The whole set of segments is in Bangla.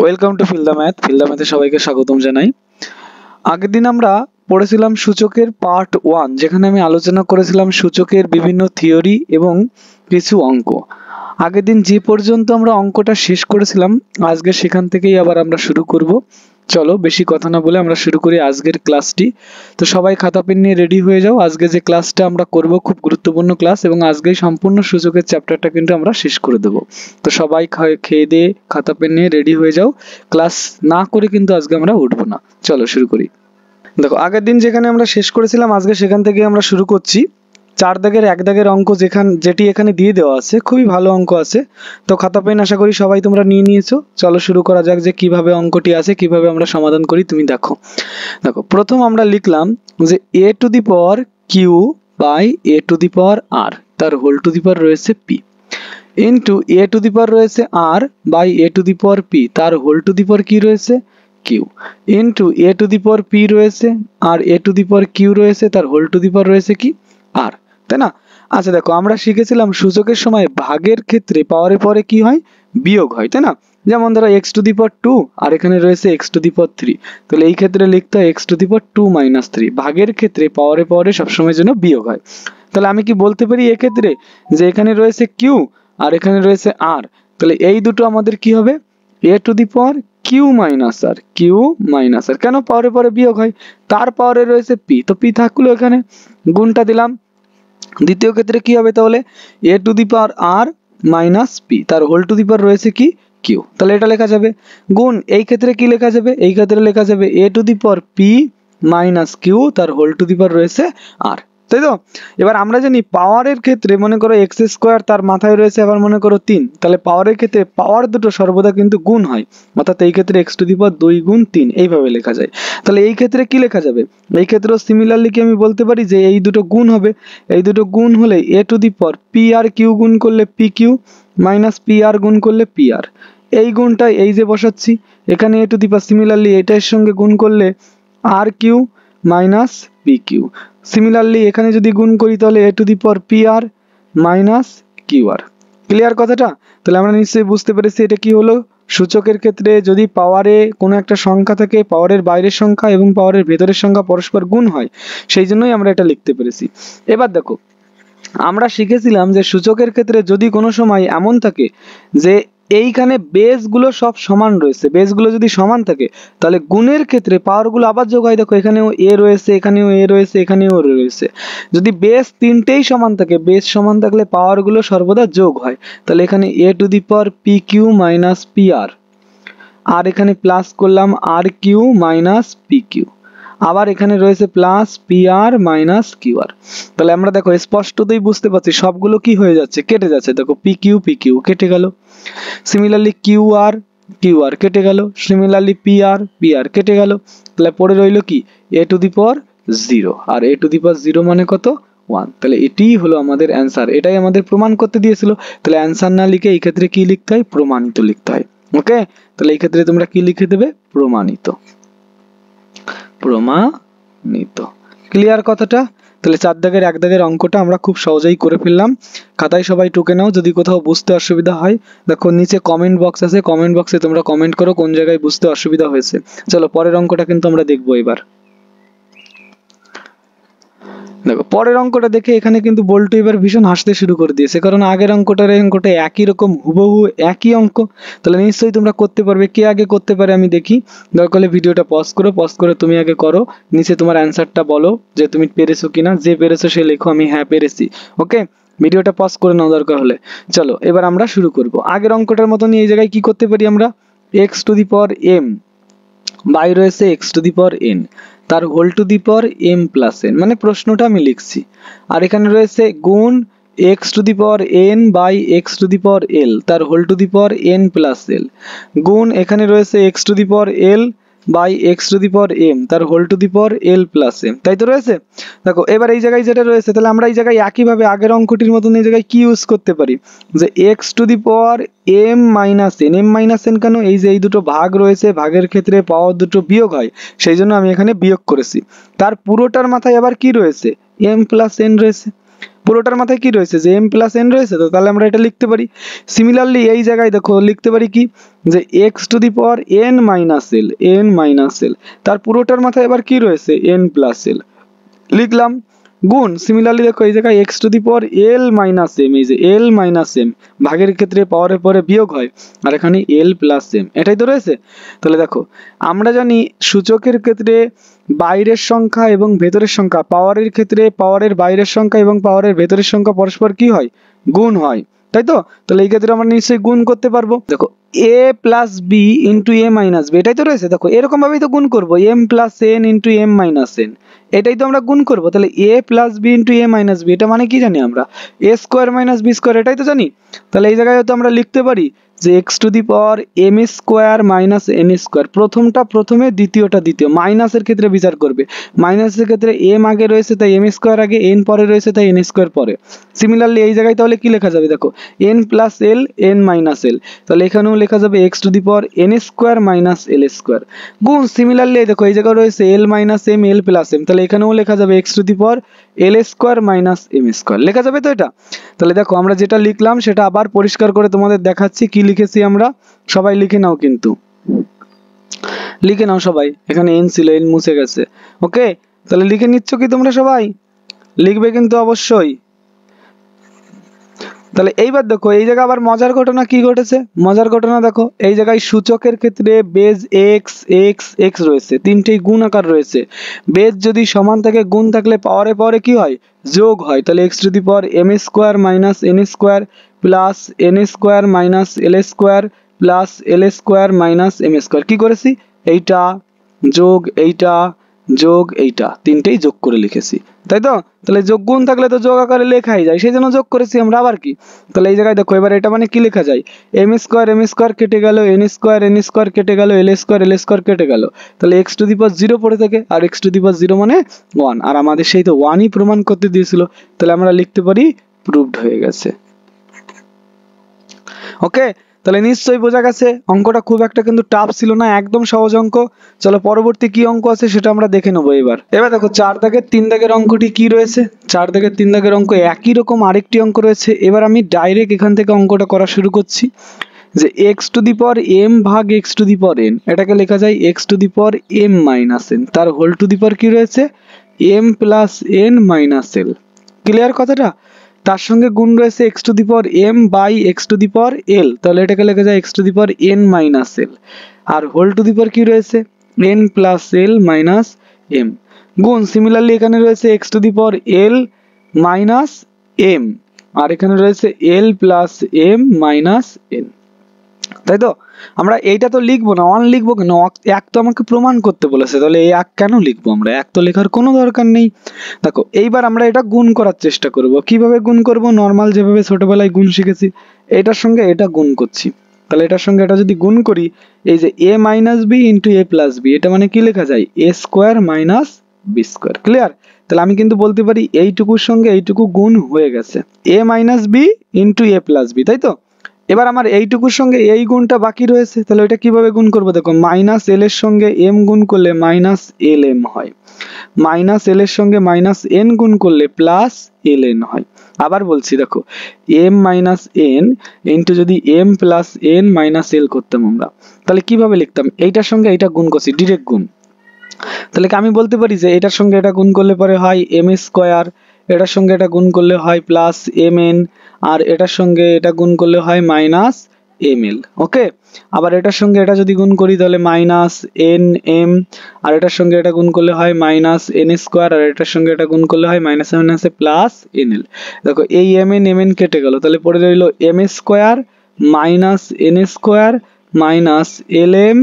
Welcome to feel the math. Feel the ম্যাথে সবাইকে স্বাগতম জানাই। আগের দিন আমরা পড়েছিলাম সূচকের পার্ট 1, যেখানে আমি আলোচনা করেছিলাম সূচকের বিভিন্ন থিওরি এবং কিছু অঙ্ক। আগের দিন যে পর্যন্ত আমরা অঙ্কটা শেষ করেছিলাম, আজকে সেখান থেকেই আবার আমরা শুরু করব। চলো বেশি কথা না বলে আমরা শুরু করি আজকের ক্লাসটি। তো সবাই খাতা পেন নিয়ে রেডি হয়ে যাও। আজকে যে ক্লাসটা আমরা করব খুব গুরুত্বপূর্ণ ক্লাস, এবং আজকেই সম্পূর্ণ সূচকের চ্যাপ্টারটা কিন্তু আমরা শেষ করে দেব। তো সবাই খেয়ে দিয়ে খাতা পেন নিয়ে রেডি হয়ে যাও। ক্লাস না করে কিন্তু আজকে আমরা উঠবো না। চলো শুরু করি। দেখো, আগের দিন যেখানে আমরা শেষ করেছিলাম, আজকে সেখান থেকে আমরা শুরু করছি। 4 দাগের 1 দাগের অঙ্ক যেটি এখানে দিয়ে দেওয়া আছে, খুবই ভালো অঙ্ক আছে। তো খাতা পেন আশা করি সবাই তোমরা নিয়ে নিয়েছো। চলো শুরু করা যাক যে কিভাবে অঙ্কটি আছে, কিভাবে আমরা সমাধান করি। তুমি দেখো, প্রথম আমরা লিখলাম যে a to the power q by a to the power r, তার হোল টু দি পাওয়ার রয়েছে p, into a to the power রয়েছে r by a to the power p, তার হোল টু দি পাওয়ার কি রয়েছে q, into a to the power p রয়েছে আর a to the power q রয়েছে, তার হোল টু দি পাওয়ার রয়েছে কি r, তাই না? আচ্ছা দেখো, আমরা শিখেছিলাম সূচকের সময় ভাগের ক্ষেত্রে পাওয়ারের পরে কি হয়, বিয়োগ হয়, তাই না? যেমন ধরো x টু দি পাওয়ার 2 আর এখানে রয়েছে x টু দি পাওয়ার 3, তাহলে এই ক্ষেত্রে লিখতে হয় x to the power 2 minus 3। ভাগের ক্ষেত্রে পাওয়ারে পাওয়ারে সবসময় যেন বিয়োগ হয়। তাহলে আমি কি বলতে পারি এক্ষেত্রে যে এখানে রয়েছে q আর এখানে রয়েছে r, তাহলে এই দুটো আমাদের কি হবে, a to the power q minus r, q minus r। কেন? পাওয়ারে পাওয়ারে বিয়োগ হয়। তার পাওয়ারে রয়েছে p, তো p থাকলো এখানে, গুণটা দিলাম। দ্বিতীয় ক্ষেত্রে কি হবে তাহলে, a to the power r minus p, তার হোল টু দি পাওয়ার রয়েছে কি q, তাহলে এটা লেখা যাবে। গুণ এই ক্ষেত্রে কি লেখা যাবে, এই ক্ষেত্রে লেখা যাবে a to the power p minus q, তার হোল টু দি পাওয়ার রয়েছে r, তাই তো? এবার আমরা জানি পাওয়ারের ক্ষেত্রে মনে করো এক্স স্কোয়ার, তার মাথায় রয়েছে আবার মনে করো 3, তাহলে পাওয়ারের ক্ষেত্রে পাওয়ার দুটো সর্বদা কিন্তু গুণ হয়, অর্থাৎ এই ক্ষেত্রে এক্স টু দি পাওয়ার 2 গুণ 3 এইভাবে লেখা যায়। তাহলে এই ক্ষেত্রে কি লেখা যাবে, এই ক্ষেত্রেও সিমিলারলি কি আমি বলতে পারি যে এই দুটো গুণ হবে, এই দুটো গুণ হলে a to the power p আর কিউ গুণ করলে পি কিউ মাইনাস পি আর গুণ করলে পি আর, এই গুণটা এই যে বসাচ্ছি এখানে a to the power, similarly এটার সঙ্গে গুণ করলে r q minus p q, similarly এখানে যদি গুণ করি তাহলে a to the power p r minus q r. Clear কথাটা? তাহলে আমরা নিশ্চয়ই বুঝতে পেরেছি এটা কি হলো। সূচকের ক্ষেত্রে যদি পাওয়ারে কোনো একটা সংখ্যা থাকে, পাওয়ারের বাইরের সংখ্যা এবং পাওয়ারের ভেতরের সংখ্যা পরস্পর গুণ হয়, সেই জন্যই আমরা এটা লিখতে পেরেছি। এবার দেখো, আমরা শিখেছিলাম যে সূচকের ক্ষেত্রে যদি কোনো সময় এমন থাকে যে এইখানে বেসগুলো সব সমান রয়েছে, বেসগুলো যদি সমান থাকে তাহলে গুণের ক্ষেত্রে পাওয়ারগুলো আবার যোগ হয়। দেখো এখানেও এ রয়েছে, এখানেও এ রয়েছে, এখানেও এ রয়েছে। যদি বেস তিনটেই সমান থাকে, বেস সমান থাকলে পাওয়ারগুলো সর্বদা যোগ হয়। তাহলে এখানে a to the power p q minus p r, আর এখানে প্লাস করলাম r q minus p q, আবার এখানে রয়েছে plus p r minus q r. তাহলে আমরা দেখো স্পষ্টতই বুঝতে পারছি সবগুলো কি হয়ে যাচ্ছে, কেটে যাচ্ছে। দেখো পি কিউ কেটে গেল, সিমিলারলি কিউ আর কেটে গেল, সিমিলারলি পি আর কেটে গেল। তাহলে পড়ে রইলো কি, এ to the power 0, R A to the power 0 মানে কত, 1। তাহলে এটিই হলো আমাদের অ্যান্সার, এটাই আমাদের প্রমাণ করতে দিয়েছিল। তাহলে অ্যান্সার না লিখে এই ক্ষেত্রে কি লিখতে হয়, প্রমাণিত লিখতে হয়। ওকে, তাহলে এই ক্ষেত্রে তোমরা কি লিখে দেবে, প্রমাণিত। ক্লিয়ার কথাটা? তাহলে 4 দাগের 1 দাগের অঙ্কটা আমরা খুব সহজেই করে ফেললাম। খাতায় সবাই টুকে নাও, যদি কোথাও বুঝতে অসুবিধা হয় দেখো নিচে কমেন্ট বক্স আছে, কমেন্ট বক্সে তোমরা কমেন্ট করো কোন জায়গায় বুঝতে অসুবিধা হয়েছে। চলো পরের অঙ্কটা কিন্তু আমরা দেখবো এবার। দেখো পরের অঙ্কটা দেখে এখানে কিন্তু বল্টু এবার ভীষণ হাসতে শুরু করে দিয়েছে, কারণ আগের অঙ্কটার অঙ্কটা একই রকম, হুবহু একই অঙ্ক। তাহলে নিশ্চয়ই তোমরা করতে পারবে। কে আগে করতে পারে আমি দেখি। দরকার হলে ভিডিওটা পজ করে তুমি আগে করো, নিচে তোমার অ্যান্সারটা বলো যে তুমি পেরেছো কিনা। যে পেরেছো সে লেখো আমি হ্যাঁ পেরেছি। ওকে, ভিডিওটা পজ করে নাও দরকার হলে। চলো এবার আমরা শুরু করব। আগের অঙ্কটার মতনই এই জায়গায় কি করতে পারি আমরা, x to the power m by রয়েছে x to the power n, তার whole to the power m plus n, মানে প্রশ্নটা আমি লিখছি। আর এখানে রয়েছে গুণ x to the power n by x to the power l, তার whole to the power n plus l, গুণ এখানে রয়েছে x to the power l by x to the power m, তার whole to the power L plus M, তাই তো রয়েছে। দেখো এবার এই জায়গায় যেটা রয়েছে, তাহলে আমরা এই জায়গায় একইভাবে আগের অঙ্কটির মতন এই জায়গায় কি ইউজ করতে পারি, যে x to the power M minus N কেন, এই যে এই দুটো ভাগ রয়েছে, ভাগের ক্ষেত্রে পাওয়ার দুটো বিয়োগ হয়, সেই জন্য আমি এখানে বিয়োগ করেছি। তার পুরোটার মাথায় আবার কি রয়েছে, এম প্লাস এন রয়েছে। পুরোটার মাথায় কি রয়েছে, যে m প্লাস n রয়েছে, তো তাহলে আমরা এটা লিখতে পারি। সিমিলারলি এই জায়গায় দেখো লিখতে পারি কি, যে x to the power n minus l, তার পুরোটার মাথায় এবার কি রয়েছে, n প্লাস l লিখলাম, গুণ সিমিলারলি দেখো এই জায়গায় x to the power l minus m, এই যে l মাইনাস m ভাগের ক্ষেত্রে পাওয়ারের পরে বিয়োগ হয়, আর এখানে l প্লাস m, এটাই তো রয়েছে। তাহলে দেখো আমরা জানি সূচকের ক্ষেত্রে বাইরের সংখ্যা এবং ভেতরের সংখ্যা, পাওয়ারের ক্ষেত্রে পাওয়ারের বাইরের সংখ্যা এবং পাওয়ারের ভেতরের সংখ্যা পরস্পর কি হয়, গুণ হয়, তাই তো। তাহলে এই ক্ষেত্রে আমরা নিশ্চয়ই গুণ করতে পারবো। দেখো a plus B into A minus B, এটাই তো রয়েছে। দেখো এরকম ভাবেই তো গুণ করবো, m plus n into m minus n, এটাই তো আমরা গুণ করবো। তাহলে a plus B into A minus B, এটা মানে কি জানি আমরা, a square minus B square, এটাই তো জানি। তাহলে এই জায়গায় তো আমরা লিখতে পারি যে x to the power m square minus n square, প্রথমটা প্রথমে দ্বিতীয়টা দ্বিতীয়, মাইনাসের ক্ষেত্রে বিচার করবে, মাইনাসের ক্ষেত্রে m আগে রয়েছে তাই m স্কোয়ার আগে, n পরে রয়েছে তাই n স্কোয়ার পরে। সিমিলারলি এই জায়গায় তাহলে কি লেখা যাবে, দেখো n plus l n minus l, তাহলে এখানেও লেখা যাবে x to the power n square minus l square, গুণ সিমিলারলি দেখো এই জায়গায় রয়েছে l minus m l plus m, তাহলে এখানেও লেখা যাবে x to the power l square minus m square, লেখা যাবে তো এটা। তাহলে দেখো আমরা যেটা লিখলাম সেটা আবার পরিষ্কার করে তোমাদের দেখাচ্ছি কি লিখেছি আমরা, সবাই লিখে নাও, কিন্তু লিখে নাও সবাই, এখানে n ছিল, n মুছে গেছে। ওকে, তাহলে লিখে নিচ্ছ কি তোমরা সবাই, লিখবে কিন্তু অবশ্যই। তাহলে এইবার দেখো এই জায়গায় আবার মজার ঘটনা কি ঘটেছে, মজার ঘটনা দেখো এই জায়গায় সূচকের ক্ষেত্রে বেজ x x x রয়েছে, তিনটেই গুণ আকার রয়েছে, বেজ যদি সমান থাকে গুণ থাকলে পাওয়ারে পাওয়ারে কি হয়, যোগ হয়। তাহলে x to the power m square minus n square plus n square minus l square plus l square minus m square, কি করেছি, এইটা যোগ এইটা যোগ এইটা, তিনটেই যোগ করে লিখেছি, তাই তো। তাহলে যোগ গুণ থাকলে তো যোগ আকারে লেখাই যায়, সেই জন্য যোগ করেছি আমরা, আবার কি। তাহলে এই জায়গায় দেখো এবার এটা মানে কি লেখা যায়, m স্কোয়ার কেটে গেল, n স্কোয়ার কেটে গেল, l স্কোয়ার কেটে গেল, তাহলে x টু দি পাওয়ার 0 পড়ে থাকে, আর x টু দি পাওয়ার 0 মানে 1, আর আমাদের সেই তো 1ই প্রমাণ করতে দিয়েছিল, তাহলে আমরা লিখতে পারি প্রুভড হয়ে গেছে। ওকে, তাহলে নিশ্চয়ই বোঝা গেছে অঙ্কটা খুব একটা কিন্তু টাফ ছিল না, একদম সহজ অঙ্ক। চলো পরবর্তী কি অঙ্ক আছে সেটা আমরা দেখে নেবো এবার। এবার দেখো 4 দাগের 3 দাগের অঙ্কটি কি রয়েছে, 4 দাগের 3 দাগের অঙ্ক একই রকম আরেকটি অঙ্ক রয়েছে। এবার আমি ডাইরেক্ট এখান থেকে অঙ্কটা করা শুরু করছি, যে x to the power m ভাগ x to the power n, এটাকে লেখা যায় x to the power m minus n, তার হোল টু দি পাওয়ার কি রয়েছে, m plus n minus l, clear কথাটা। তার সঙ্গে গুণ রয়েছে x to the power m by x to the power l, তাহলে এটাকে লেখা যায় x to the power n minus l, আর হোল টু দি পাওয়ার কি রয়েছে, n plus l minus m, গুণ সিমিলারলি এখানে রয়েছে x to the power l minus m, আর এখানে রয়েছে l plus m minus n, তাই তো। আমরা এইটা তো লিখবো না, 1 লিখবো কেন, এক তো আমাকে প্রমাণ করতে বলেছে, তাহলে এই 1 কেন লিখবো আমরা, 1 তো লেখার কোনো দরকার নেই। দেখো এইবার আমরা এটা গুণ করার চেষ্টা করব, কিভাবে গুণ করব, নর্মাল যেভাবে ছোটবেলায় গুণ শিখেছি, এটার সঙ্গে এটা গুণ করছি। তাহলে এটার সঙ্গে এটা যদি গুণ করি, এই যে a minus B into A plus B, এটা মানে কি লেখা যায়, a square minus B square, clear. তাহলে আমি কিন্তু বলতে পারি এইটুকুর সঙ্গে এইটুকু গুণ হয়ে গেছে, a minus B into A plus B, তাই তো। এবার আমার এইটুকুর সঙ্গে এই গুণটা বাকি রয়েছে, তাহলে এটা কিভাবে গুণ করবো, দেখো মাইনাস এল এর সঙ্গে এম গুণ করলে মাইনাস এল এম হয়, মাইনাস এল এর সঙ্গে মাইনাস এন গুণ করলে প্লাস এল এন হয়। আবার বলছি দেখো, এম মাইনাস এন ইন্টু যদি এম প্লাস এন মাইনাস এল করতাম আমরা, তাহলে কিভাবে লিখতাম, এইটার সঙ্গে এইটা গুণ করছি, ডিরেক্ট গুণ। তাহলে কি আমি বলতে পারি যে এটার সঙ্গে এটা গুণ করলে পরে হয় এম স্কোয়ার, এটার সঙ্গে এটা গুণ করলে হয় প্লাস এম এন, আর এটার সঙ্গে এটা গুণ করলে হয় মাইনাস এম এল। ওকে, আবার এটার সঙ্গে এটা যদি গুণ করি তাহলে মাইনাস এন এম, আর এটার সঙ্গে এটা গুণ করলে হয় মাইনাস এন স্কোয়ার, আর এটার সঙ্গে এটা গুণ করলে হয় মাইনাস এম এন আছে প্লাস এন এল। দেখো এই এম এন কেটে গেল, তাহলে পড়ে রইল m square minus n square minus এল এম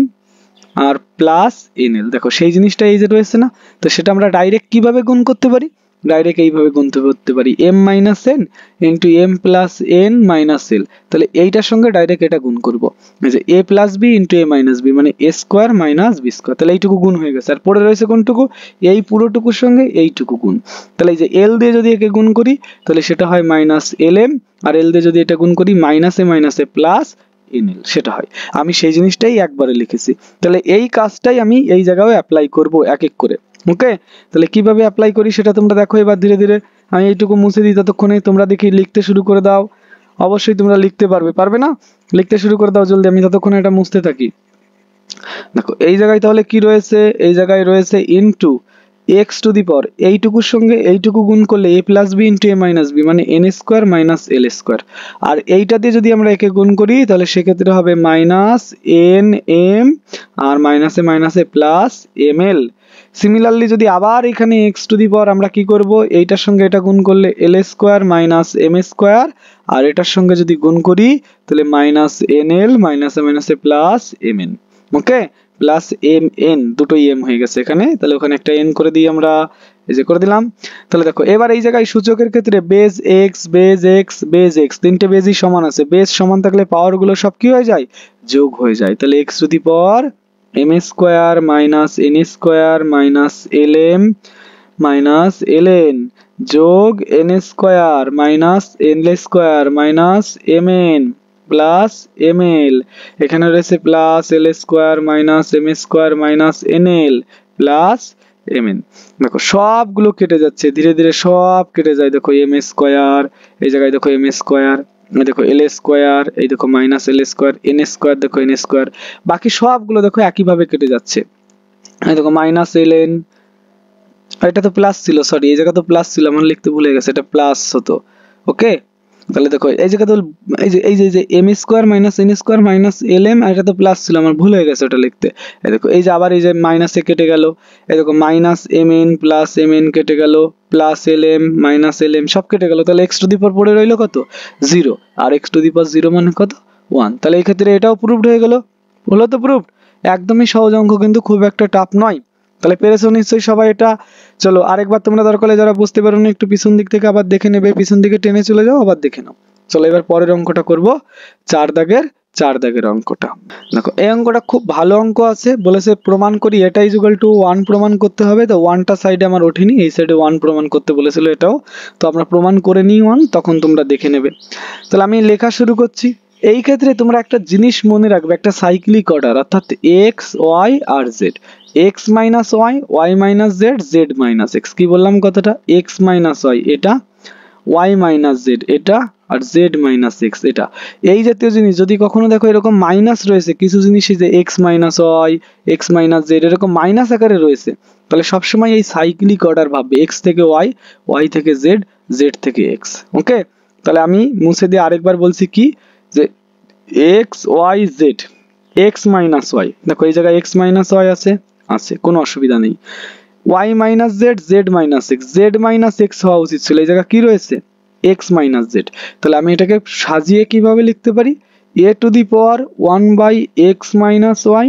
আর প্লাস এন এল। দেখো সেই জিনিসটা এই যে রয়েছে না, তো সেটা আমরা ডাইরেক্ট কিভাবে গুণ করতে পারি, ডাইরেক্ট এইভাবে গুণ করতে পারি, m minus n into m plus n minus l, তাহলে এইটার সঙ্গে ডাইরেক্ট এটা গুণ করবো, এই যে a plus B into A minus b মানে a square minus B square, তাহলে এইটুকু গুণ হয়ে গেছে। আর পড়ে রয়েছে কোনটুকু, এই পুরোটুকুর সঙ্গে এইটুকু গুণ, তাহলে এই যে এল দিয়ে যদি একে গুণ করি তাহলে সেটা হয় মাইনাস এল এম, আর এল দিয়ে যদি এটা গুণ করি মাইনাস এ প্লাস এনএল, সেটা হয়। আমি সেই জিনিসটাই একবারে লিখেছি, তাহলে এই কাজটাই আমি এই জায়গায় অ্যাপ্লাই করব এক এক করে। ওকে, তাহলে কিভাবে অ্যাপ্লাই করি সেটা তোমরা দেখো। এবার ধীরে ধীরে আমি এইটুকু মুছে দিই, ততক্ষণে তোমরা দেখি লিখতে শুরু করে দাও। অবশ্যই তোমরা লিখতে পারবে না? লিখতে শুরু করে দাও জলদি, আমি ততক্ষণে এটা মুছতে থাকি। দেখো এই জায়গায় তাহলে কি রয়েছে, এই জায়গায় রয়েছে ইনটু এক্স টু দি পাওয়ার, এইটুকুর সঙ্গে এইটুকু গুণ করলে এ প্লাস বি ইন্টু এ মাইনাস বি, মানে এন স্কোয়ার মাইনাস এল স্কোয়ার। আর এইটা দিয়ে যদি আমরা একে গুণ করি তাহলে সেক্ষেত্রে হবে মাইনাস এন এম আর মাইনাসে মাইনাসে প্লাস এম এল। সিমিলারলি যদি আবার এখানে এক্স টু দি পাওয়ার আমরা কি করব, এইটার সঙ্গে এটা গুণ করলে এল স্কোয়ার মাইনাস এম স্কোয়ার, আর এটার সঙ্গে যদি গুণ করি তাহলে মাইনাস এন এল মাইনাসে মাইনাসে প্লাস এম এন। ওকে, প্লাস এম এন, দুটোই এম হয়ে গেছে এখানে, তাহলে ওখানে একটা এন করে দিই আমরা, এই যে করে দিলাম। তাহলে দেখো এবার এই জায়গায় সূচকের ক্ষেত্রে base X base X base X, তিনটে বেজই সমান আছে। বেজ সমান থাকলে পাওয়ার গুলো সব কি হয়ে যায়, যোগ হয়ে যায়। তাহলে x to the power m square minus n square minus L M minus l n যোগ n square minus n square minus M N plus m l, এখানে রয়েছে plus l square minus m square minus n l plus M n. দেখো সবগুলো কেটে যাচ্ছে ধীরে ধীরে, সব কেটে যায়। দেখো এম স্কোয়ার, এই জায়গায় দেখো এম স্কোয়ার, দেখো এল স্কোয়ার, এই দেখো minus L square, N square দেখো এন স্কোয়ার, বাকি সবগুলো দেখো একইভাবে কেটে যাচ্ছে। এই দেখো মাইনাস এল এন, এটা তো প্লাস ছিল, সরি এই জায়গা তো প্লাস ছিল, আমার লিখতে ভুলে গেছে, এটা প্লাস হতো। ওকে, তাহলে দেখো এই জায়গা তো এই যে m square minus n square minus এল এম, আর এটা তো প্লাস ছিল, আমার ভুল হয়ে গেছে ওটা লিখতে। এই দেখো এই যে আবার এই যে মাইনাসে কেটে গেল, এই দেখো minus M N plus M N কেটে গেল, প্লাস এল এম মাইনাস এল এম সব কেটে গেল। তাহলে এক্স টু দি পাওয়ার পড়ে রইলো কত, 0, আর এক্স টু দি পাওয়ার 0 মানে কত, 1। তাহলে এই ক্ষেত্রে এটাও প্রুভড হয়ে গেল। হলো তো প্রুভড, একদমই সহজ অঙ্ক, কিন্তু খুব একটা টাফ নয়। তাহলে পেরেছো নিশ্চয়ই সবাই এটা। চলো আরেকবার তোমরা দরকার হলে যারা বুঝতে পারো না একটু পিছন দিক থেকে আবার দেখে নেবে, পিছন দিকে টেনে চলে যাও আবার দেখে নাও। চলো এবার পরের অঙ্কটা করব, 4 দাগের অঙ্কটা। দেখো এই অঙ্কটা খুব ভালো অঙ্ক আছে, বলেছে প্রমাণ করি এটা ইকুয়াল টু 1 প্রমাণ করতে হবে। তো 1টা সাইডে আমার ওঠেনি, এই সাইডে 1 প্রমাণ করতে বলেছিল এটাও, তো আমরা প্রমাণ করে নিই 1, তখন তোমরা দেখে নেবে। তাহলে আমি লেখা শুরু করছি। এই ক্ষেত্রে তোমরা একটা জিনিস মনে রাখবে, একটা সাইক্লিক অর্ডার, অর্থাৎ এক্স ওয়াই আর z, x minus Y, Y minus Z, Z minus x. কি বললাম কথাটা, এক্স মাইনাস ওয়াই এটা, ওয়াই মাইনাস জেড এটা, আর জেড মাইনাস এক্স এটা। এই জাতীয় জিনিস যদি কখনো দেখো এরকম মাইনাস রয়েছে কিছু জিনিসই, যে X minus Y, X minus Z এরকম মাইনাস আকারে রয়েছে, তাহলে সবসময় এই সাইক্লিক অর্ডার ভাববে, এক্স থেকে ওয়াই, ওয়াই থেকে জেড, জেড থেকে এক্স। ওকে, তাহলে আমি মুছে দিয়ে আরেকবার বলছি কি, যে X Y Z, x minus Y, দেখো এই জায়গায় এক্স মাইনাস ওয়াই আছে, কোনো অসুবিধা নেই। Y minus Z, Z minus X, Z minus X হওয়া উচিত ছিল, এই জায়গায় কি রয়েছে, এক্স মাইনাস জেড। তাহলে আমি এটাকে সাজিয়ে কিভাবে লিখতে পারি, a to the power 1 by x minus y,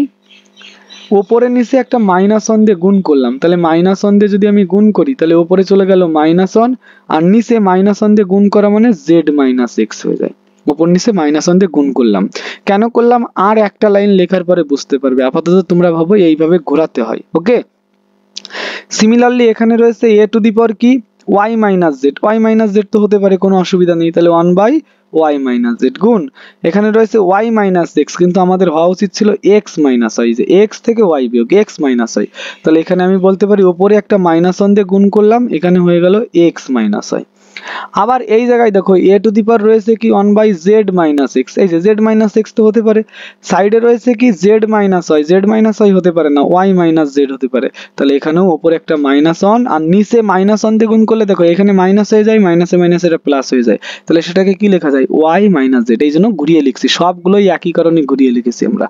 ওপরে নিচে একটা মাইনাস 1 দিয়ে গুণ করলাম, তাহলে মাইনাস 1 দিয়ে যদি আমি গুণ করি তাহলে ওপরে চলে গেল মাইনাস 1, আর নিচে মাইনাস 1 দিয়ে গুণ করা মানে জেড মাইনাস এক্স হয়ে যায়। ওপর নিচে মাইনাস 1 দিয়ে গুণ করলাম, কেন করলাম আর একটা লাইন লেখার পরে বুঝতে পারবে, আপাতত তোমরা ভাবো এইভাবে ঘোরাতে হয়। ওকে, সিমিলারলি এখানে রয়েছে এ টু দি পাওয়ার কি, Y minus Z, Y minus Z তো হতে পারে, কোনো অসুবিধা নেই, তাহলে 1 বাই ওয়াই মাইনাস জেড গুণ, এখানে রয়েছে ওয়াই মাইনাস এক্স, কিন্তু আমাদের হওয়া উচিত ছিল এক্স মাইনাস ওয়াই, যে এক্স থেকে ওয়াই বিয়োগ এক্স মাইনাস ওয়াই। তাহলে এখানে আমি বলতে পারি ওপরে একটা মাইনাস 1 দিয়ে গুণ করলাম, এখানে হয়ে গেল এক্স মাইনাস ওয়াই। আবার এই জায়গায় দেখো এ টু দি পাওয়ার রয়েছে কি 1 বাই জেড মাইনাস এক্স, এই যে জেড মাইনাস এক্স তো হতে পারে, সাইডে রয়েছে কি Z minus Y, Z minus Y হতে পারে না, ওয়াই মাইনাস জেড হতে পারে। তাহলে এখানেও উপরে একটা মাইনাস 1 আর নিচে মাইনাস 1 দিয়ে গুণ করলে দেখো এখানে মাইনাস হয়ে যায়, মাইনাসে মাইনাসে এটা প্লাস হয়ে যায়, তাহলে সেটাকে কি লেখা যায়, ওয়াই মাইনাস জেড। এই জন্য ঘুরিয়ে লিখছি, সবগুলোই একই কারণে ঘুরিয়ে লিখেছি আমরা।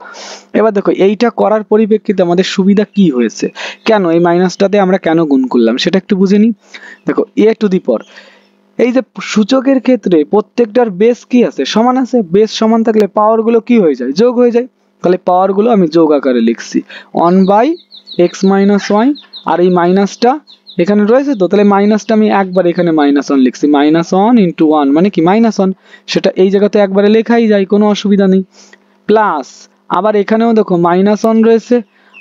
এবার দেখো এইটা করার পরিপ্রেক্ষিতে আমাদের সুবিধা কি হয়েছে, কেন এই মাইনাসটাতে আমরা কেন গুণ করলাম সেটা একটু বুঝে নিই। দেখো এ টু দি পাওয়ার, এই যে সূচকের ক্ষেত্রে প্রত্যেকটার বেস কি আছে, সমান আছে, বেস সমান থাকলে পাওয়ার গুলো কি হয়ে যায়, যোগ হয়ে যায়। তাহলে পাওয়ার গুলো আমি যোগ আকারে লিখছি, 1 বাই এক্স মাইনাস ওয়াই, আর এই মাইনাসটা এখানে রয়েছে তো, তাহলে মাইনাসটা আমি একবার এখানে মাইনাস 1 লিখছি, মাইনাস 1 ইন্টু 1 মানে কি মাইনাস 1, সেটা এই জায়গাতে একবারে লেখাই যায়, কোনো অসুবিধা নেই। প্লাস আবার এখানেও দেখো মাইনাস 1 রয়েছে,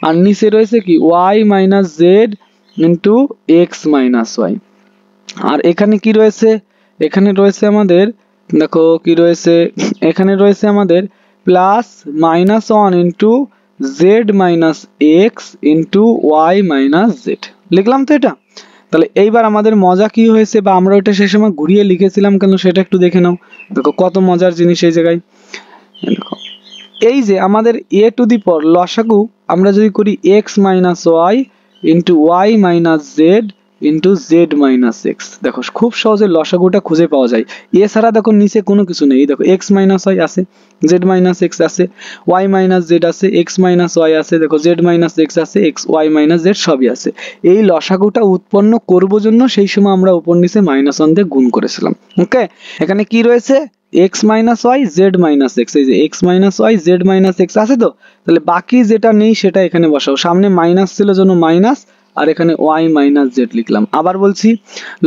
আর নিচে রয়েছে কি Y minus Z into x minus y. আর এখানে কি রয়েছে, এখানে রয়েছে আমাদের, দেখো কি রয়েছে, এখানে রয়েছে আমাদের plus minus 1 into Z minus x into Y minus Z. লিখলাম তো এটা। তাহলে এইবার আমাদের মজা কি হয়েছে বা আমরা ওটা সেই সময় ঘুরিয়ে লিখেছিলাম কেন সেটা একটু দেখে নাও। দেখো কত মজার জিনিস এই জায়গায়। দেখো এই যে আমাদের a টু দি পাওয়ার লসাগু আমরা যদি করি x minus Y into Y minus Z into Z minus X, দেখো খুব সহজে লসাগুটা খুঁজে পাওয়া যায়। এছাড়া দেখো নিচে কোনো কিছু নেই, দেখো এক্স মাইনাস ওয়াই আছে, জেড মাইনাস এক্স আছে, ওয়াই মাইনাস জেড আছে, এক্স মাইনাস ওয়াই আছে, দেখো জেড মাইনাস এক্স আছে, এক্স ওয়াই মাইনাস জেড সবই আছে। এই লসাগুটা উৎপন্ন করব জন্য সেই সময় আমরা উপর নিচে মাইনাস ওয়ান দিয়ে গুণ করেছিলাম। ওকে, এখানে কি রয়েছে x minus Y Z minus X, এই যে x minus Y Z minus X আছে তো, তাহলে বাকি যেটা নেই সেটা এখানে বসাও। সামনে মাইনাস ছিল জন্য মাইনাস, আর এখানে y মাইনাস জেড লিখলাম। আবার বলছি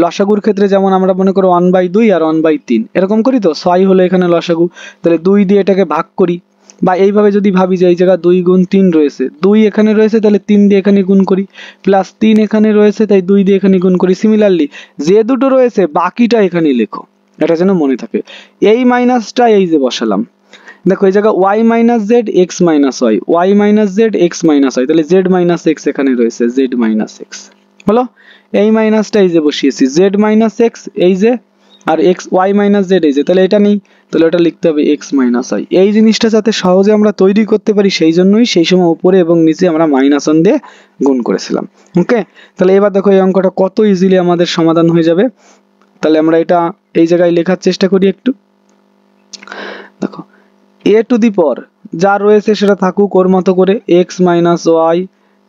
লসাগুর ক্ষেত্রে যেমন আমরা মনে করো 1/2 আর 1/3 এরকম করি তো, 6 হলো এখানে লসাগু, তাহলে 2 দিয়ে এটাকে ভাগ করি, বা এইভাবে যদি ভাবি যে এই জায়গায় 2 গুণ 3 রয়েছে, 2 এখানে রয়েছে তাহলে 3 দিয়ে এখানে গুণ করি, প্লাস 3 এখানে রয়েছে তাই 2 দিয়ে এখানে গুণ করি। সিমিলারলি যে দুটো রয়েছে বাকিটা এখানে লেখো, এটা যেন মনে থাকে। এই মাইনাসটা এই যে বসালাম, দেখো এই জায়গা y minus Z x minus Y, Y minus Z x minus Y, তাহলে জেড মাইনাস এক্স এখানে রয়েছে, জেড মাইনাস এক্স হলো। এই মাইনাসটা এই যে বসিয়েছি, জেড মাইনাস এক্স এই যে, আর এক্স ওয়াই মাইনাস জেড এই যে, তাহলে এটা নেই, তাহলে এটা লিখতে হবে এক্স মাইনাস ওয়াই। এই জিনিসটা যাতে সহজে আমরা তৈরি করতে পারি সেই জন্যই সেই সময় উপরে এবং নিচে আমরা মাইনাস ওয়ান দিয়ে গুণ করেছিলাম। ওকে, তাহলে এবার দেখো এই অঙ্কটা কত ইজিলি আমাদের সমাধান হয়ে যাবে। তাহলে আমরা এটা এই জায়গায় লেখার চেষ্টা করি একটু। দেখো a টু দি পাওয়ার যা রয়েছে সেটা থাকুক ওর মতো করে, x minus Y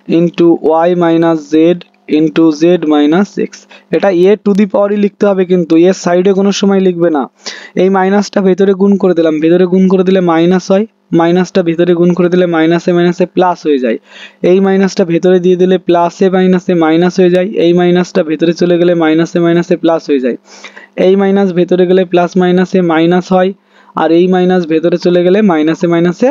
into Y minus Z into Z minus X. এটা a টু দি পাওয়ারই লিখতে হবে, কিন্তু এর সাইডে কোনো সময় লিখবে না। এই মাইনাসটা ভেতরে গুণ করে দিলাম, ভেতরে গুণ করে দিলে মাইনাস হয়, মাইনাসটা ভেতরে গুণ করে দিলে মাইনাসে মাইনাসে প্লাস হয়ে যায়, এই মাইনাসটা ভেতরে দিয়ে দিলে প্লাসে মাইনাসে মাইনাস হয়ে যায়, এই মাইনাসটা ভেতরে চলে গেলে মাইনাসে মাইনাসে প্লাস হয়ে যায়, এই মাইনাস ভেতরে গেলে প্লাস মাইনাসে মাইনাস হয়, আর এই মাইনাস ভেতরে চলে গেলে মাইনাসে মাইনাসে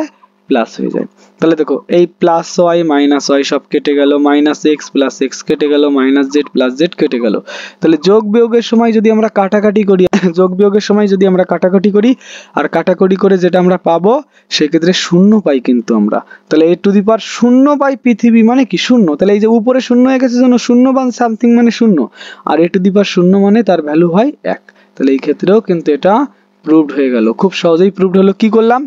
প্লাস হয়ে যায়। তাহলে দেখো এই প্লাস ওয়াই মাইনাস ওয়াই সব কেটে গেল, মাইনাস এক্স প্লাস এক্স কেটে গেল, মাইনাস জেড প্লাস জেড কেটে গেল। তাহলে যোগ বিয়োগের সময় যদি আমরা কাটাকাটি করি, যোগ বিয়োগের সময় যদি আমরা কাটাকাটি করি আর কাটাকাটি করে যেটা আমরা পাবো সেক্ষেত্রে শূন্য পাই কিন্তু আমরা। তাহলে এ টু দি পাওয়ার শূন্য পাই পৃথিবী মানে কি শূন্য, তাহলে এই যে উপরে শূন্য হয়ে গেছে জন্য শূন্য বা সামথিং মানে শূন্য, আর এ টু দি পাওয়ার শূন্য মানে তার ভ্যালু হয় 1। তাহলে এই ক্ষেত্রেও কিন্তু এটা প্রুভড হয়ে গেল, খুব সহজেই প্রুভড হলো। কি করলাম,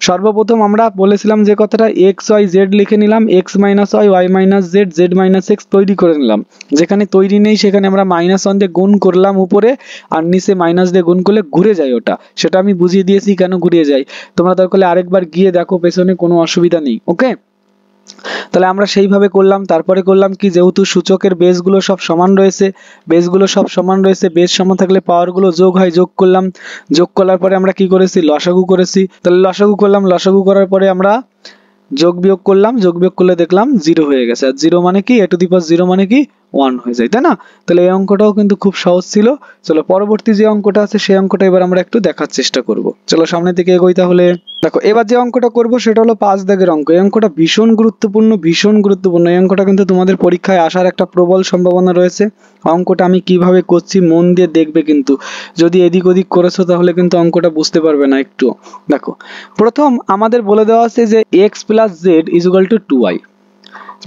সর্বপ্রথম আমরা বলেছিলাম যে কথাটা এক্স ওয়াই জেড লিখে নিলাম, X minus Y Y minus Z Z minus X তৈরি করে নিলাম। যেখানে তৈরি নেই সেখানে আমরা মাইনাস ওয়ান দিয়ে গুণ করলাম উপরে, আর নিচে মাইনাস দিয়ে গুণ করলে ঘুরে যায় ওটা, সেটা আমি বুঝিয়ে দিয়েছি কেন ঘুরিয়ে যায়। তোমরা দরকার হলে আরেকবার গিয়ে দেখো, পেছনে কোনো অসুবিধা নেই। ওকে, তাহলে আমরা সেইভাবে করলাম। তারপরে করলাম কি, যেহেতু সূচকের বেসগুলো সব সমান রয়েছে, বেসগুলো সব সমান রয়েছে, বেস সমান থাকলে পাওয়ারগুলো যোগ হয়, যোগ করলাম। যোগ করার পরে আমরা কি করেছি, লসাগু করেছি। তাহলে লসাগু করলাম, লসাগু করার পরে আমরা যোগ বিয়োগ করলাম, যোগ বিয়োগ করলে দেখলাম 0 হয়ে গেছে। আর 0 মানে কি, a টু দি পাওয়ার 0 মানে কি 1 হয়ে যায়, তাই না? তাহলে এই অঙ্কটাও কিন্তু খুব সহজ ছিল। চলো পরবর্তী যে অঙ্কটা আছে সেই অঙ্কটা এবার আমরা একটু দেখার চেষ্টা করব। চলো সামনের দিকে এগোই তাহলে। দেখো এবার যে অঙ্কটা করব সেটা হলো 5 দাগের অঙ্ক। এই অঙ্কটা ভীষণ গুরুত্বপূর্ণ, ভীষণ গুরুত্বপূর্ণ। এই অঙ্কটা কিন্তু তোমাদের পরীক্ষায় আসার একটা প্রবল সম্ভাবনা রয়েছে। অঙ্কটা আমি কিভাবে করছি মন দিয়ে দেখবে, কিন্তু যদি এদিক ওদিক করেছো তাহলে কিন্তু অঙ্কটা বুঝতে পারবে না একটু। দেখো প্রথম আমাদের বলে দেওয়া আছে যে x plus z is equal to 2y,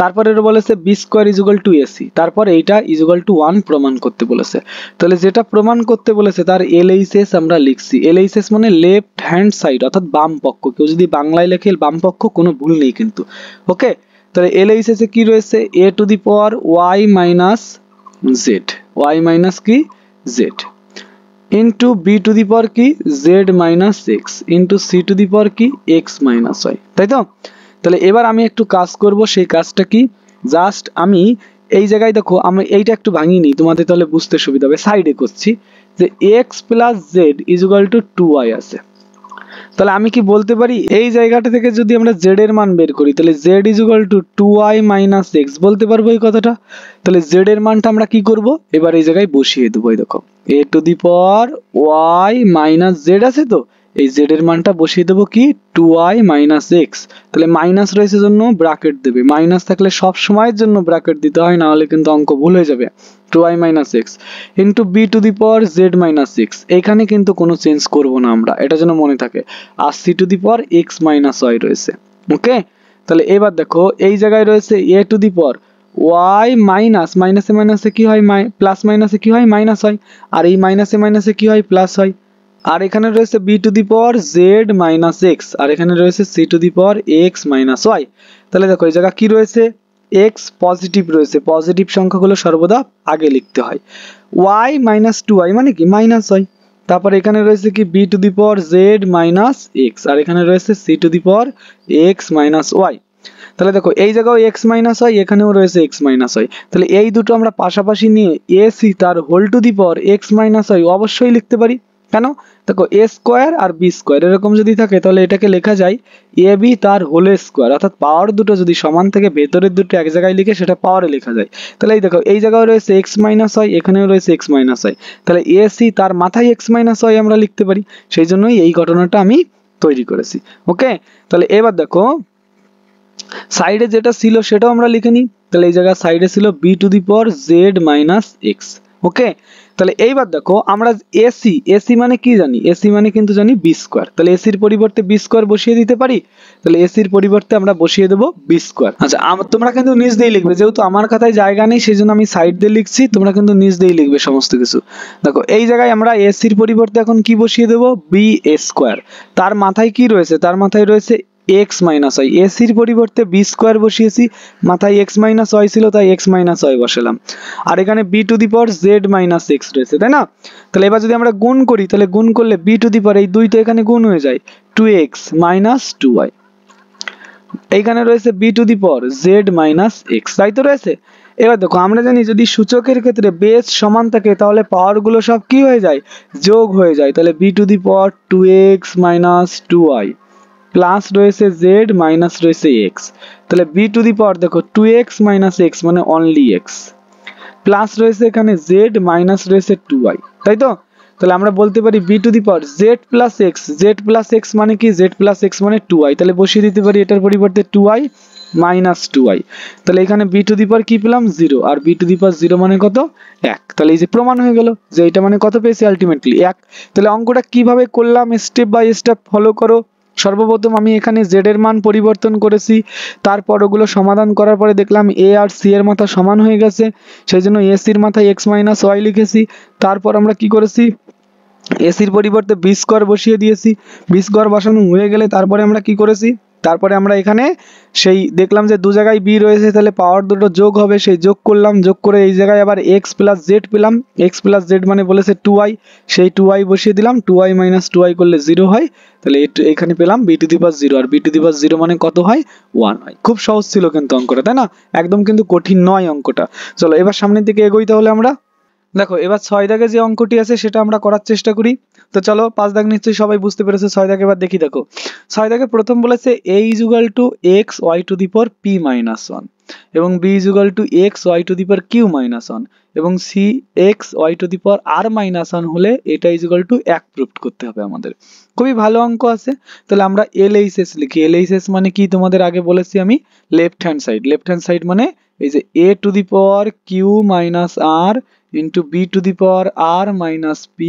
তারপরে বলেছে b square is equal to ac, তারপর এইটা ইজ ইকুয়াল টু 1 প্রমাণ করতে বলেছে। তাহলে যেটা প্রমাণ করতে বলেছে তার এলএইচএস আমরা লিখছি। এলএইচএস মানে লেফট হ্যান্ড সাইড, অর্থাৎ বাম পক্ষ। কেউ যদি বাংলায় লেখে বাম পক্ষ, কোনো ভুল নেই কিন্তু। ওকে, তাহলে এলএইচএস এ কি রয়েছে, a to the power y minus z, y minus কি z, into b to the power কি Z minus x, into c to the power কি এক্স মাইনাস ওয়াই, তাই তো? তাহলে এবার আমি একটু কাজ করব, সেই কাজটা কি, জাস্ট আমি এই জায়গায় দেখো আমি এইটা একটু ভাঙিয়ে নিই তোমাদের তাহলে বুঝতে সুবিধা হবে। সাইডে করছি যে x plus z is equal to 2y আছে। তাহলে আমি কি বলতে পারি, এই জায়গাটা থেকে যদি আমরা z এর মান বের করি তাহলে z is equal to 2y minus x বলতে পারবো এই কথাটা। তাহলে z এর মানটা আমরা কি করব, এবার এই জায়গায় বসিয়ে দেবো। এই দেখো a to the power y minus z আছে, তো এই z এর মানটা বসিয়ে দেবো কি 2y মাইনাস x। তাহলে মাইনাস রয়েছে জন্য ব্র্যাকেট দেবে, মাইনাস থাকলে সব সময়ের জন্য ব্র্যাকেট দিতে হয়, না হলে কিন্তু অঙ্ক ভুল হয়ে যাবে। 2y minus x into b to the power z minus x, এখানে কিন্তু কোনো চেঞ্জ করব না আমরা, এটা যেন মনে থাকে। আর c to the power x minus y রয়েছে। ওকে, তাহলে এবার দেখো এই জায়গায় রয়েছে a to the power y minus, মাইনাসে মাইনাসে কি হয়, প্লাস মাইনাসে কি হয়, মাইনাস হয়, আর এই মাইনাসে মাইনাসে কি হয়, প্লাস হয়। আর এখানে রয়েছে b to the power z minus x, আর এখানে রয়েছে c to the power x minus Y. তাহলে দেখো এই জায়গা কি রয়েছে, এক্স পজিটিভ রয়েছে, পজিটিভ সংখ্যাগুলো সর্বদা আগে লিখতে হয়। ওয়াই মাইনাস টু ওয়াই মানে কি, মাইনাস হয়। তারপর এখানে রয়েছে কি b to the power z minus x, আর এখানে রয়েছে c to the power x minus Y. তাহলে দেখো এই জায়গাও এক্স মাইনাস হয়, এখানেও রয়েছে এক্স মাইনাস হয়। তাহলে এই দুটো আমরা পাশাপাশি নিয়ে এ সি তার whole to the power x minus হয় অবশ্যই লিখতে পারি। কেন, দেখো এ স্কোয়ার আর বি স্কোয়ার এরকম যদি থাকে তাহলে এটাকে লেখা যায় এ বি তার হোল স্কোয়ার, অর্থাৎ পাওয়ার দুটো যদি সমান থেকে ভেতরের দুটো এক জায়গায় লিখে সেটা পাওয়ারে লেখা যায়। তাহলে এই দেখো এই জায়গায় রয়েছে এক্স মাইনাস হয়, এখানেও রয়েছে এক্স মাইনাস হয়, তাহলে এ সি তার মাথায় এক্স মাইনাস হয় আমরা লিখতে পারি। সেই জন্যই এই ঘটনাটা আমি তৈরি করেছি। ওকে, তাহলে এবার দেখো সাইডে যেটা ছিল সেটাও আমরা লিখে নিই। তাহলে এই জায়গায় সাইডে ছিল b to the power z minus x. Okay, তাহলে এইবার দেখো আমরা এসি, এসি মানে কি জানি, এসি মানে কিন্তু জানি বি স্কোয়ার। তাহলে এসির পরিবর্তে বি স্কোয়ার বসিয়ে দিতে পারি। তাহলে এসির পরিবর্তে আমরা বসিয়ে দেবো বি স্কোয়ার। আচ্ছা তোমরা কিন্তু নিচ দিয়ে লিখবে, যেহেতু আমার খাতায় জায়গা নেই সেই জন্য আমি সাইড দিয়ে লিখছি, তোমরা কিন্তু নিচ দিয়ে লিখবে সমস্ত কিছু। দেখো এই জায়গায় আমরা এসির পরিবর্তে এখন কি বসিয়ে দেবো, বি স্কোয়ার। তার মাথায় কি রয়েছে, তার মাথায় রয়েছে এক্স মাইনাস ওয়াই, এসির পরিবর্তে বি স্কোয়ার বসিয়েছি, মাথায় এক্স মাইনাস ওয়াই ছিল তাই এক্স মাইনাস ওয়াই বসালাম। আর এখানে b to the power z minus x রয়েছে, তাই না? তাহলে এবার যদি আমরা গুণ করি, তাহলে গুণ করলে বি টু দি পাওয়ার এই দুই তো এখানে গুণ হয়ে যায়, two x minus two y. এইখানে রয়েছে b to the power z minus x, তাই তো রয়েছে। এবার দেখো আমরা জানি যদি সূচকের ক্ষেত্রে বেস সমান থাকে তাহলে পাওয়ার গুলো সব কি হয়ে যায়, যোগ হয়ে যায়। তাহলে b to the power two x minus two y plus রয়েছে জেড মাইনাস রয়েছে এক্স। তাহলে বি টু দি পাওয়ার দেখো টু এক্স মাইনাস এক্স মানে অনলি এক্স, প্লাস রয়েছে এখানে জেড মাইনাস রয়েছে টু ওয়াই, তাই তো? তাহলে আমরা বলতে পারি b to the power z plus x, z plus x মানে কি, জেড প্লাস এক্স মানে টু ওয়াই। তাহলে বসিয়ে দিতে পারি এটার পরিবর্তে two y minus two y. তাহলে এখানে বি টু দি পাওয়ার কি পেলাম, জিরো, আর b to the power zero মানে কত, এক। তাহলে এই যে প্রমাণ হয়ে গেল যে এটা মানে কত পেয়েছি, আলটিমেটলি এক। তাহলে অঙ্কটা কিভাবে করলাম স্টেপ বাই স্টেপ ফলো করো। সর্বপ্রথম আমি এখানে জেড এর মান পরিবর্তন করেছি, তারপর ওগুলো সমাধান করার পরে দেখলাম এ আর সি এর মাথা সমান হয়ে গেছে, সেই জন্য এসির মাথায় এক্স মাইনাস ওয়াই লিখেছি। তারপর আমরা কি করেছি, এসির পরিবর্তে বি স্কোয়ার বসিয়ে দিয়েছি। বি স্কোয়ার বসানো হয়ে গেলে তারপরে আমরা কি করেছি, তারপরে আমরা এখানে সেই দেখলাম যে দু জায়গায় বি রয়েছে, তাহলে পাওয়ার দুটো যোগ হবে, সেই যোগ করলাম, যোগ করে এই জায়গায় আবার এক্স প্লাস জেড পেলাম। এক্স প্লাস জেড মানে বলেছে টু ওয়াই, সেই টু ওয়াই বসিয়ে দিলাম, two y minus two y করলে জিরো হয়। তাহলে এখানে পেলাম b to the power zero, আর b to the power zero মানে কত হয়, ওয়ান হয়। খুব সহজ ছিল কিন্তু অঙ্কটা, তাই না? একদম কিন্তু কঠিন নয় অঙ্কটা। চলো এবার সামনের দিকে এগোই তাহলে আমরা। দেখো এবার 6 দাগে যে অঙ্কটি আছে সেটা আমরা করার চেষ্টা করি। তো চলো 5 দাগ নিশ্চয়ই সবাই বুঝতে পেরেছো, 6 দাগে এবার দেখি। দেখো 6 দাগে প্রথম বলেছে a is equal to x y to the power p minus 1 এবং b is equal to x y to the power q minus 1 এবং c x y to the power r minus 1 হলে এটা is equal to 1 প্রুফ করতে হবে আমাদের। খুবই ভালো অঙ্ক আছে। তাহলে আমরা LHS লিখি। LHS মানে কি তোমাদের আগে বলেছি আমি, left hand side. Left hand side মানে এই যে a to the power q minus r into b to the power r minus p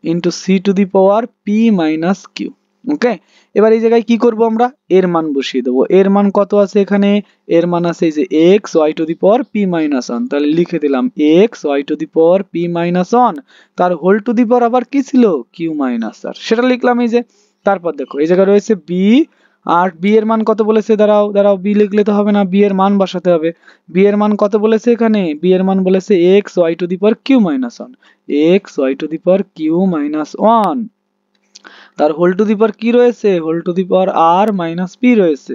into c to the power p minus q। ওকে, এবার এই জায়গায় কি করব, আমরা এর মান বসিয়ে দেবো। এর মান কত আছে এখানে, এর মান আছে এই যে x y to the power p minus 1। তাহলে লিখে দিলাম x y to the power p minus 1, তার হোল টু দি পাওয়ার আবার কি ছিল, q minus r, সেটা লিখলাম এই যে। তারপর দেখো এই জায়গায় রয়েছে b, আর বি এর মান কত বলেছে, দাঁড়াও দাঁড়াও, বি লিখলে তো হবে না, বি এর মান বসাতে হবে। বি এর মান কত বলেছে এখানে, বি এর মান বলেছে x y to the power q minus one, x y to the power q minus one. তার হোল টু দি পাওয়ার কি রয়েছে, whole to the power r minus p রয়েছে,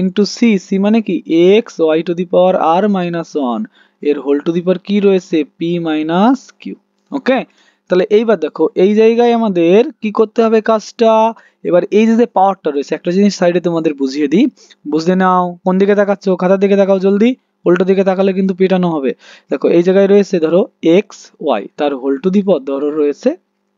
ইন্টু সি, সি মানে কি x y to the power r minus one, এর হোল টু দি পাওয়ার কি রয়েছে, পি মাইনাস কিউ। ওকে, তাহলে এইবার দেখো এই জায়গায় আমাদের কি করতে হবে কাজটা। এবার এই যে পাওয়ারটা রয়েছে, একটা জিনিস সাইডে তোমাদের বুঝিয়ে দিই, বুঝতে নাও। কোন দিকে তাকাচ্ছ, খাতার দিকে তাকাও জলদি, উল্টো দিকে তাকালে কিন্তু পেটানো হবে। দেখো এই জায়গায় রয়েছে ধরো এক্স ওয়াই, তার হোল টু দি পাওয়ার ধরো রয়েছে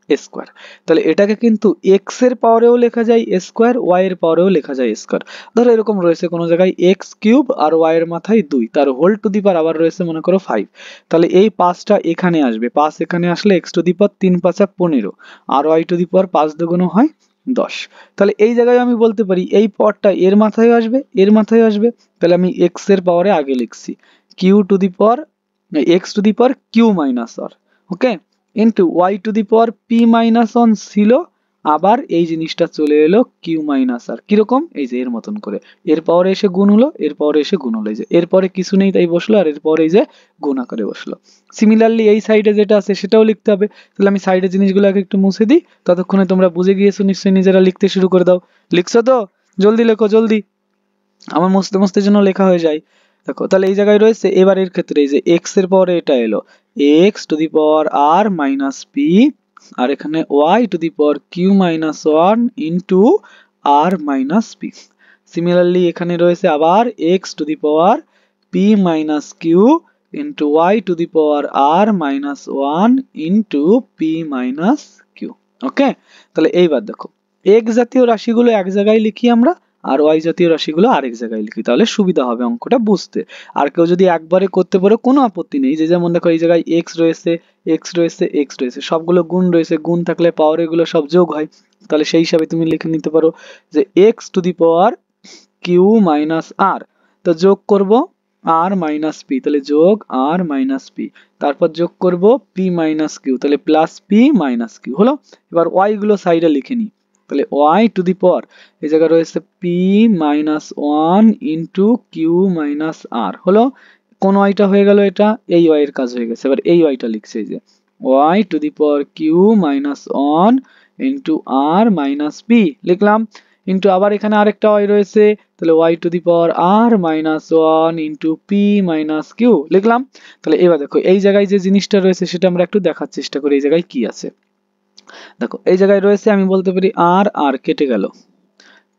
স্কোয়ার। তাহলে এটাকে কিন্তু এক্স এর পাওয়ারেও লেখা যায় স্কোয়ার, ওয়াই এর পাওয়ারেও লেখা যায় স্কোয়ার। ধরো এরকম রয়েছে কোনো জায়গায় এক্স কিউব আর ওয়াই এর মাথায় 2, তার হোল টু দি পাওয়ার আবার রয়েছে মনে করো 5। তাহলে এই 5টা এখানে আসবে, 5 এখানে আসলে এক্স টু দি পাওয়ার 3 5 15, আর ওয়াই টু দি পাওয়ার 5 দুগুণ হয় 10। তাহলে এই জায়গায় আমি বলতে পারি এই পাওয়ারটা এর মাথায় আসবে, এর মাথায় আসবে। তাহলে আমি এক্স এর পাওয়ারে আগে লিখছি, q to the power x to the power q minus r, okay, into y to the power p minus one ছিল, আবার এই জিনিসটা চলে এলো কিউ মাইনাস আর, কিরকম, এই যে এর মতন করে, এর পাওয়ারে এসে গুণ হলো, এর পাওয়ারে এসে গুণ হলো, এই যে এরপরে কিছু নেই তাই বসলো, আর এরপরে এই যে গুণ আকারে বসলো। সিমিলারলি এই সাইডে যেটা আছে সেটাও লিখতে হবে, তাহলে আমি সাইডে জিনিসগুলো আগে একটু মুছে দিই, ততক্ষণে তোমরা বুঝে গিয়েছো নিশ্চয়ই, নিজেরা লিখতে শুরু করে দাও। লিখছো তো? জলদি লেখো জলদি, আমার মুছতে মুছতে যেন লেখা হয়ে যায়। দেখো তাহলে এই জায়গায় রয়েছে, এবার এর ক্ষেত্রে এই যে এক্স এর পরে এটা এলো x to the power r minus p, আর এখানে y to the power q minus one into r minus p. Similarly এখানে রয়েছে আবার x to the power p minus q into y to the power r minus one into p minus q. Okay, তাহলে এইবার দেখো এক্স জাতীয় রাশিগুলো এক জায়গায় লিখি আমরা, আর ওয়াই জাতীয় রাশিগুলো আরেক জায়গায় লিখি, তাহলে সুবিধা হবে অঙ্কটা বুঝতে। আর কেউ যদি একবারে করতে পারো কোনো আপত্তি নেই, যে যেমন দেখো এই জায়গায় এক্স রয়েছে, এক্স রয়েছে, এক্স রয়েছে, সবগুলো গুণ রয়েছে, গুণ থাকলে পাওয়ার এগুলো সব যোগ হয়, তাহলে সেই হিসাবে তুমি লিখে নিতে পারো যে x to the power q minus r, তো যোগ করব আর মাইনাস পি, তাহলে যোগ আর মাইনাস পি, তারপর যোগ করব পি মাইনাস কিউ, তাহলে প্লাস পি মাইনাস কিউ হলো। এবার ওয়াই গুলো সাইডে লিখে নিই, তাহলে ওয়াই টু দি পাওয়ার এই জায়গায় রয়েছে p minus one into q minus r হলো, কোন ওয়াইটা হয়ে গেল, এটা এই ওয়াই এর কাজ হয়ে গেছে। এবার এই ওয়াইটা লিখছে, এই যে y to the power q minus one into r minus p লিখলাম, ইন্টু আবার এখানে আরেকটা ওয়াই রয়েছে, তাহলে y to the power r minus one into p minus q লিখলাম। তাহলে এবার দেখো এই জায়গায় যে জিনিসটা রয়েছে সেটা আমরা একটু দেখার চেষ্টা করি, এই জায়গায় কি আছে। দেখো এই জায়গায় রয়েছে, আমি বলতে পারি আর আর কেটে গেল,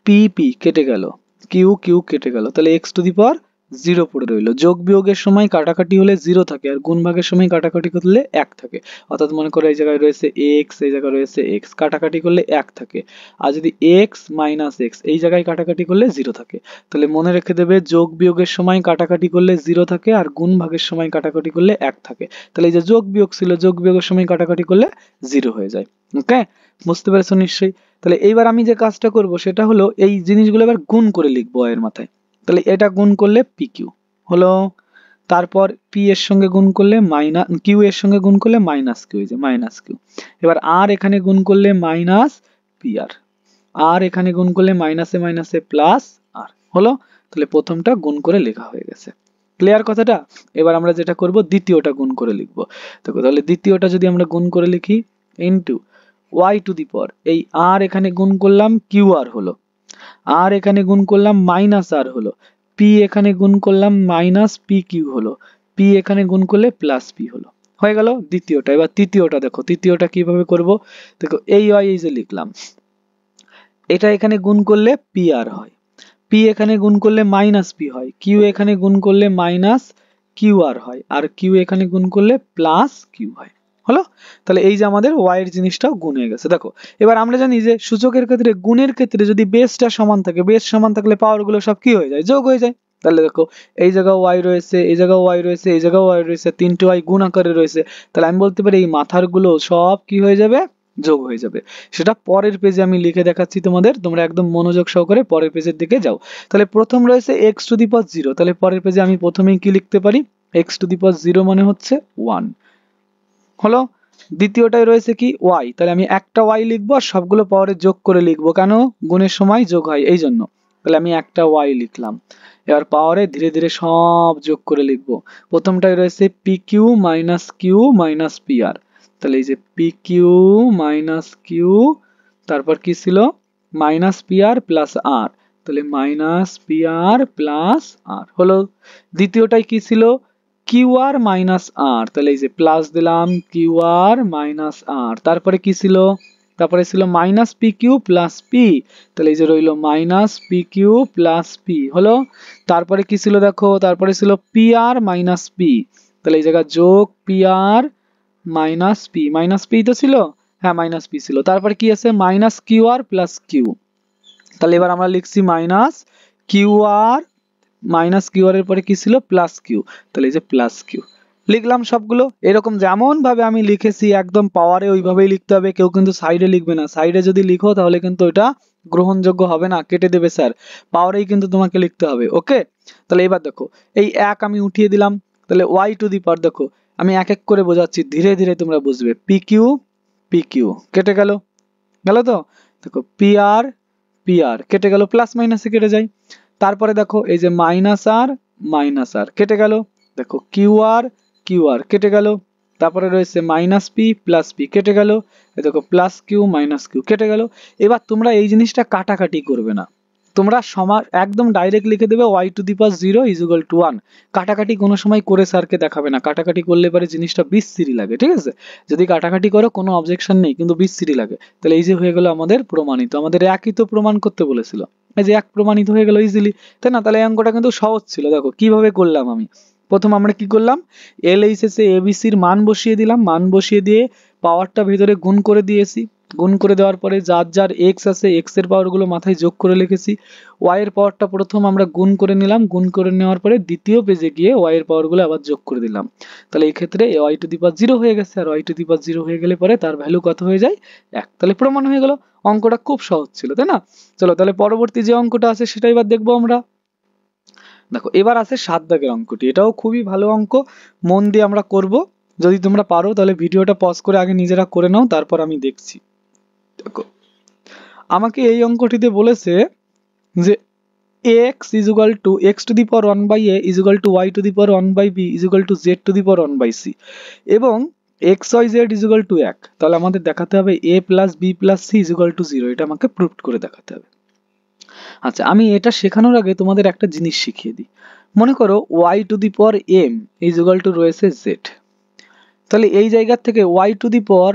পি পি কেটে গেল, কিউ কিউ কেটে গেল, তাহলে x to the power zero পড়ে রইল। যোগ বিয়োগের সময় কাটাকাটি হলে জিরো থাকে, আর গুণ ভাগের সময় কাটাকাটি করলে এক থাকে, অর্থাৎ মনে করো এই জায়গায় রয়েছে এক্স, এই জায়গায় রয়েছে এক্স, কাটাকাটি করলে এক থাকে, আর যদি এক্স মাইনাস এক্স এই জায়গায় কাটাকাটি করলে জিরো থাকে। তাহলে মনে রেখে দেবে যোগ বিয়োগের সময় কাটাকাটি করলে জিরো থাকে, আর গুণ ভাগের সময় কাটাকাটি করলে এক থাকে। তাহলে এই যে যোগ বিয়োগ ছিল, যোগ বিয়োগের সময় কাটাকাটি করলে জিরো হয়ে যায়। ওকে, বুঝতে পেরেছো নিশ্চয়ই। তাহলে এইবার আমি যে কাজটা করব সেটা হলো এই জিনিসগুলো এবার গুণ করে লিখবো এর মাথায়, তাহলে এটা গুণ করলে পি কিউ হলো, তারপর পি এর সঙ্গে গুণ করলে মাইনাস কিউ এর সঙ্গে গুণ করলে মাইনাস কিউ, এই যে মাইনাস কিউ, এবার আর এখানে গুণ করলে মাইনাস পি আর, আর এখানে গুণ করলে মাইনাসে মাইনাসে প্লাস আর হলো। তাহলে প্রথমটা গুণ করে লেখা হয়ে গেছে, ক্লিয়ার কথাটা। এবার আমরা যেটা করব দ্বিতীয়টা গুণ করে লিখবো। দেখো তাহলে দ্বিতীয়টা যদি আমরা গুণ করে লিখি into Y to the power, এই আর এখানে গুণ করলাম কিউ আর হলো, আর এখানে গুণ করলাম মাইনাস আর হলো, পি এখানে গুণ করলাম মাইনাস পি কিউ হলো, পি এখানে গুণ করলে প্লাস পি হলো, হয়ে গেল দ্বিতীয়টা। এবার তৃতীয়টা দেখো, তৃতীয়টা কিভাবে করব, দেখো এই ওয়াই এই যে লিখলাম, এটা এখানে গুণ করলে পি আর হয়, পি এখানে গুণ করলে মাইনাস পি হয়, কিউ এখানে গুণ করলে মাইনাস কিউ আর হয়, আর কিউ এখানে গুণ করলে প্লাস কিউ হয় হলো। তাহলে এই যে আমাদের ওয়াই এর জিনিসটাও গুণ হয়ে গেছে। দেখো এবার আমরা জানি যে সূচকের ক্ষেত্রে গুণের ক্ষেত্রে যদি বেসটা সমান থাকে, বেস সমান থাকলে পাওয়ার গুলো সব কি হয়ে যায়, যোগ হয়ে যায়। তাহলে দেখো এই জায়গায় ওয়াই রয়েছে, এই জায়গায় ওয়াই রয়েছে, এই জায়গায় ওয়াই রয়েছে, তিনটে ওয়াই গুণ আকারে রয়েছে, তাহলে আমি বলতে পারি এই মাথার গুলো সব কি হয়ে যাবে, যোগ হয়ে যাবে। সেটা পরের পেজে আমি লিখে দেখাচ্ছি তোমাদের, তোমরা একদম মনোযোগ সহকারে পরের পেজের দিকে যাও। তাহলে প্রথম রয়েছে x to the power zero, তাহলে পরের পেজে আমি প্রথমেই কি লিখতে পারি, x to the power zero মানে হচ্ছে ওয়ান হলো। দ্বিতীয়টায় রয়েছে কি ওয়াই, তাহলে আমি একটা ওয়াই লিখবো আর সবগুলো পাওয়ারে যোগ করে লিখবো, কেন গুণের সময় যোগ হয় এই জন্য, তাহলে আমি একটা ওয়াই লিখলাম। এবার পাওয়ারে ধীরে ধীরে সব যোগ করে লিখবো। প্রথমটায় রয়েছে পি কিউ মাইনাস পি আর, তাহলে এই যে পি কিউ মাইনাস কিউ, তারপর কি ছিল মাইনাস পি আর প্লাস আর, তাহলে মাইনাস পি আর প্লাস আর হলো। দ্বিতীয়টাই কি ছিল কিউ আর মাইনাস আর, তাহলে এই যে প্লাস দিলাম কিউ আর মাইনাস আর, তারপরে কি ছিল, তারপরে ছিল minus p q plus p, তাহলে এই যে রইলো minus p q plus p হলো। তারপরে কি ছিল দেখো, তারপরে ছিল পি আর মাইনাস পি, তাহলে এই জায়গায় যোগ পি আর মাইনাস পি তো ছিল, হ্যাঁ মাইনাস পি ছিল, তারপরে কি আছে মাইনাস কিউ আর প্লাস কিউ, তাহলে এবার আমরা লিখছি মাইনাস কিউ আর এর পরে কি ছিল প্লাস কিউ, তাহলে এই যে প্লাস কিউ লিখলাম সবগুলো। এরকম যেমন ভাবে আমি লিখেছি একদম পাওয়ারে ওইভাবেই লিখতে হবে, কেউ কিন্তু সাইডে লিখবে না, সাইডে যদি লিখো তাহলে কিন্তু ওটা গ্রহণযোগ্য হবে না, কেটে দেবে স্যার, পাওয়ারেই কিন্তু তোমাকে লিখতে হবে। ওকে, তাহলে এবার দেখো এই এক আমি উঠিয়ে দিলাম, তাহলে y টু দি পাওয়ার, দেখো আমি এক এক করে বোঝাচ্ছি, ধীরে ধীরে তোমরা বুঝবে। পি কিউ কেটে গেল, গেল তো। দেখো পি আর কেটে গেল, প্লাস মাইনাসে কেটে যায়। তারপরে দেখো এই যে মাইনাস আর কেটে গেল। দেখো কিউ আর কেটে গেল। তারপরে রয়েছে মাইনাস পি প্লাস পি কেটে গেল। এই দেখো প্লাস কিউ মাইনাস কিউ কেটে গেল। এবার তোমরা এই জিনিসটা কাটাকাটি করবে না, তোমরা একদম ডাইরেক্ট লিখে দেবে y to the power 0 is equal to 1। কাটাকাটি কোনো সময় করে স্যারকে দেখাবে না, কাটাকাটি করলে পরে জিনিসটা বিচ্ছিরি লাগে, ঠিক আছে। যদি কাটাকাটি করো কোনো অবজেকশন নেই, কিন্তু বিচ্ছিরি লাগে। তাহলে এই যে হয়ে গেল আমাদের প্রমাণিত, আমাদের একই তো প্রমাণ করতে বলেছিল, এই যে এক প্রমাণিত হয়ে গেল ইজিলি, তাই না। তাহলে এই অঙ্কটা কিন্তু সহজ ছিল। দেখো কিভাবে করলাম আমি, প্রথম আমরা কি করলাম, এলএইচএস এ এবিসির মান বসিয়ে দিলাম, মান বসিয়ে দিয়ে পাওয়ারটা ভেতরে গুণ করে দিয়েছি। গুণ করে দেওয়ার পরে যার যার এক্স আছে এক্স এর পাওয়ার গুলো মাথায় যোগ করে লিখেছি। ওয়াই এর পাওয়ারটা প্রথম আমরা গুণ করে নিলাম, গুণ করে নেওয়ার পরে দ্বিতীয় পেজে গিয়ে ওয়াই এর পাওয়ার গুলো আবার যোগ করে দিলাম। তাহলে এই ক্ষেত্রে ওয়াই টু দি পাওয়ার 0 হয়ে গেছে, আর ওয়াই টু দি পাওয়ার 0 হয়ে গেলে পরে তার ভ্যালু কত হয়ে যায়, 1। তাহলে প্রমাণ হয়ে গেল। অঙ্কটা খুব সহজ ছিল, তাই না। চলো তাহলে পরবর্তী যে অঙ্কটা আছে সেটা এবার দেখবো আমরা। দেখো এবার আছে 7 দাগের অঙ্কটি, এটাও খুবই ভালো অঙ্ক, মন দিয়ে আমরা করব। যদি তোমরা পারো তাহলে ভিডিওটা পজ করে আগে নিজেরা করে নাও, তারপর আমি দেখছি। দেখো আমাকে এই অঙ্কটিতে বলেছে যে x is equal to x to the power 1 by a is equal to y to the power 1 by b is equal to z to the power 1 by c এবং x y z is equal to 1। তাহলে আমাদের দেখাতে হবে a plus b plus c is equal to 0, এটা আমাকে প্রুভ করে দেখাতে হবে। আচ্ছা আমি এটা শেখানোর আগে তোমাদের একটা জিনিস শিখিয়ে দিই। মনে করো y to the power m is equal to রয়েছে z, তাহলে এই জায়গা থেকে y to the power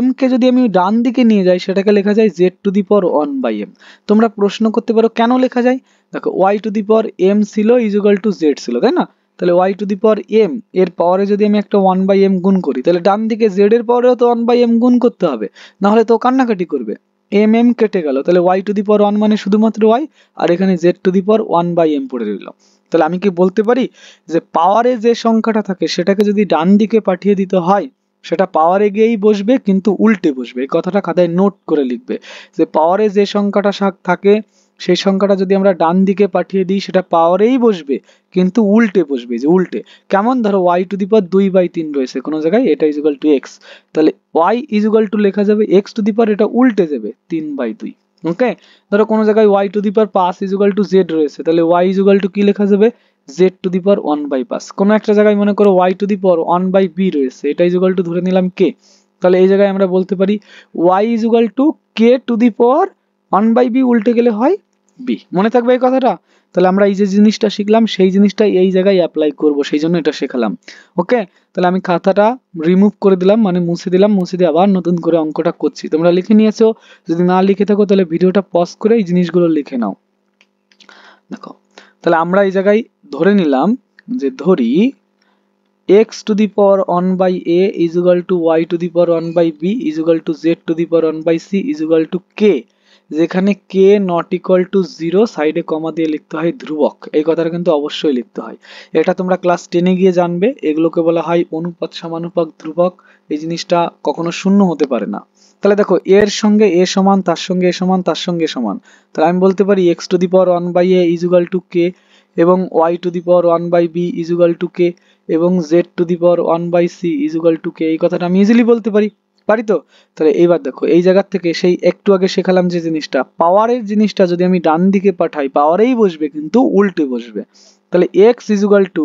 m কে যদি আমি ডান দিকে নিয়ে যাই সেটাকে লেখা যায় z to the power 1 by m। তোমরা প্রশ্ন করতে পারো কেন লেখা যায়, দেখো y to the power m ছিল is equal to z ছিল, তাই না। তাহলে y to the power m এর পাওয়ারে যদি আমি একটা 1 by m গুণ করি, তাহলে ডান দিকে z এর পাওয়ারেও তো 1 by m গুণ করতে হবে, না হলে তো কান্নাকাটি করবে। m কেটে গেল, তাহলে y to the power 1 মানে শুধুমাত্র y, আর এখানে z to the power 1 by m পড়ে রইল। তাহলে আমি কি বলতে পারি যে পাওয়ারে যে সংখ্যাটা থাকে সেটাকে যদি ডান দিকে পাঠিয়ে দিতে হয় সেটা পাওয়ারে গিয়েই বসবে, কিন্তু উল্টে বসবে। এই কথাটা খাতায় নোট করে লিখবে যে পাওয়ারে যে সংখ্যাটা থাকে সেই সংখ্যাটা যদি আমরা ডান দিকে পাঠিয়ে দিই সেটা পাওয়ারেই বসবে, কিন্তু উল্টে বসবে। যে উল্টে কেমন, ধরো y টু দি পাওয়ার 2/3 রয়েছে কোনো জায়গায়, এটা ইজ ইকুয়াল টু x, তাহলে y ইজ ইকুয়াল টু লেখা যাবে x টু দি পাওয়ার, এটা উল্টে যাবে 3/2। ওকে, ধরো কোনো জায়গায় y to the power 5 is equal to z রয়েছে, তাহলে y ইজ ইকুয়াল টু কি লেখা যাবে, z টু দি পাওয়ার 1/5। কোনো একটা জায়গায় মনে করো y to the power 1/b রয়েছে, এটা ইজ ইকুয়াল টু ধরে নিলাম k, তাহলে এই জায়গায় আমরা বলতে পারি y is equal to k to the power 1/b, উল্টে গেলে হয় b। মনে থাকবে এই কথাটা। তাহলে আমরা এই যে জিনিসটা শিখলাম সেই জিনিসটা এই জায়গায় অ্যাপ্লাই করব, সেই জন্য এটা শেখালাম। ওকে, তাহলে আমি খাতাটা রিমুভ করে দিলাম, মানে মুছে দিলাম, মুছে দিয়ে আবার নতুন করে অঙ্কটা করছি। তোমরা লিখে নিয়েছো, যদি না লিখে থাকো তাহলে ভিডিওটা পজ করে এই জিনিসগুলো লিখে নাও। দেখো তাহলে আমরা এই জায়গায় ধরে নিলাম যে ধরি x to the power 1 by a is equal to y to the power 1 by b is equal to z to the power 1 by c is equal to k, যেখানে k not equal to 0 সাইডে কমা দিয়ে লিখতে হয় ধ্রুবক। এই কথাটা কিন্তু অবশ্যই লিখতে হয়, এটা তোমরা ক্লাস 10 এ গিয়ে জানবে। এগুলোকে বলা হয় অনুপাত, সমানুপাত, ধ্রুবক। এই জিনিসটা কখনো শূন্য হতে পারে না। তাহলে দেখো এর সঙ্গে a সমান, তার সঙ্গে a সমান, তার সঙ্গে a সমান, তাহলে আমি বলতে পারি x to the power 1 by a is equal to k এবং y to the power 1 by b is equal to k এবং z to the power 1 by c is equal to k। এই কথাটা আমি ইজিলি বলতে পারি, পারি তো। তাহলে এইবার দেখো এই জায়গা থেকে সেই একটু আগে শেখালাম যে জিনিসটা, পাওয়ারের জিনিসটা যদি আমি ডান দিকে পাঠাই পাওয়ারেই বসবে, কিন্তু উল্টে বসবে। তাহলে x is equal to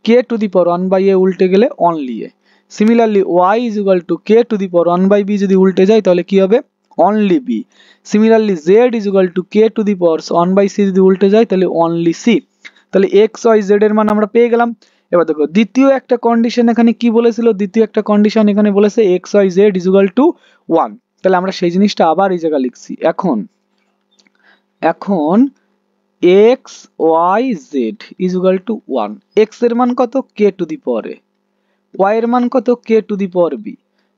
k to the power 1 by a উল্টে গেলে only a। Similarly y is equal to k to the power 1 by b যদি উল্টে যায় তাহলে কি হবে, only b। Similarly z is equal to k to the power 1 by c যদি উল্টে যায় তাহলে only c। তাহলে x y z এর মান আমরা পেয়ে গেলাম। এবার দেখো দ্বিতীয় একটা কন্ডিশন এখানে কি বলেছিল, দ্বিতীয় একটা কন্ডিশন এখানে বলেছে x y z is equal to 1। তাহলে আমরা সেই জিনিসটা আবার এই জায়গায় লিখছি। এখন x y z is equal to 1, x এর মান কত, k to the power a, y এর মান কত, k to the power b,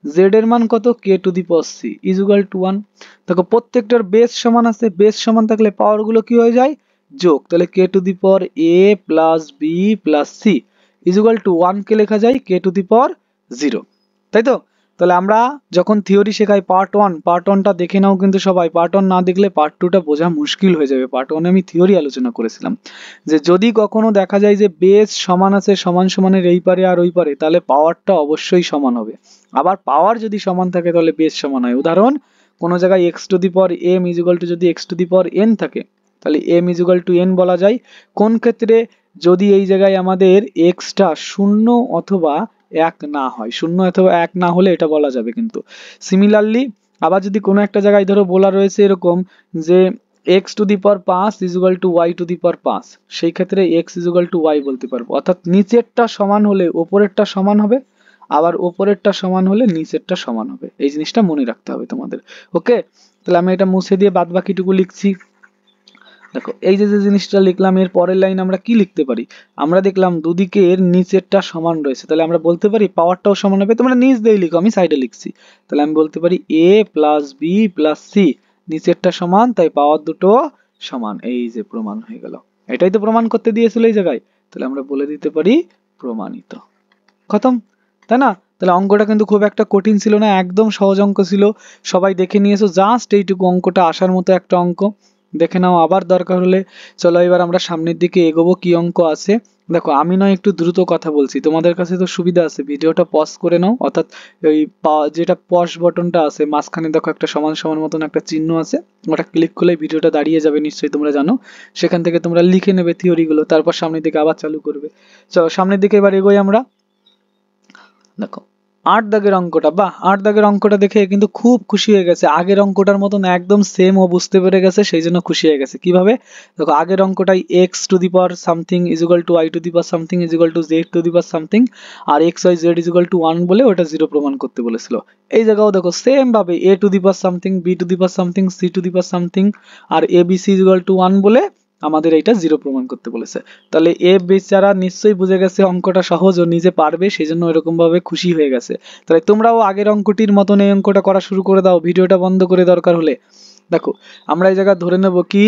z এর মান কত, k to the power c is equal to 1। দেখো প্রত্যেকটার বেস সমান আছে, বেস সমান থাকলে পাওয়ার গুলো কি হয়ে যায়, যোগ। তাহলে k to the power a plus b plus c is equal to 1 কে লেখা যায় k to the power 0, তাই তো। তাহলে আমরা যখন থিওরি শেখাই পার্ট 1টা দেখে নাও কিন্তু সবাই, পার্ট 1 না দেখলে পার্ট 2টা বোঝা মুশকিল হয়ে যাবে। পার্ট 1 আমি থিওরি আলোচনা করেছিলাম যে যদি কখনো দেখা যায় যে বেস সমান আছে, সমান সমানের এই পারে আর ওই পারে, তাহলে পাওয়ারটা অবশ্যই সমান হবে। আবার পাওয়ার যদি সমান থাকে তাহলে বেস সমান হয়। উদাহরণ, কোনো জায়গায় x to the power m is equal to যদি x to the power n থাকে, তাহলে m is equal two n বলা যায়। কোন ক্ষেত্রে? যদি এই জায়গায় আমাদের x টা 0 অথবা 1 না হয়, 0 অথবা 1 না হলে এটা বলা যাবে কিন্তু। সিমিলারলি আবার যদি কোনো একটা জায়গায় ধরো বলা রয়েছে এরকম যে x to the power 5 is equal to y to the power 5, সেই ক্ষেত্রে x is equal to y বলতে পারবো। অর্থাৎ নিচেরটা সমান হলে ওপরেরটা সমান হবে, আবার ওপরেরটা সমান হলে নিচেরটা সমান হবে। এই জিনিসটা মনে রাখতে হবে তোমাদের। ওকে, তাহলে আমি এটা মুছে দিয়ে বাদ বাকিটুকু লিখছি। দেখো এই যে যে জিনিসটা লিখলাম, এর পরের লাইন আমরা কি লিখতে পারি? আমরা দেখলাম দুদিকের নিচেরটা সমান রয়েছে, তাহলে আমরা বলতে পারি পাওয়ারটাও সমান হবে। তোমরা নিচ দিয়ে লিখো, আমি সাইডে লিখছি। তাহলে আমি বলতে পারি a plus b plus c, নিচেরটা সমান তাই পাওয়ার দুটো সমান। এই যে প্রমাণ হয়ে গেল। এটাই তো প্রমাণ করতে দিয়েছিল এই জায়গায়, তাহলে আমরা বলে দিতে পারি প্রমাণিত। খতম, তাই না? তাহলে অঙ্কটা কিন্তু খুব একটা কঠিন ছিল না, একদম সহজ অঙ্ক ছিল। সবাই দেখে নিয়েছো, জাস্ট এইটুকু অঙ্কটা আসার মতো একটা অঙ্ক। দেখে নাও, আবার দরকার হলে। চলো এবার আমরা সামনের দিকে এগোবো, কি অঙ্ক আছে। দেখো আমি নয় একটু দ্রুত কথা বলছি, তোমাদের কাছে তো সুবিধা আছে, ভিডিওটা পজ করে নাও। অর্থাৎ ওই যেটা পজ বটনটা আছে মাঝখানে, দেখো একটা সমান সমান মতন একটা চিহ্ন আছে, ওটা ক্লিক করলে ভিডিওটা দাঁড়িয়ে যাবে, নিশ্চয়ই তোমরা জানো। সেখান থেকে তোমরা লিখে নেবে থিওরিগুলো, তারপর সামনের দিকে আবার চালু করবে। চলো সামনের দিকে এবার এগোই আমরা। দেখো 8 দাগের অঙ্কটা, বাহ, 8 দাগের অঙ্কটা দেখে কিন্তু খুব খুশি হয়ে গেছে। আগের অঙ্কটার মতন একদম সেম ও বুঝতে পেরে গেছে, সেই জন্য খুশি হয়ে গেছে। কিভাবে? দেখো আগের অঙ্কটাই x to the power something is equal to y to the power something is equal to z to the power something, আর x y z is equal to 1 বলে ওটা 0 প্রমাণ করতে বলেছিল। এই জায়গাও দেখো সেম ভাবে a to the power something, b to the power something, c to the power something আর abc ইজ ইকুয়াল টু 1 বলে আমাদের এইটা 0 প্রমাণ করতে বলেছে। তাহলে এ বেচারা নিশ্চয়ই বুঝে গেছে অঙ্কটা সহজ, ও নিজে পারবে, সেই জন্য এরকম ভাবে খুশি হয়ে গেছে। তাহলে তোমরাও আগের অঙ্কটির মতন এই অঙ্কটা করা শুরু করে দাও, ভিডিওটা বন্ধ করে দরকার হলে। দেখো আমরা এই জায়গায় ধরে নেব কি,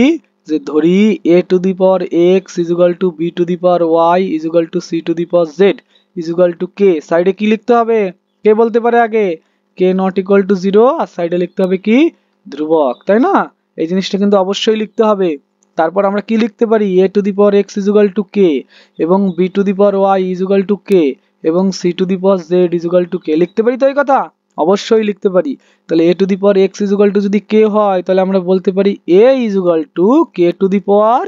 যে ধরি a to the power x is equal two b to the power y is equal two c to the power z is equal to k। সাইডে কি লিখতে হবে? কে বলতে পারে আগে? k নট ইকুয়াল টু 0, আর সাইডে লিখতে হবে কি? ধ্রুবক, তাই না? এই জিনিসটা কিন্তু অবশ্যই লিখতে হবে। তারপর আমরা কি লিখতে পারি? a to the power x is equal to k এবং b to the power y is equal to k এবং c to the power z is equal to k। লিখতে পারি তো এই কথা? অবশ্যই লিখতে পারি। তাহলে a to the power x is equal to যদি k হয়, তাহলে আমরা বলতে পারি a is equal to k to the power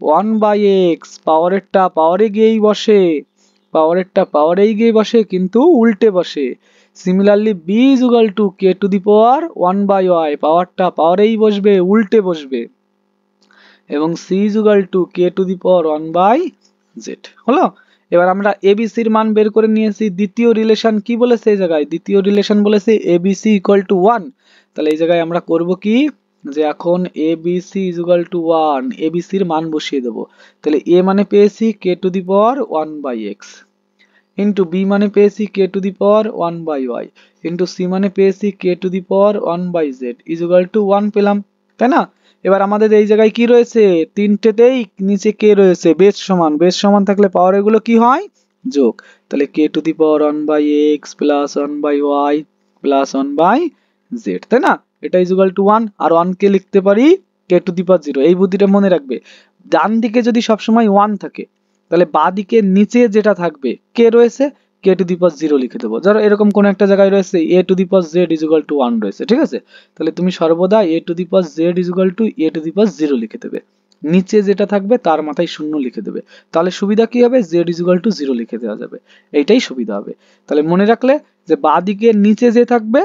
1 by x। পাওয়ারেরটা পাওয়ারে গিয়েই বসে, পাওয়ারেরটা পাওয়ারেই গিয়ে বসে, কিন্তু উল্টে বসে। Similarly b is equal to k to the power 1 by y, পাওয়ারটা পাওয়ারেই বসবে, উল্টে বসবে। এবং c is equal to k to the power 1 by z হলো। এবার আমরা abc এর মান বের করে নিয়েছি। দ্বিতীয় রিলেশন কি বলেছে এই জায়গায়? দ্বিতীয় রিলেশন বলেছে abc equal to 1। তাহলে এই জায়গায় আমরা করব কি, যে এখন abc is equal to 1, abc এর মান বসিয়ে দেব। তাহলে a মানে পেয়েছি k to the power 1 by x, into b মানে পেয়েছি k to the power 1 by y, into c মানে পেয়েছি k to the power 1 by z is equal to 1 পেলাম, তাই না? এবার আমাদের এই জায়গায় কি রয়েছে? তিনটেতেই নিচে কে রয়েছে, বেস সমান। বেস সমান থাকলে পাওয়ার এগুলো কি হয়? যোগ। তাহলে k to the power 1 by x plus 1 by y plus 1 by z, তাই না? এটা ইজ ইকুয়াল টু 1, আর 1 কে লিখতে পারি k টু দি পাওয়ার 0। এই বুদ্ধিটা মনে রাখবে। ডান দিকে যদি সবসময় 1 থাকে, তাহলে বাঁ দিকে নিচে যেটা থাকবে কে রয়েছে, k টু দি পাওয়ার 0 লিখে দেবো। ধরো এরকম কোন একটা জায়গায় রয়েছে a to the power z is equal to 1 রয়েছে, ঠিক আছে? তাহলে তুমি সর্বদা a to the power z is equal to a to the power 0 লিখে দেবে। নিচে যেটা থাকবে তার মাথায় 0 লিখে দেবে। তাহলে সুবিধা কি হবে? z ইজ ইকুয়াল টু 0 লিখে দেওয়া যাবে। এইটাই সুবিধা হবে। তাহলে মনে রাখলে যে বাঁ দিকে নিচে যে থাকবে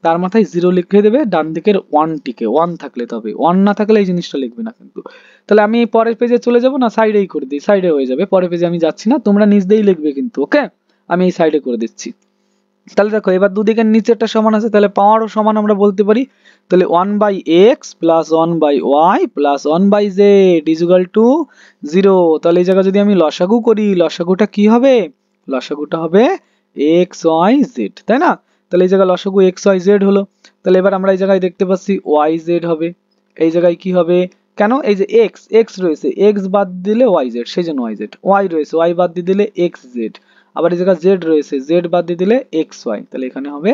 তার মাথায় 0 লিখে দেবে, ডান দিকের 1 টিকে 1 থাকলে তবে, 1 না থাকলে এই জিনিসটা লিখবে না কিন্তু। তাহলে আমি পরের পেজে চলে যাব না, সাইডেই করে দিই, সাইডে হয়ে যাবে। পরের পেজে আমি যাচ্ছি না, তোমরা নিজ দিয়েই লিখবে কিন্তু। ওকে, আমি এই সাইডে করে দিচ্ছি। তাহলে দেখো এবার দুদিকের নিচেরটা সমান আছে, তাহলে পাওয়ারও সমান আমরা বলতে পারি। তাহলে 1 by x plus 1 by y plus 1 by z is equal to 0। তাহলে এই জায়গায় যদি আমি লসাগু করি, লসাগুটা কি হবে? লসাগুটা হবে এক্স ওয়াই জেড, তাই না? তাহলে এই জায়গায় লসাগু এক্স ওয়াই জেড হলো। তাহলে এবার আমরা এই জায়গায় দেখতে পাচ্ছি ওয়াই জেড হবে। এই জায়গায় কি হবে? কেন? এই যে এক্স এক্স রয়েছে, এক্স বাদ দিলে ওয়াই জেড, সেই জন্য ওয়াই জেড। ওয়াই রয়েছে, ওয়াই বাদ দিয়ে দিলে এক্স জেড। আবার এই জায়গায় জেড রয়েছে, জেড বাদ দিয়ে দিলে এক্স ওয়াই, তাহলে এখানে হবে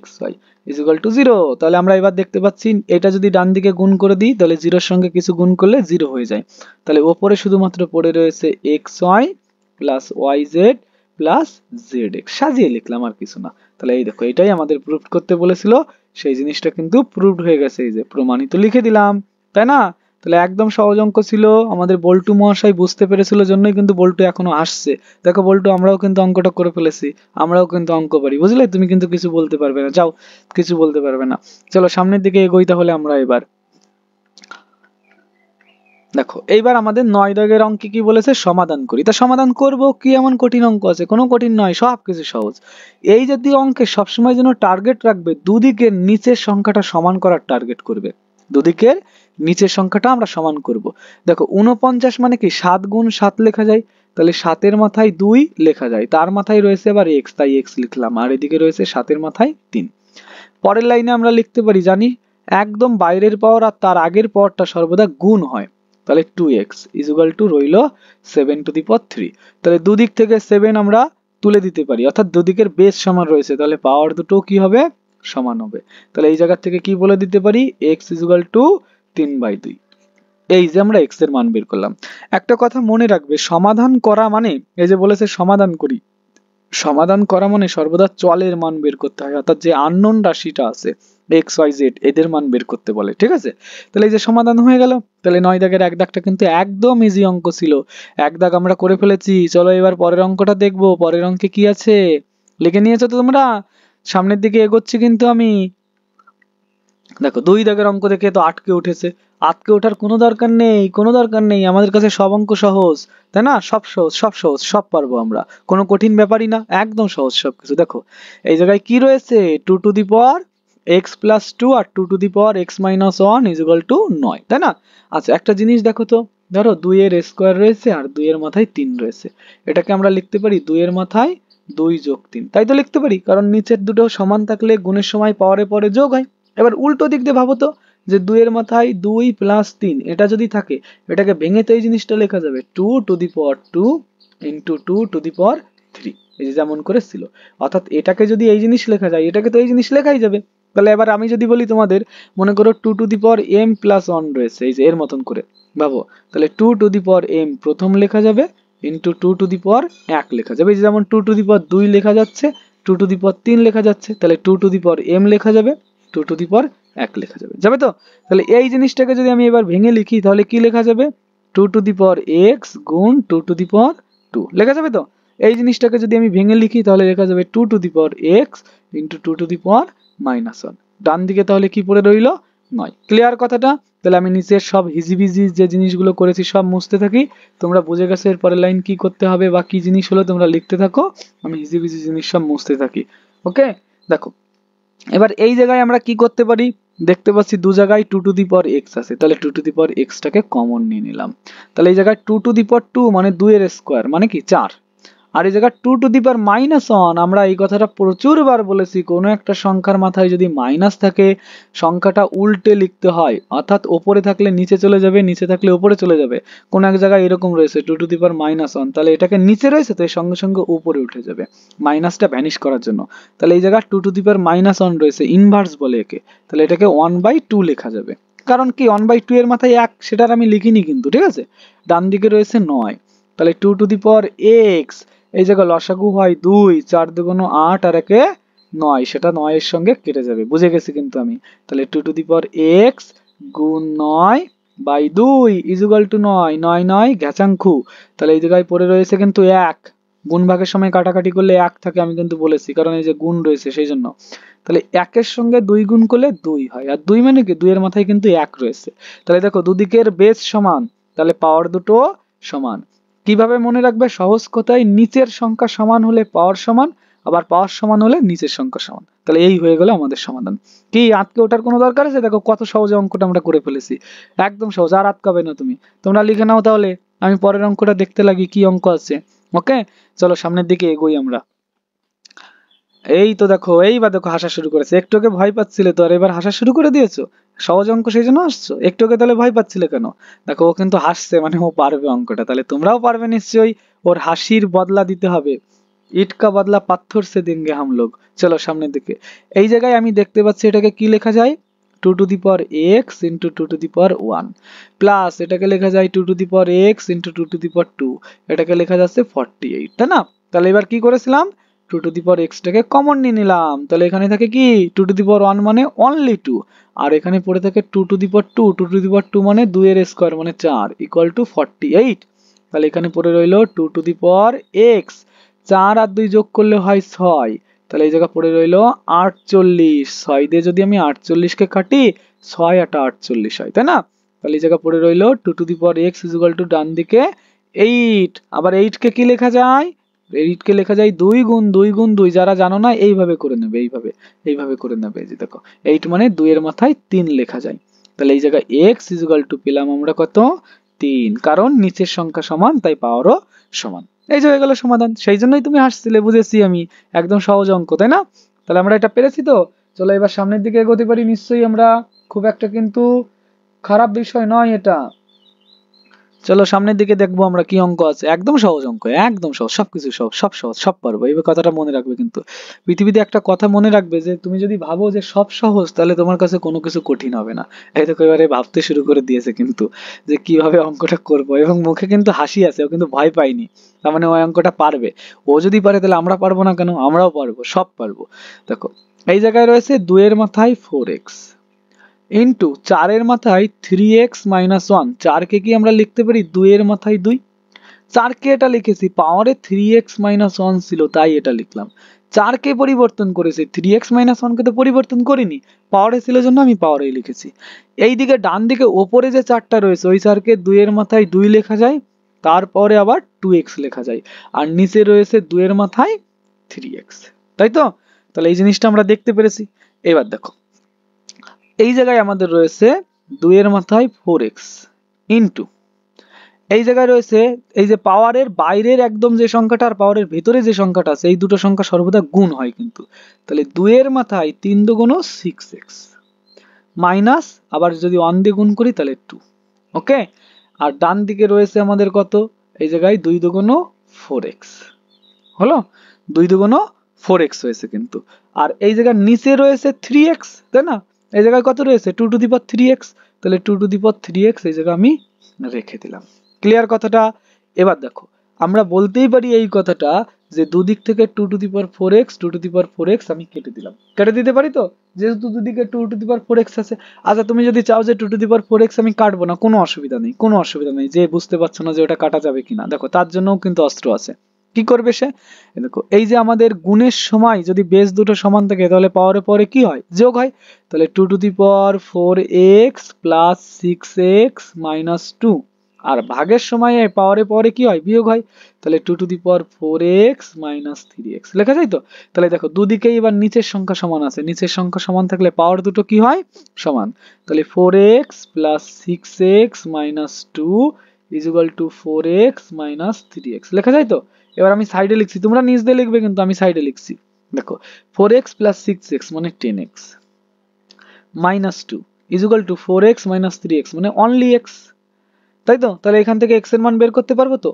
xy is equal to 0। তাহলে আমরা এবার দেখতে পাচ্ছি এটা যদি ডান দিকে গুণ করে দিই তাহলে 0 এর সঙ্গে কিছু গুণ করলে 0 হয়ে যায়। তাহলে উপরে শুধুমাত্র পড়ে রয়েছে xy plus yz plus zx, সাজিয়ে লিখলাম আর কিছু না। তাহলে এই দেখো এটাই আমাদের প্রুফ করতে বলেছিল, সেই জিনিসটা কিন্তু প্রুভড হয়ে গেছে, এই যে প্রমাণিত লিখে দিলাম, তাই না? তাহলে একদম সহজ অঙ্ক ছিল, আমাদের বল্টু মহাশয় বুঝতে পেরেছিল জন্যই কিন্তু বল্টু এখনো আসছে। দেখো বল্টু, আমরাও কিন্তু অঙ্কটা করে ফেলেছি, আমরাও কিন্তু অঙ্ক পারি, বুঝলে? তুমি কিন্তু কিছু বলতে পারবে না, যাও, কিছু বলতে পারবে না। চলো সামনের দিকে এগোই তাহলে আমরা এবার। দেখো এইবার আমাদের 9 দাগের অঙ্কে কি বলেছে, সমাধান করি। তা সমাধান করব, কি এমন কঠিন অঙ্ক আছে? কোনো কঠিন নয়, সব কিছু সহজ। এই জাতীয় অঙ্কে সবসময় যেন টার্গেট রাখবে দুদিকের নিচের সংখ্যাটা সমান করার টার্গেট করবে, দুদিকের নিচের সংখ্যাটা আমরা সমান করব। দেখো 49 মানে কি 7 গুণ 7 লেখা যায়, তাহলে 7 এর মাথায় 2 লেখা যায়, তার মাথায় রয়েছে আবার x, তাই x লিখলাম, আর এদিকে রয়েছে 7 এর মাথায় 3। পরের লাইনে আমরা লিখতে পারি, জানি একদম বাইরের পাওয়ার আর তার আগের পাওয়ারটা সর্বদা গুণ হয়, তাহলে 2x ইজ ইকুয়াল টু রইল 7 টু দি পাওয়ার 3। তাহলে দুদিক থেকে 7 আমরা তুলে দিতে পারি, অর্থাৎ দুদিকের বেস সমান রয়েছে, তাহলে পাওয়ার দুটো কি হবে, সমান হবে। তাহলে এই জায়গা থেকে কি বলে দিতে পারি, x ইজ ইকুয়াল টু 3/2। এই যে আমরা x এর মান বের করলাম। একটা কথা মনে রাখবে, সমাধান করা মানে, এই যে বলেছে সমাধান করি, সমাধান করা মানে সর্বদা চলের মান বের করতে হয়, অর্থাৎ যে আননোন রাশিটা আছে এক্স ওয়াই জেড এদের মান বের করতে বলে, ঠিক আছে? তাহলে এই যে সমাধান হয়ে গেল। তাহলে 9 দাগের এক দাগটা কিন্তু একদম ইজি অঙ্ক ছিল, এক দাগ আমরা করে ফেলেছি। চলো এবার পরের অঙ্কটা দেখবো, পরের অঙ্কে কি আছে লিখে নিয়েছো তো তোমরা? সামনের দিকে এগোচ্ছি কিন্তু আমি। দেখো 2 দাগের অঙ্ক দেখে তো আটকে উঠেছে, আটকে ওঠার কোনো দরকার নেই, কোনো দরকার নেই, আমাদের কাছে সব অঙ্ক সহজ, তাই না? সব সহজ, সব সহজ, সব পারবো আমরা, কোনো কঠিন ব্যাপারই না, একদম সহজ সবকিছু। দেখো এই জায়গায় কি রয়েছে, 2 to the power x plus 2 আর 2 to the power x minus 1 is equal to 9, তাই না? আচ্ছা একটা জিনিস দেখো তো, ধরো 2 এর স্কোয়ার রয়েছে আর 2 এর মাথায় 3 রয়েছে, এটাকে আমরা লিখতে পারি 2 এর মাথায় 2 যোগ 3, তাই তো লিখতে পারি, কারণ নিচের দুটো সমান থাকলে গুণের সময় পাওয়ারে পরে যোগ হয়। এবার উল্টো দিক দিয়ে ভাবো তো, যে 2 এর মাথায় 2 প্লাস 3 এটা যদি থাকে, এটাকে ভেঙে তো এই জিনিসটা লেখা যাবে 2 to the power 2 into 2 to the power 3, এই যে যেমন করে ছিল। অর্থাৎ এটাকে যদি এই জিনিস লেখা যায়, এটাকে তো এই জিনিস লেখাই যাবে। তাহলে এবার আমি যদি বলি তোমাদের, মনে করো 2 to the power m plus 1 রয়েছে, এই যে এর মতন করে ভাবো, তাহলে 2 টু দি পাওয়ার m প্রথম লেখা যাবে ইন্টু 2 টু দি পাওয়ার 1 লেখা যাবে, এই যে যেমন 2 টু দি পাওয়ার 2 লেখা যাচ্ছে, 2 টু দি পাওয়ার 3 লেখা যাচ্ছে, তাহলে 2 টু দি পাওয়ার m লেখা যাবে, 2 টু দি পাওয়ার 1 লেখা যাবে, যাবে তো? তাহলে এই জিনিসটাকে যদি আমি এবার ভেঙে লিখি তাহলে কি লেখা যাবে, 2 টু দি পাওয়ার x গুণ 2 টু দি পাওয়ার 2 লেখা যাবে তো? এই জিনিসটাকে যদি আমি ভেঙে লিখি তাহলে লেখা যাবে 2 to the power x into 2 to the power minus 1। ডান দিকে তাহলে কি পড়ে রইল, 9। ক্লিয়ার কথাটা? তাহলে আমি নিচের সব হিজিবিজি যে জিনিসগুলো করেছি সব মুছতে থাকি, তোমরা বুঝে গেছো এর পরের লাইন কি করতে হবে বা কি জিনিস হলো, তোমরা লিখতে থাকো, আমি হিজিবিজি জিনিস সব মুছতে থাকি। ওকে, দেখো এবার এই জায়গায় আমরা কি করতে পারি, দেখতে পাচ্ছি দু জায়গায় 2 টু দি পাওয়ার x আছে, তাহলে 2 টু দি পাওয়ার x টাকে কমন নিয়ে নিলাম। তাহলে এই জায়গায় 2 টু দি পাওয়ার 2 মানে 2 এর স্কোয়ার মানে কি 4, আর এই জায়গায় 2 টু দি পাওয়ার মাইনাস 1, আমরা এই কথাটা প্রচুর বার বলেছি, কোনো একটা সংখ্যার মাথায় যদি মাইনাস থাকে সংখ্যাটা উল্টে লিখতে হয়, অর্থাৎ ওপরে থাকলে নিচে চলে যাবে, নিচে থাকলে ওপরে চলে যাবে। কোন এক জায়গায় এরকম রয়েছে 2 টু দি পাওয়ার মাইনাস 1, তাহলে এটাকে নিচে রয়েছে তো এর সঙ্গে সঙ্গে উপরে উঠে যাবে মাইনাসটা ভ্যানিশ করার জন্য। তাহলে এই জায়গায় 2 টু দি পাওয়ার মাইনাস 1 রয়েছে, ইনভার্স বলে একে, তাহলে এটাকে 1/2 লেখা যাবে, কারণ কি 1/2 এর মাথায় 1 সেটার আমি লিখিনি কিন্তু, ঠিক আছে? ডান দিকে রয়েছে 9, তাহলে 2 টু দি পাওয়ার x, এই জায়গায় লসাগু হয় 2, 4 দুগুণ 8 আর একে 9, সেটা 9 এর সঙ্গে কেটে যাবে, বুঝে গেছি কিন্তু আমি। তাহলে 2 টু দি পাওয়ার x গুণ 9/2 ইজ ইকুয়াল টু 9, 9 9 ঘ্যাচাংখু, তাহলে এই জায়গায় পড়ে রয়েছে কিন্তু 1, গুণ ভাগের সময় কাটাকাটি করলে 1 থাকে, আমি কিন্তু বলেছি, কারণ এই যে গুণ রয়েছে সেই জন্য। তাহলে 1 এর সঙ্গে 2 গুণ করলে 2 হয়, আর 2 মানে কি 2 এর মাথায় কিন্তু 1 রয়েছে। তাহলে দেখো দুদিকের বেস সমান, তাহলে পাওয়ার দুটো সমান। কিভাবে মনে রাখবে, সহজ কথায় নিচের সংখ্যা সমান হলে পাওয়ার সমান, আবার পাওয়ার সমান হলে নিচের সংখ্যা সমান। তাহলে এই হয়ে গেল আমাদের সমাধান। কি আটকে ওঠার কোনো দরকার আছে? দেখো কত সহজে অঙ্কটা আমরা করে ফেলেছি, একদম সহজ, আর আটকাবে না তুমি। তোমরা লিখে নাও তাহলে, আমি পরের অঙ্কটা দেখতে লাগি কি অঙ্ক আছে। ওকে, চলো সামনের দিকে এগোই আমরা। এই তো দেখো, এইবার দেখো হাসা শুরু করেছে, একটু আগে ভয় পাচ্ছিলে তো আর এবার হাসা শুরু করে দিয়েছো, সহজ অঙ্ক সেই জন্য আসছো, একটু আগে তাহলে ভয় পাচ্ছিলে কেন? দেখো ও কিন্তু হাসছে, মানে ও পারবে অঙ্কটা, তাহলে তোমরাও পারবে নিশ্চয়ই, ওর হাসির বদলা দিতে হবে। ইট কা বদলা পাথর সে দেंगे हम लोग। চলো সামনের দিকে। এই জায়গায় আমি দেখতে পাচ্ছি এটাকে কি লেখা যায়, 2 to the power x into 2 to the power 1 plus এটাকে লেখা যায় 2 to the power x into 2 to the power 2, এটাকে লেখা যাচ্ছে 48, তাই না? তাহলে এবার কি করেছিলাম, 2 টু দি পাওয়ার x টাকে কমন নিয়ে নিলাম, তাহলে এখানে থাকে কি 2 টু দি পাওয়ার 1 মানে অনলি 2, আর এখানে পড়ে থাকে 2 to the power 2, 2 to the power 2 মানে 2 এর স্কয়ার মানে 4 ইকুয়াল টু 48। তাহলে এখানে পড়ে রইলো 2 টু দি পাওয়ার x, 4 আর 2 যোগ করলে হয় 6, তাহলে এই জায়গা পড়ে রইলো 48, 6 দিয়ে যদি আমি 48 কে কাটি 6 আটা 48 হয়, তাই না? তাহলে এই জায়গা পড়ে রইলো 2 to the power x is equal to ডান দিকে 8, আবার 8 কে কি লেখা যায়, 8 কে লেখা যায় 2 গুণ 2 গুণ 2, যারা জানো না এইভাবে করে নেবে, এইভাবে করে নেবে, এই যে দেখো 8 মানে 2 এর মাথায় 3 লেখা যায়। তাহলে এই জায়গায় x ইজ ইকুয়াল টু পেলাম আমরা কত, 3, কারণ নিচের সংখ্যা সমান তাই পাওয়ারও সমান। এই যে হয়ে গেল সমাধান, সেই জন্যই তুমি হাসছিলে, বুঝেছি আমি, একদম সহজ অঙ্ক, তাই না? তাহলে আমরা এটা পেরেছি তো। চলো এবার সামনের দিকে এগোতে পারি নিশ্চয়ই আমরা, খুব একটা কিন্তু খারাপ বিষয় নয় এটা। চলো সামনের দিকে দেখবো আমরা কি অঙ্ক আছে, একদম সহজ অঙ্ক, একদম সহজ, সবকিছু সহজ, সব সহজ, সব পারবো, এই কথাটা মনে রাখবে কিন্তু। পৃথিবীতে একটা কথা মনে রাখবে যে তুমি যদি ভাবো যে সব সহজ, তাহলে তোমার কাছে কোনো কিছু কঠিন হবে না। এই দেখো এবারে ভাবতে শুরু করে দিয়েছে কিন্তু, যে কিভাবে অঙ্কটা করবো, এবং মুখে কিন্তু হাসি আছে, ও কিন্তু ভয় পায়নি, তার মানে ওই অঙ্কটা পারবে। ও যদি পারে তাহলে আমরা পারবো না কেন, আমরাও পারবো, সব পারবো। দেখো এই জায়গায় রয়েছে 2 এর মাথায় 4x ইন্টু 4 এর মাথায় 3x মাইনাস 1, 4 কে কি আমরা লিখতে পারি 2 এর মাথায় 2, 4 কে এটা লিখেছি, পাওয়ারে 3x মাইনাস 1 ছিল তাই এটা লিখলাম। 4 কে পরিবর্তন করেছি, 3x মাইনাস 1 কে তো পরিবর্তন করিনি, পাওয়ারে ছিল জন্য আমি পাওয়ারেই লিখেছি। এইদিকে ডান দিকে ওপরে যে 4টা রয়েছে ওই 4 কে 2 এর মাথায় 2 লেখা যায়, তারপরে আবার 2x লেখা যায়, আর নিচে রয়েছে 2 এর মাথায় 3x, তাই তো? তাহলে এই জিনিসটা আমরা দেখতে পেরেছি। এবার দেখো এই জায়গায় আমাদের রয়েছে 2 এর মাথায় 4x ইন্টু, এই জায়গায় রয়েছে এই যে পাওয়ারের বাইরের একদম যে সংখ্যাটা আর পাওয়ারের ভেতরে যে সংখ্যাটা আছে, এই দুটো সংখ্যা সর্বদা গুণ হয় কিন্তু। তাহলে 2 এর মাথায় 3 দুগুণ 6x মাইনাস, আবার যদি 1 দিয়ে গুণ করি তাহলে 2, ওকে। আর ডান দিকে রয়েছে আমাদের কত, এই জায়গায় 2 দুগুণ 4x হলো, 2 দুগুণ 4x হয়েছে কিন্তু। আর এই জায়গার নিচে রয়েছে 3x, তাই না? এই জায়গায় কত রয়েছে 2 টু দি পাওয়ার 3x, তাহলে 2 টু দি পাওয়ার 3x এই জায়গায় আমি রেখে দিলাম। ক্লিয়ার কথাটা? এবার দেখো আমরা বলতেই পারি এই কথাটা যে দুদিক থেকে 2 to the power 4x 2 to the power 4x আমি কেটে দিলাম, কেটে দিতে পারি তো, যেহেতু দুদিকে 2 টু দি পাওয়ার 4x আছে। আচ্ছা তুমি যদি চাও যে 2 টু দি পাওয়ার 4x আমি কাটবো না, কোনো অসুবিধা নেই, কোনো অসুবিধা নেই, যে বুঝতে পারছো না যে ওটা কাটা যাবে কিনা, দেখো তার জন্যও কিন্তু অস্ত্র আছে। কি করবে সে, দেখো এই যে আমাদের গুণের সময় যদি বেস দুটো সমান থাকে তাহলে পাওয়ারে পরে কি হয়, যোগ হয়। তাহলে 2 to the power 4x plus 6x minus 2, আর ভাগের সময় পাওয়ারে পরে কি হয়, বিয়োগ হয়। তাহলে 2 to the power 4x minus 3x লেখা যায় তো। তাহলে দেখো দুদিকেই এবার নিচের সংখ্যা সমান আছে, নিচের সংখ্যা সমান থাকলে পাওয়ার দুটো কি হয়, সমান। তাহলে 4x plus 6x minus 2 is equal two 4x minus 3x লেখা যায় তো। এবার আমি সাইডে লিখছি, তোমরা নিচ দিয়ে লিখবে কিন্তু আমি সাইডে লিখছি। দেখো 4x প্লাস 6x মানে 10x minus 2 is equal two 4x minus 3x মানে অনলি x, তাই তো? তাহলে এখান থেকে x এর মান বের করতে পারবো তো,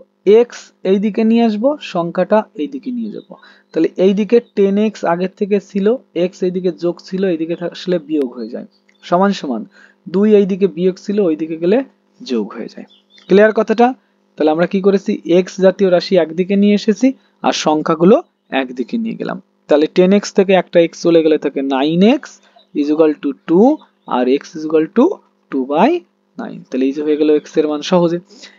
x এই দিকে নিয়ে আসবো, সংখ্যাটা এই দিকে নিয়ে যাব। তাহলে এই দিকে 10x আগের থেকে ছিল, x এই দিকে যোগ ছিল, এই দিকে আসলে বিয়োগ হয়ে যায়, সমান সমান 2 এই দিকে বিয়োগ ছিল ওই দিকে গেলে যোগ হয়ে যায়। ক্লিয়ার কথাটা? তাহলে আমরা কি করেছি, x জাতীয় রাশি একদিকে নিয়ে এসেছি আর সংখ্যাগুলো একদিকে নিয়ে গেলাম। তাহলে 10x থেকে একটা x চলে গেলে থাকে 9x ইজ ইকুয়াল টু 2 আর x ইজ ইকুয়াল টু 2/9। তাহলে এই যে হয়ে গেল x এর মান সহজে।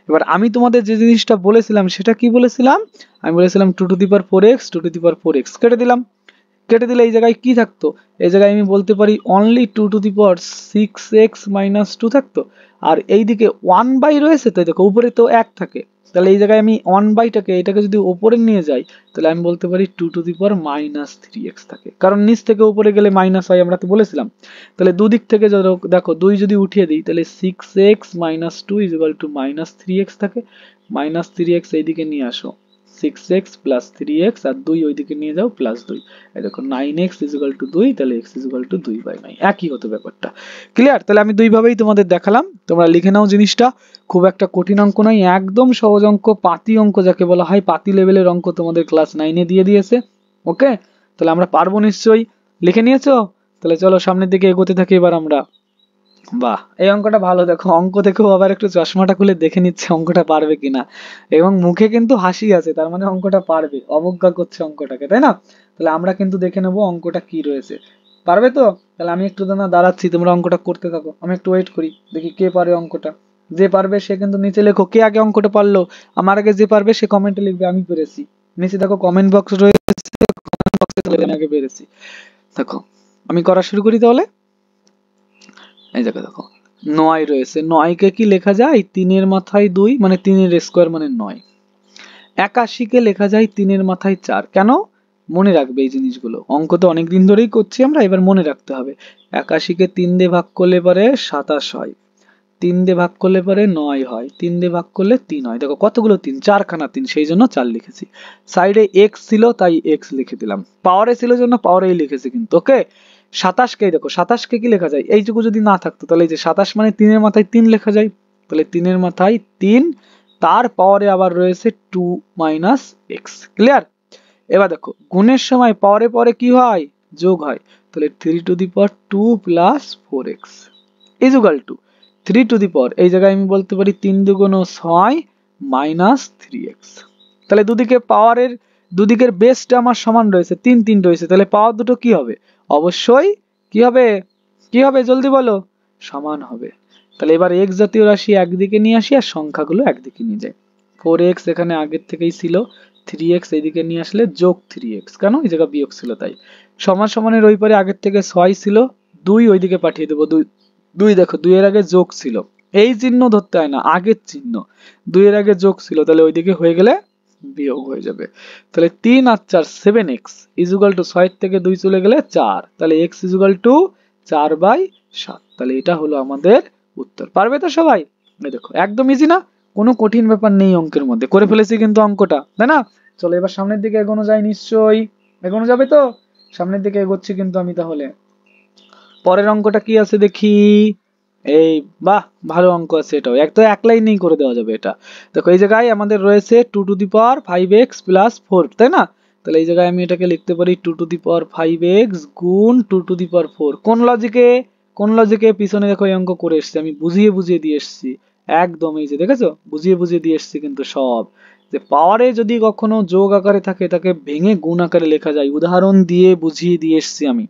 এবার আমি তোমাদের যে জিনিসটা বলেছিলাম সেটা কি বলেছিলাম, আমি বলেছিলাম 2 to the power 4x 2 to the power 4x কেটে দিলাম, কেটে দিলে এই জায়গায় কি থাকতো, এই জায়গায় আমি বলতে পারি only 2 to the power 6x minus 2 থাকতো, আর এইদিকে 1 বাই রয়েছে তো, দেখো উপরে তো 1 থাকে, তাহলে এই জায়গায় আমি 1 বাইটাকে এটাকে যদি উপরে নিয়ে যাই তাহলে আমি বলতে পারি 2 to the power minus 3x থাকে, কারণ নিচ থেকে উপরে গেলে মাইনাস হয়, আমরা তো বলেছিলাম। তাহলে দুদিক থেকে দেখো 2 যদি উঠিয়ে দিই তাহলে 6x minus 2 is equal two minus 3x থাকে, মাইনাস 3x এইদিকে নিয়ে আসো 6x প্লাস 3x আর 2 ওইদিকে নিয়ে যাও প্লাস 2। এই দেখো 9x ইকুয়াল টু 2, তাহলে x ইকুয়াল টু 2/9, একই হতো ব্যাপারটা। ক্লিয়ার? তাহলে আমি দুই ভাবেই তোমাদের দেখালাম, তোমরা লিখে নাও জিনিসটা। খুব একটা কঠিন অঙ্ক নয়, একদম সহজ অঙ্ক, পাতি অঙ্ক যাকে বলা হয়, পাতি লেভেলের অঙ্ক তোমাদের ক্লাস 9-এ দিয়ে দিয়েছে। ওকে, তাহলে আমরা পারবো নিশ্চয়ই। লিখে নিয়েছো? তাহলে চলো সামনের দিকে এগোতে থাকি এবার আমরা। বাহ, এই অঙ্কটা ভালো। দেখো অঙ্ক দেখেও আবার একটু চশমাটা খুলে দেখে নিচ্ছে অঙ্কটা পারবে কিনা, এবং মুখে কিন্তু হাসি আছে, তার মানে অঙ্কটা পারবে, অবজ্ঞা করছে অঙ্কটাকে, তাই না? তাহলে আমরা কিন্তু দেখে নেবো অঙ্কটা কি রয়েছে। পারবে তো? তাহলে আমি একটু দাঁড়াচ্ছি, তোমরা অঙ্কটা করতে থাকো, আমি একটু ওয়েট করি, দেখি কে পারে অঙ্কটা। যে পারবে সে কিন্তু নিচে লেখো, কে আগে অঙ্কটা পারলো। আমার আগে যে পারবে সে কমেন্টে লিখবে আমি পেরেছি। নিচে দেখো কমেন্ট বক্স রয়েছে, কমেন্ট বক্সে আমি আগে পেরেছি। দেখো আমি করা শুরু করি তাহলে। এই জায়গা দেখো 9 রয়েছে, 9 কে কি লেখা যায়? 3-এর মাথায় 2, মানে 3-এর স্কোয়ার মানে 9। 81 কে লেখা যায় 3-এর মাথায় 4। কেন? মনে রাখবে এই জিনিসগুলো, অঙ্ক তো অনেকদিন ধরেই করছি আমরা, এবার মনে রাখতে হবে। 81 কে 3 দিয়ে ভাগ করলে পরে 27 হয়, 3 দিয়ে ভাগ করলে পরে 9 হয়, 3 দিয়ে ভাগ করলে 3 হয়। দেখো কতগুলো 3, 4খানা 3, সেই জন্য 4 লিখেছি। সাইডে x ছিল তাই x লিখে দিলাম, পাওয়ারে ছিল জন্য পাওয়ারেই লিখেছি কিন্তু। ওকে, 27 কে দেখো, 27 কে কি লেখা যায়? এইটুকু যদি না থাকতো তাহলে এই যে 27 মানে 3-এর মাথায় 3 লেখা যায়, তাহলে 3-এর মাথায় 3, তার পাওয়ারে আবার রয়েছে 2 মাইনাস x। ক্লিয়ার? এবার দেখো গুণের সময় পাওয়ারে পরে কি হয়? যোগ হয়, তাহলে 3 to the power 2 plus 4x equal to 3 to the power, এই জায়গায় আমি বলতে পারি 3 দুগুণ 6 মাইনাস 3x। তাহলে দুদিকে পাওয়ারের, দুদিকের বেসটা আমার সমান রয়েছে, 3 3 রয়েছে, তাহলে পাওয়ার দুটো কি হবে? অবশ্যই কি হবে? কি হবে জলদি বলো? সমান হবে। তাহলে এবার x জাতীয় রাশি একদিকে নিয়ে আসি আর সংখ্যাগুলো একদিকে নিয়ে যাই। 4x এখানে আগের থেকেই ছিল, 3x এইদিকে নিয়ে আসলে যোগ 3x, কেন? এই জায়গা বিয়োগ ছিল তাই। সমান সমানের ওই পারে আগের থেকে 6 ছিল, 2 ওইদিকে পাঠিয়ে দেবো। 2 দেখো 2 এর আগে যোগ ছিল, এই চিহ্ন ধরতে হয় না, আগের চিহ্ন। 2 এর আগে যোগ ছিল, তাহলে ওইদিকে হয়ে গেলে বিয়োগ হয়ে যাবে। তাহলে 3 আর 4 7x ইকুয়াল টু 6 থেকে 2 চলে গেলে 4, তাহলে x ইকুয়াল টু 4/7। তাহলে এটা হলো আমাদের উত্তর। পারবে তো সবাই? এই দেখো একদম ইজি না, কোনো কঠিন ব্যাপার নেই অঙ্কের মধ্যে, করে ফেলেছি কিন্তু অঙ্কটা, তাই না? চলো এবার সামনের দিকে এগোনো যায়, নিশ্চয়ই এগোনো যাবে তো। সামনের দিকে এগোচ্ছি কিন্তু আমি। তাহলে পরের অঙ্কটা কি আছে দেখি। এই বাহ, ভালো অঙ্ক আছে এটাও, এক তো এক লাইনেই করে দেওয়া যাবে এটা। দেখো এই জায়গায় আমাদের রয়েছে 2 to the power 5x plus 4, তাই না? তাহলে এই জায়গায় আমি এটাকে লিখতে পারি 2 টু দি পাওয়ার 5x গুণ 2 টু দি পাওয়ার 4। কোন লজিকে? কোন লজিকে? পিছনে দেখো এই অঙ্ক করে এসেছি আমি, বুঝিয়ে বুঝিয়ে দিয়ে এসেছি একদম। এই যে দেখেছো, বুঝিয়ে বুঝিয়ে দিয়ে এসেছি কিন্তু সব। যে পাওয়ারে যদি কখনো যোগ আকারে থাকে তাকে ভেঙে গুণ আকারে লেখা যায়, উদাহরণ দিয়ে বুঝিয়ে দিয়ে এসেছি আমি।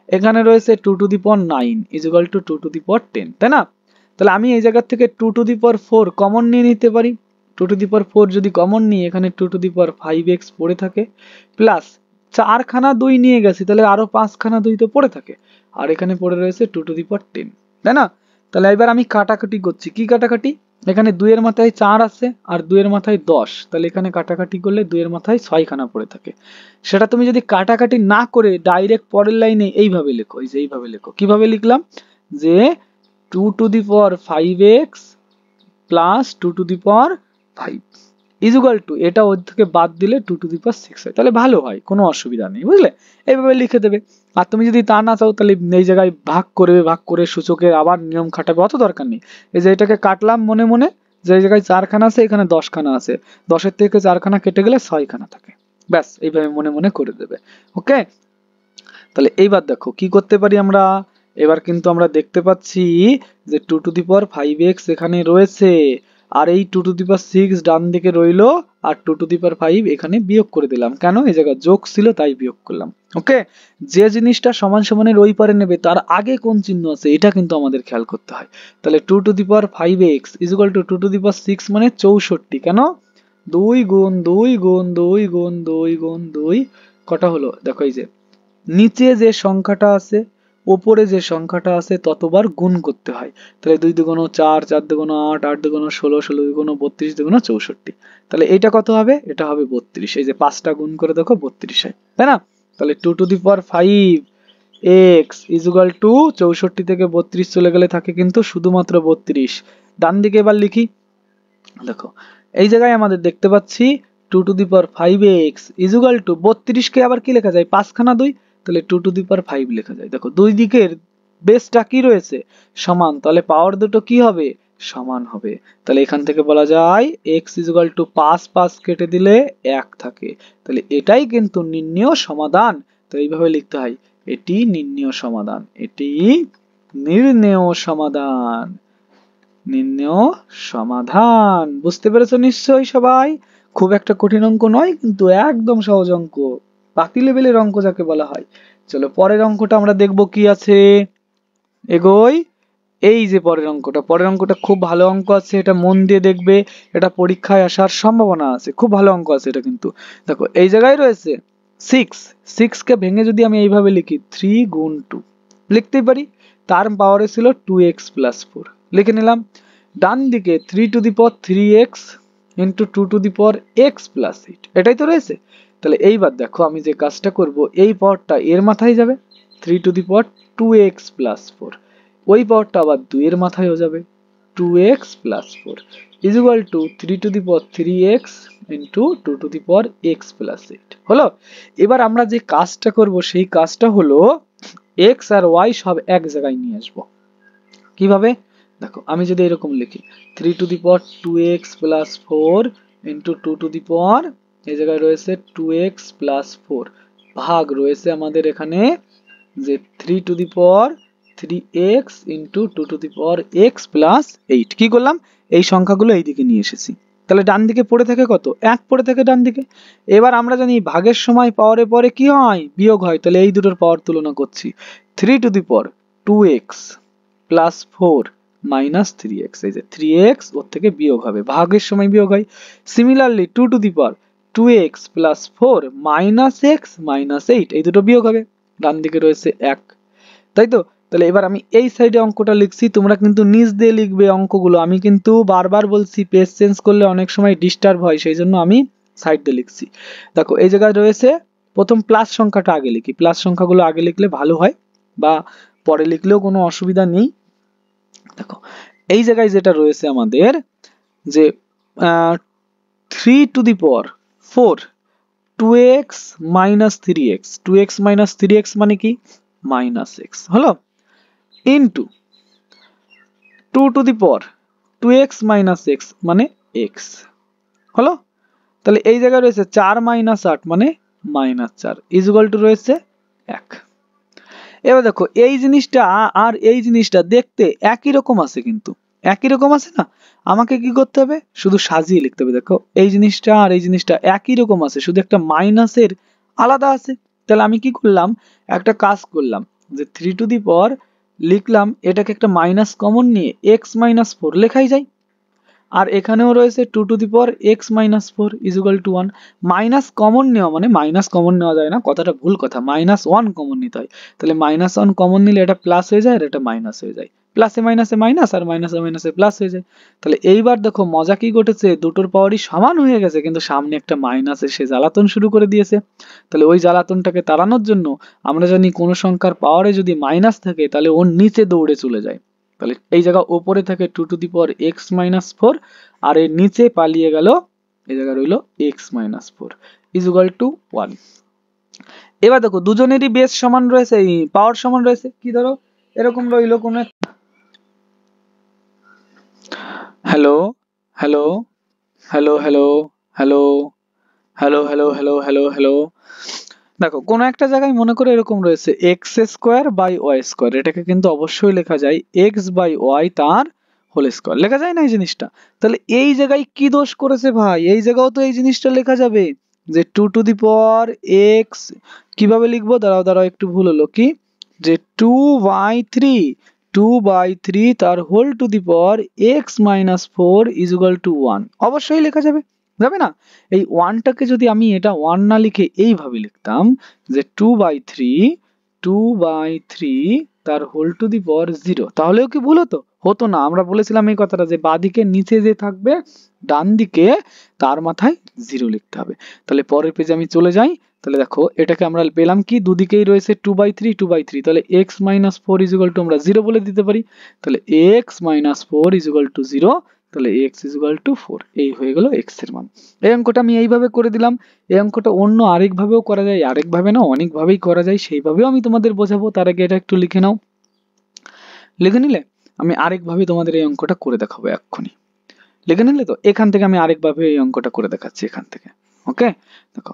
এখানে রয়েছে 2 to the power 9 equal to 2 to the power 10, তাই না? তাহলে আমি এই জায়গা থেকে 2 টু দি পাওয়ার 4 কমন নিয়ে নিতে পারি। 2 টু দি পাওয়ার 4 যদি কমন নিই, এখানে 2 টু দি পাওয়ার 5x পড়ে থাকে, প্লাস 4খানা 2 নিয়ে গেছি, তাহলে আরো 5খানা 2 তো পড়ে থাকে, আর এখানে পড়ে রয়েছে 2 টু দি পাওয়ার 10, তাই না? তাহলে এবার আমি কাটাকাটি করছি, কি কাটাকাটি? এখানে 2 এর মাথায় 4 আছে আর 2 এর মাথায় 10, তাহলে এখানে কাটাকাটি করলে 2 এর মাথায় 6খানা পড়ে থাকে। সেটা তুমি যদি কাটাকাটি না করে ডাইরেক্ট পরের লাইনে এইভাবে লেখো, এই যে এইভাবে লেখো। কিভাবে লিখলাম? যে 2 to the power 5x plus 2 to the power 5 equal to, এটা ওর থেকে বাদ দিলে 2 টু দি পাওয়ার 6 হয়, তাহলে ভালো হয়, কোনো অসুবিধা নেই, বুঝলে? এইভাবে লিখে দেবে। আর তুমি যদি তা না চাও তাহলে এই জায়গায় ভাগ করে ভাগ করে সূচকের আবার নিয়ম খাটাবে, অত দরকার নেই। এই যে এটাকে কাটলাম মনে মনে, যে এই জায়গায় 4খানা আছে এখানে 10খানা আছে, 10-এর থেকে 4খানা কেটে গেলে 6খানা থাকে, ব্যাস এইভাবে মনে মনে করে দেবে। ওকে, তাহলে এইবার দেখো কি করতে পারি আমরা। এবার কিন্তু আমরা দেখতে পাচ্ছি যে 2 টু দি পাওয়ার 5x এখানে রয়েছে, আর এই 2 টু দি পাওয়ার 6 ডান দিকে রইলো, আর 2 টু দি পাওয়ার 5 এখানে বিয়োগ করে দিলাম। কেন? এই জায়গায় যোগ ছিল তাই বিয়োগ করলাম। ওকে, যে জিনিসটা সমান সমানের ওই পারে নেবে তার আগে কোন চিহ্ন আছে এটা কিন্তু আমাদের খেয়াল করতে হয়। তাহলে 2 to the power 5x equal to 2 to the power 6 মানে 64। কেন? 2 গুণ 2 গুণ 2 গুণ 2 গুণ 2 কটা হলো? দেখো এই যে নিচে যে সংখ্যাটা আছে ওপরে যে সংখ্যাটা আছে ততবার গুণ করতে হয়। তাহলে 2 দুগুণ 4, 4 দুগুণ 8, 8 দুগুণ 16, 16 দুগুণ 32, দুগুণ 64। তাহলে এটা কত হবে? এটা হবে 32। এই যে 5টা গুণ করে দেখো 32 হয়, তাই না? তাহলে 2 to the power 5x equal two 64 থেকে 32 চলে গেলে থাকে কিন্তু শুধুমাত্র 32। ডান দিকে এবার লিখি, দেখো এই জায়গায় আমাদের দেখতে পাচ্ছি two to the power 5x equal to 32 কে আবার কি লেখা যায় 5 খানা 2, তাহলে টু টু দি পাওয়ার 5 লেখা যায়। দেখো দুই দিকের বেসটা কি রয়েছে সমান, তাহলে পাওয়ার দুটো কি হবে সমান হবে। তাহলে এখান থেকে বলা যায় x ইকুয়াল টু 5 5 কেটে দিলে 1 থাকে। তাহলে এটাই কিন্তু নির্ণেয় সমাধান। তো এইভাবে লিখতে হয়, এটি নির্ণেয় সমাধান, এটি নির্ণেয় সমাধান, নির্ণেয় সমাধান। বুঝতে পেরেছো নিশ্চয়ই সবাই? খুব একটা কঠিন অঙ্ক নয় কিন্তু একদম সহজ অঙ্ক, বাকি লেভেলের অঙ্ক যাকে বলা হয়। চলো পরের অঙ্কটা আমরা দেখব কি আছে, এগোই। এই যে পরের অঙ্কটা খুব ভালো অঙ্ক আছে, এটা মন দিয়ে দেখবে, এটা পরীক্ষায় আসার সম্ভাবনা আছে, খুব ভালো অঙ্ক আছে এটা কিন্তু। দেখো এই জায়গায় রয়েছে 6 কে ভেঙে যদি আমি এইভাবে লিখি 3 গুণ 2 লিখতেই পারি, তার পাওয়ারে ছিল 2x প্লাস 4 লিখে নিলাম। ডান দিকে 3 to the power 3x into 2 to the power x plus 8, এটাই তো রয়েছে। তাহলে এইবার দেখো আমি যে কাজটা করব, এই পাওয়ারটা এর মাথায় যাবে 3 to the power 2x plus 4, ওই পাওয়ারটা আবার 2 এর মাথায়ও যাবে 2x plus 4 equal to 3 to the power 3x into 2 to the power x plus 8 হলো। এবার আমরা যে কাজটা করব সেই কাজটা হলো x আর y সব এক জায়গায় নিয়ে আসবো। কিভাবে দেখো, আমি যদি এরকম লিখি 3 to the power 2x plus 4 into 2 to the power, এই জায়গায় রয়েছে 2x প্লাস 4, ভাগ রয়েছে আমাদের এখানে যে 3 to the power 3x into 2 to the power x plus 8। কি করলাম, এই সংখ্যাগুলো এই দিকে নিয়ে এসেছি। তাহলে ডান দিকে পড়ে থাকে কত 1 পড়ে থাকে ডান দিকে। এবার আমরা জানি ভাগের সময় পাওয়ারে পরে কি হয় বিয়োগ হয়, তাহলে এই দুটোর পাওয়ার তুলনা করছি। 3 to the power 2x plus 4 minus 3x, এই যে 3x ওর থেকে বিয়োগ হবে, ভাগের সময় বিয়োগ হয়। Similarly 2 to the power 2x plus 4 minus x minus 8, এই দুটো বিয়োগ হবে, ডান দিকে রয়েছে 1, তাই তো। তাহলে এবার আমি এই সাইডে অঙ্কটা লিখছি, তোমরা কিন্তু নিচ দিয়ে লিখবে অঙ্কগুলো। আমি কিন্তু বারবার বলছি পেজ চেঞ্জ করলে অনেক সময় ডিস্টার্ব হয়, সেই জন্য আমি সাইড দিয়ে লিখছি। দেখো এই জায়গায় রয়েছে, প্রথম প্লাস সংখ্যাটা আগে লিখি, প্লাস সংখ্যাগুলো আগে লিখলে ভালো হয়, বা পরে লিখলেও কোনো অসুবিধা নেই। দেখো এই জায়গায় যেটা রয়েছে আমাদের যে 3 to the power 4 2x minus 3x, 2x minus 3x মানে কি মাইনাস x হলো, into 2 to the power 2x minus x মানে x হলো। তাহলে এই জায়গায় রয়েছে 4 মাইনাস 8 মানে মাইনাস 4 ইকুয়াল টু রয়েছে 1। এবার দেখো এই জিনিসটা আর এই জিনিসটা দেখতে একই রকম আছে, কিন্তু একই রকম আছে না, আমাকে কি করতে হবে শুধু সাজিয়ে লিখতে হবে। দেখো এই জিনিসটা আর এই জিনিসটা একই রকম আছে, শুধু একটা মাইনাসের আলাদা আছে। তাহলে আমি কি করলাম, একটা কাজ করলাম যে 3 টু দি পাওয়ার লিখলাম, এটাকে একটা মাইনাস কমন নিয়ে x মাইনাস 4 লেখাই যায়। আর এখানেও রয়েছে 2 to the power x minus 4 equal to 1। Minus common নেওয়া মানে মাইনাস কমন নেওয়া যায় না, কথাটা ভুল কথা, মাইনাস 1 কমন নিতে হয়। তাহলে মাইনাস 1 কমন নিলে এটা প্লাস হয়ে যায় আর এটা মাইনাস হয়ে যায়, প্লাসে মাইনাসে মাইনাস আর মাইনাসে মাইনাসে প্লাস হয়ে যায়। তাহলে এইবার দেখো মজা কি ঘটেছে, দুটোর পাওয়ারই সমান হয়ে গেছে, কিন্তু সামনে একটা মাইনাস এসে জ্বালাতন শুরু করে দিয়েছে। তাহলে ওই জ্বালাতনটাকে তাড়ানোর জন্য আমরা জানি কোন সংখ্যার পাওয়ারে যদি মাইনাস থাকে তাহলে ওর নিচে দৌড়ে চলে যায়। তাহলে এই জায়গা উপরে থাকে 2 to the power x minus 4 আর এর নিচে পালিয়ে গেল, এই জায়গা রইল x মাইনাস 4 ইকুয়াল টু 1। এবার দেখো দুজনেরই বেস সমান রয়েছে, এই পাওয়ার সমান রয়েছে, কি ধরো এরকম রইল কোন, hello hello hello hello hello hello hello hello hello hello দেখো কোন একটা জায়গায় মনে করে এরকম রয়েছে x square by y square, এটাকে কিন্তু অবশ্যই লেখা যায় এক্স বাই ওয়াই তার হোল স্কোয়ার, লেখা যায় না এই জিনিসটা। তাহলে এই জায়গায় কি দোষ করেছে ভাই, এই জায়গাও তো এই জিনিসটা লেখা যাবে যে 2 টু দি পাওয়ার এক্স, কিভাবে লিখবো দাঁড়াও দাঁড়াও একটু ভুল হলো, কি যে 2/3 তার whole to the power x minus 4 equal to 1, অবশ্যই লেখা যাবে, যাবে না? এই 1টাকে যদি আমি এটা 1 না লিখে এইভাবে লিখতাম যে 2/3 তার হোল টু দি পাওয়ার 0, তাহলেও কি ভুল হতো? হতো না। আমরা বলেছিলাম এই কথাটা যে বাঁদিকে নিচে যে থাকবে ডান দিকে তার মাথায় 0 লিখতে হবে। তাহলে পরের পেজে আমি চলে যাই। তাহলে দেখো এটাকে আমরা পেলাম কি, দুদিকেই রয়েছে 2/3, তাহলে x মাইনাস 4 ইকুয়াল টু আমরা 0 বলে দিতে পারি। তাহলে x মাইনাস 4 ইকুয়াল টু 0, তাহলে x ইজ ইকুয়াল টু 4, এই হয়ে গেল x এর মান। এই অঙ্কটা আমি এইভাবে করে দিলাম। এই অঙ্কটা অন্য আরেকভাবেও করা যায়, আরেকভাবে না অনেকভাবেই করা যায়, সেইভাবেও আমি তোমাদের বোঝাবো। তার আগে এটা একটু লিখে নাও। লিখে নিলে আমি আরেকভাবে তোমাদের এই অঙ্কটা করে দেখাবো এক্ষুনি। লিখে নিলে তো? এখান থেকে আমি আরেকভাবে এই অঙ্কটা করে দেখাচ্ছি এখান থেকে। ওকে, দেখো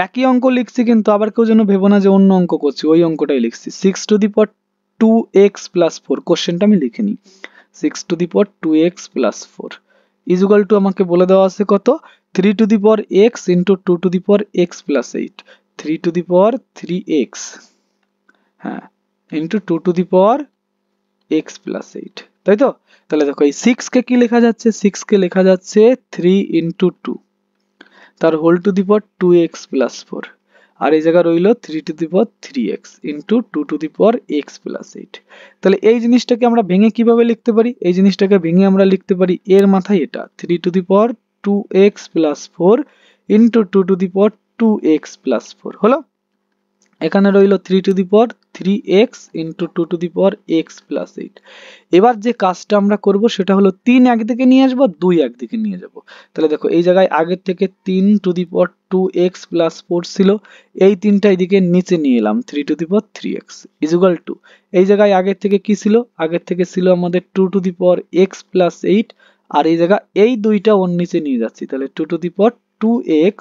একই অঙ্ক লিখছি, কিন্তু আবার কেউ যেন ভেবো না যে অন্য অঙ্ক করছি, ওই অঙ্কটাই লিখছি। 6 to the power 2x plus 4, কোশ্চেনটা আমি লিখে নিই। 6 to the power 2x plus 4 is equal to, আমাকে বলে দেওয়া আছে কত, 3 to the power x into 2 to the power x plus 8, 3 to the power 3x, হ্যাঁ, into 2 to the power x plus 8, তাই তো? তাহলে দেখো এই 6 কে কি লেখা যাচ্ছে, 6 কে লেখা যাচ্ছে 3 into 2 তার whole to the power 2x plus 4, আর এই জায়গা রইল 3 to the power 3x into 2 to the power x plus 8। তাহলে এই জিনিসটাকে আমরা ভেঙে কিভাবে লিখতে পারি? এই জিনিসটাকে ভেঙে আমরা লিখতে পারি এর মাথায় এটা 3 to the power 2x plus 4 into 2 to the power 2x plus 4 হলো। এখানে রইল 3 to the power 3x into 2 to the power x plus 8। এবার যে কাজটা আমরা করব সেটা হলো 3 একদিকে নিয়ে আসবো, 2 একদিকে নিয়ে যাব। তাহলে দেখো এই জায়গায় আগের থেকে 3 to the power 2x plus 4 ছিল, এই তিনটা এদিকে নিচে নিয়ে এলাম 3 to the power 3x is equal to, এই জায়গায় আগের থেকে কি ছিল, আগের থেকে ছিল আমাদের 2 to the power x plus 8, আর এই জায়গা এই দুইটা ওর নিচে নিয়ে যাচ্ছি, তাহলে 2 to the power 2x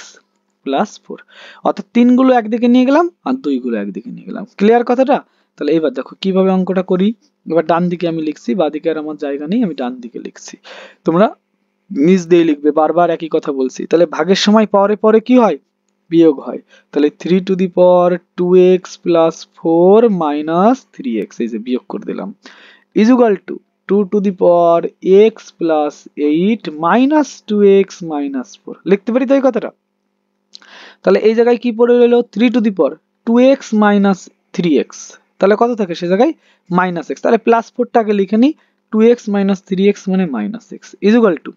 plus 4, অর্থাৎ 3 গুলো একদিকে নিয়ে গেলাম আর 2 গুলো একদিকে নিয়ে গেলাম। ক্লিয়ার কথাটা? তাহলে এবার দেখো কিভাবে অঙ্কটা করি। এবার ডান দিকে আমি লিখছি, বাঁ দিকে আর আমার জায়গা নেই, আমি ডান দিকে লিখছি, তোমরা নিচ দিয়ে লিখবে, বারবার একই কথা বলছি। তাহলে ভাগের সময় পাওয়ারে পরে কি হয়, বিয়োগ হয়। তাহলে 3 to the power 2x plus 4 minus 3x, এই যে বিয়োগ করে দিলাম, is equal to 2 to the power x plus 8 minus 2x minus 4, লিখতে পারি তো এই কথাটা? তাহলে এই জায়গায় কি পড়ে রইল, 3 to the power 2x minus 3x, তাহলে কত থাকে সে জায়গায় মাইনাস x, তাহলে প্লাস 4 টাকে লিখে নিই, 2x minus 3x মানে minus x is equal to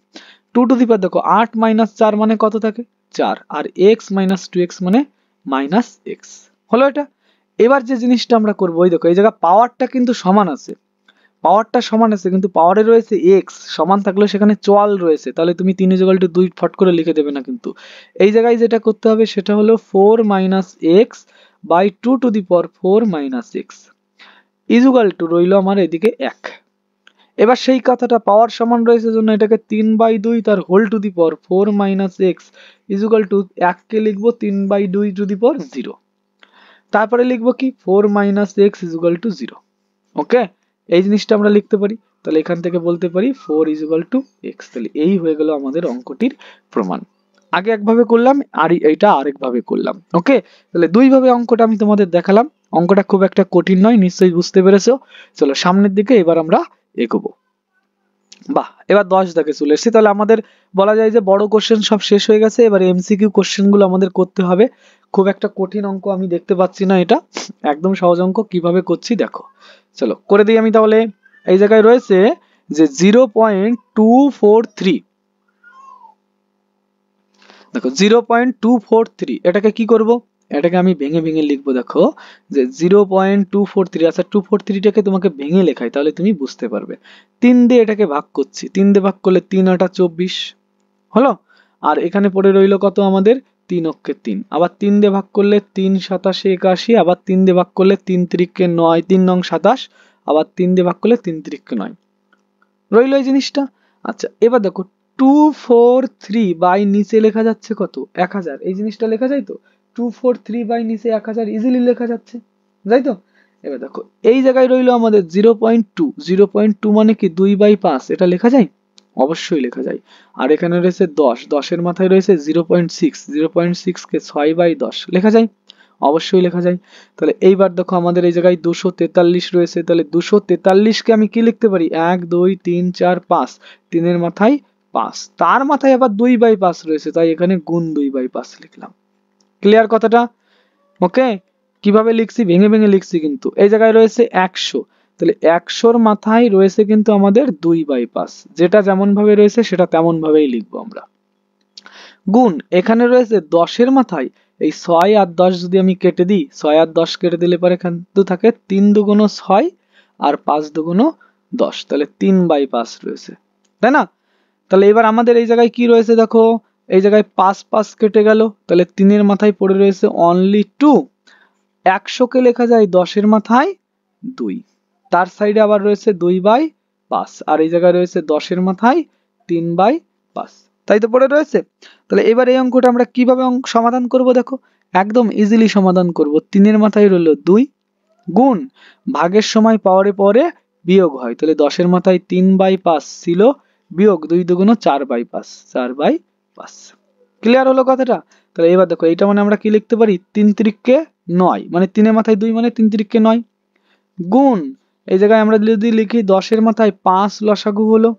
2 to the power, দেখো 8 minus 4 মানে কত থাকে 4, আর x minus 2x মানে মাইনাস x হলো এটা। এবার যে জিনিসটা আমরা করবো, ওই দেখো এই জায়গা পাওয়ারটা কিন্তু সমান আছে, পাওয়ারটা সমান আছে, কিন্তু পাওয়ারে রয়েছে x, সমান থাকলে সেখানে চল রয়েছে, তাহলে তুমি 3 ইকুয়াল টু 2 ফট করে লিখে দেবে না কিন্তু। এই জায়গায় যেটা করতে হবে সেটা হলো 4 minus x by 2 to the power 4 minus x is equal to রইল আমার এদিকে 1। এবার সেই কথাটা পাওয়ার সমান রয়েছে জন্য এটাকে 3/2 তার whole to the power 4 minus x is equal to 1 কে লিখবো 3/2 টু দি পাওয়ার 0, তারপরে লিখবো কি 4 minus x is equal to 0। ওকে, এই জিনিসটা আমরা লিখতে পারি। তাহলে এখান থেকে বলতে পারি 4 ইজ ইকুয়াল টু এক্স। তাহলে এই হয়ে গেল আমাদের অঙ্কটির প্রমাণ। আগে একভাবে করলাম আর এইটা আরেকভাবে করলাম। ওকে, তাহলে দুইভাবে অঙ্কটা আমি তোমাদের দেখালাম। অঙ্কটা খুব একটা কঠিন নয়, নিশ্চয়ই বুঝতে পেরেছো। চলো সামনের দিকে এবার আমরা এগোবো। বাহ, এবার 10 দাগে চলে এসেছি। তাহলে আমাদের বলা যায় যে বড় কোশ্চেন সব শেষ হয়ে গেছে, এবার এমসিকিউ কোশ্চেন গুলো আমাদের করতে হবে। খুব একটা কঠিন অঙ্ক আমি দেখতে পাচ্ছি না, এটা একদম সহজ অঙ্ক। কিভাবে করছি দেখো, চলো করে দিই আমি তাহলে। এই জায়গায় রয়েছে যে 0.243, দেখো 0.243, এটাকে কি করব, এটাকে আমি ভেঙে ভেঙে লিখবো। দেখো যে 0.243, আচ্ছা 243টাকে তোমাকে ভেঙে লেখাই তাহলে তুমি বুঝতে পারবে। 3 দিয়ে এটাকে ভাগ করছি, 3 দিয়ে ভাগ করলে 3 8 24 হলো, আর এখানে পড়ে রইল কত আমাদের 3 অক্ষে 3, আবার 3 দিয়ে ভাগ করলে 3 7 81, আবার 3 দিয়ে ভাগ করলে 3 3 9, 3 9 27, আবার 3 দিয়ে ভাগ করলে 3 3 9 রইল এই জিনিসটা। আচ্ছা এবার দেখো 243 বাই নিচে লেখা যাচ্ছে কত 1000, এই জিনিসটা লেখা যায় তো, 243 বাই নিচে 1000 ইজিলি লেখা যাচ্ছে, তাই তো? এবার দেখো এই জায়গায় রইল আমাদের 0.2, 0.2 মানে কি 2/5, এটা লেখা যায়, অবশ্যই লেখা যায়। আর এখানে রয়েছে 10, 10 এর মাথায় রয়েছে 0.6, 0.6 কে 6/10 লেখা যায়, অবশ্যই লেখা যায়। তাহলে এইবার দেখো আমাদের এই জায়গায় 243 রয়েছে, তাহলে 243 কে আমি কি লিখতে পারি 1 2 3 4 5, 3 এর মাথায় 5, তার মাথায় আবার 2/5 রয়েছে, তাই এখানে গুণ 2/5 লিখলাম। ক্লিয়ার কথাটা? ওকে, কিভাবে লিখছি ভেঙে ভেঙে লিখছি, কিন্তু এই জায়গায় রয়েছে 100, তাহলে 100 এর মাথায় রয়েছে কিন্তু আমাদের 2/5, যেটা যেমন ভাবে রয়েছে সেটা তেমন ভাবেই লিখবো আমরা। গুণ এখানে রয়েছে 10 এর মাথায় এই 6 আর 10 যদি আমি কেটে দিই, 6 আর 10 কেটে দিলে পরে এখানে তো থাকে 3 2 6 আর 5 2 10, তাহলে 3/5 রয়েছে, তাই না? তাহলে এবার আমাদের এই জায়গায় কি রয়েছে দেখো, এই জায়গায় 5 5 কেটে গেল, তাহলে 3 এর মাথায় পড়ে রয়েছে অনলি 2। 100 কে লেখা যায় 10 এর মাথায় 2, তার সাইডে আবার রয়েছে 2/5, আর এই জায়গায় রয়েছে 10 এর মাথায় 3/5, তাই তো পড়ে রয়েছে। তাহলে এবার এই অঙ্কটা আমরা কিভাবে সমাধান করব দেখো, একদম ইজিলি সমাধান করব। 3 এর মাথায় রইল 2 গুণ ভাগের সময় পাওয়ারে পরে বিয়োগ হয়, তাহলে 10 এর মাথায় 3/5 ছিল, বিয়োগ 2 দুগুণ 4/5, 4/5। ক্লিয়ার হলো কথাটা? তাহলে এবার দেখো এইটা মানে আমরা কি লিখতে পারি, 3 তিরিককে 9, মানে 3 এর মাথায় 2 মানে 3 তিরিককে 9, গুণ এই জায়গায় আমরা যদি লিখি 10 এর মাথায় 5 লসাগু হলো,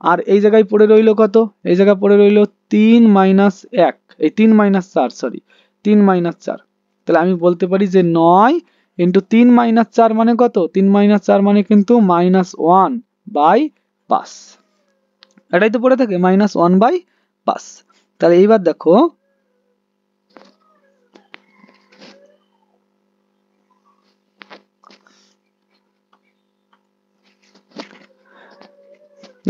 আর এই জায়গায় পড়ে রইল কত, এই জায়গায় পড়ে রইল 3 মাইনাস 1, এই 3 মাইনাস 4, সরি 3 মাইনাস 4। তাহলে আমি বলতে পারি যে 9 ইন্টু 3 মাইনাস 4 মানে কত, 3 মাইনাস 4 মানে কিন্তু -1/5, এটাই তো পড়ে থাকে -1/5। তাহলে এইবার দেখো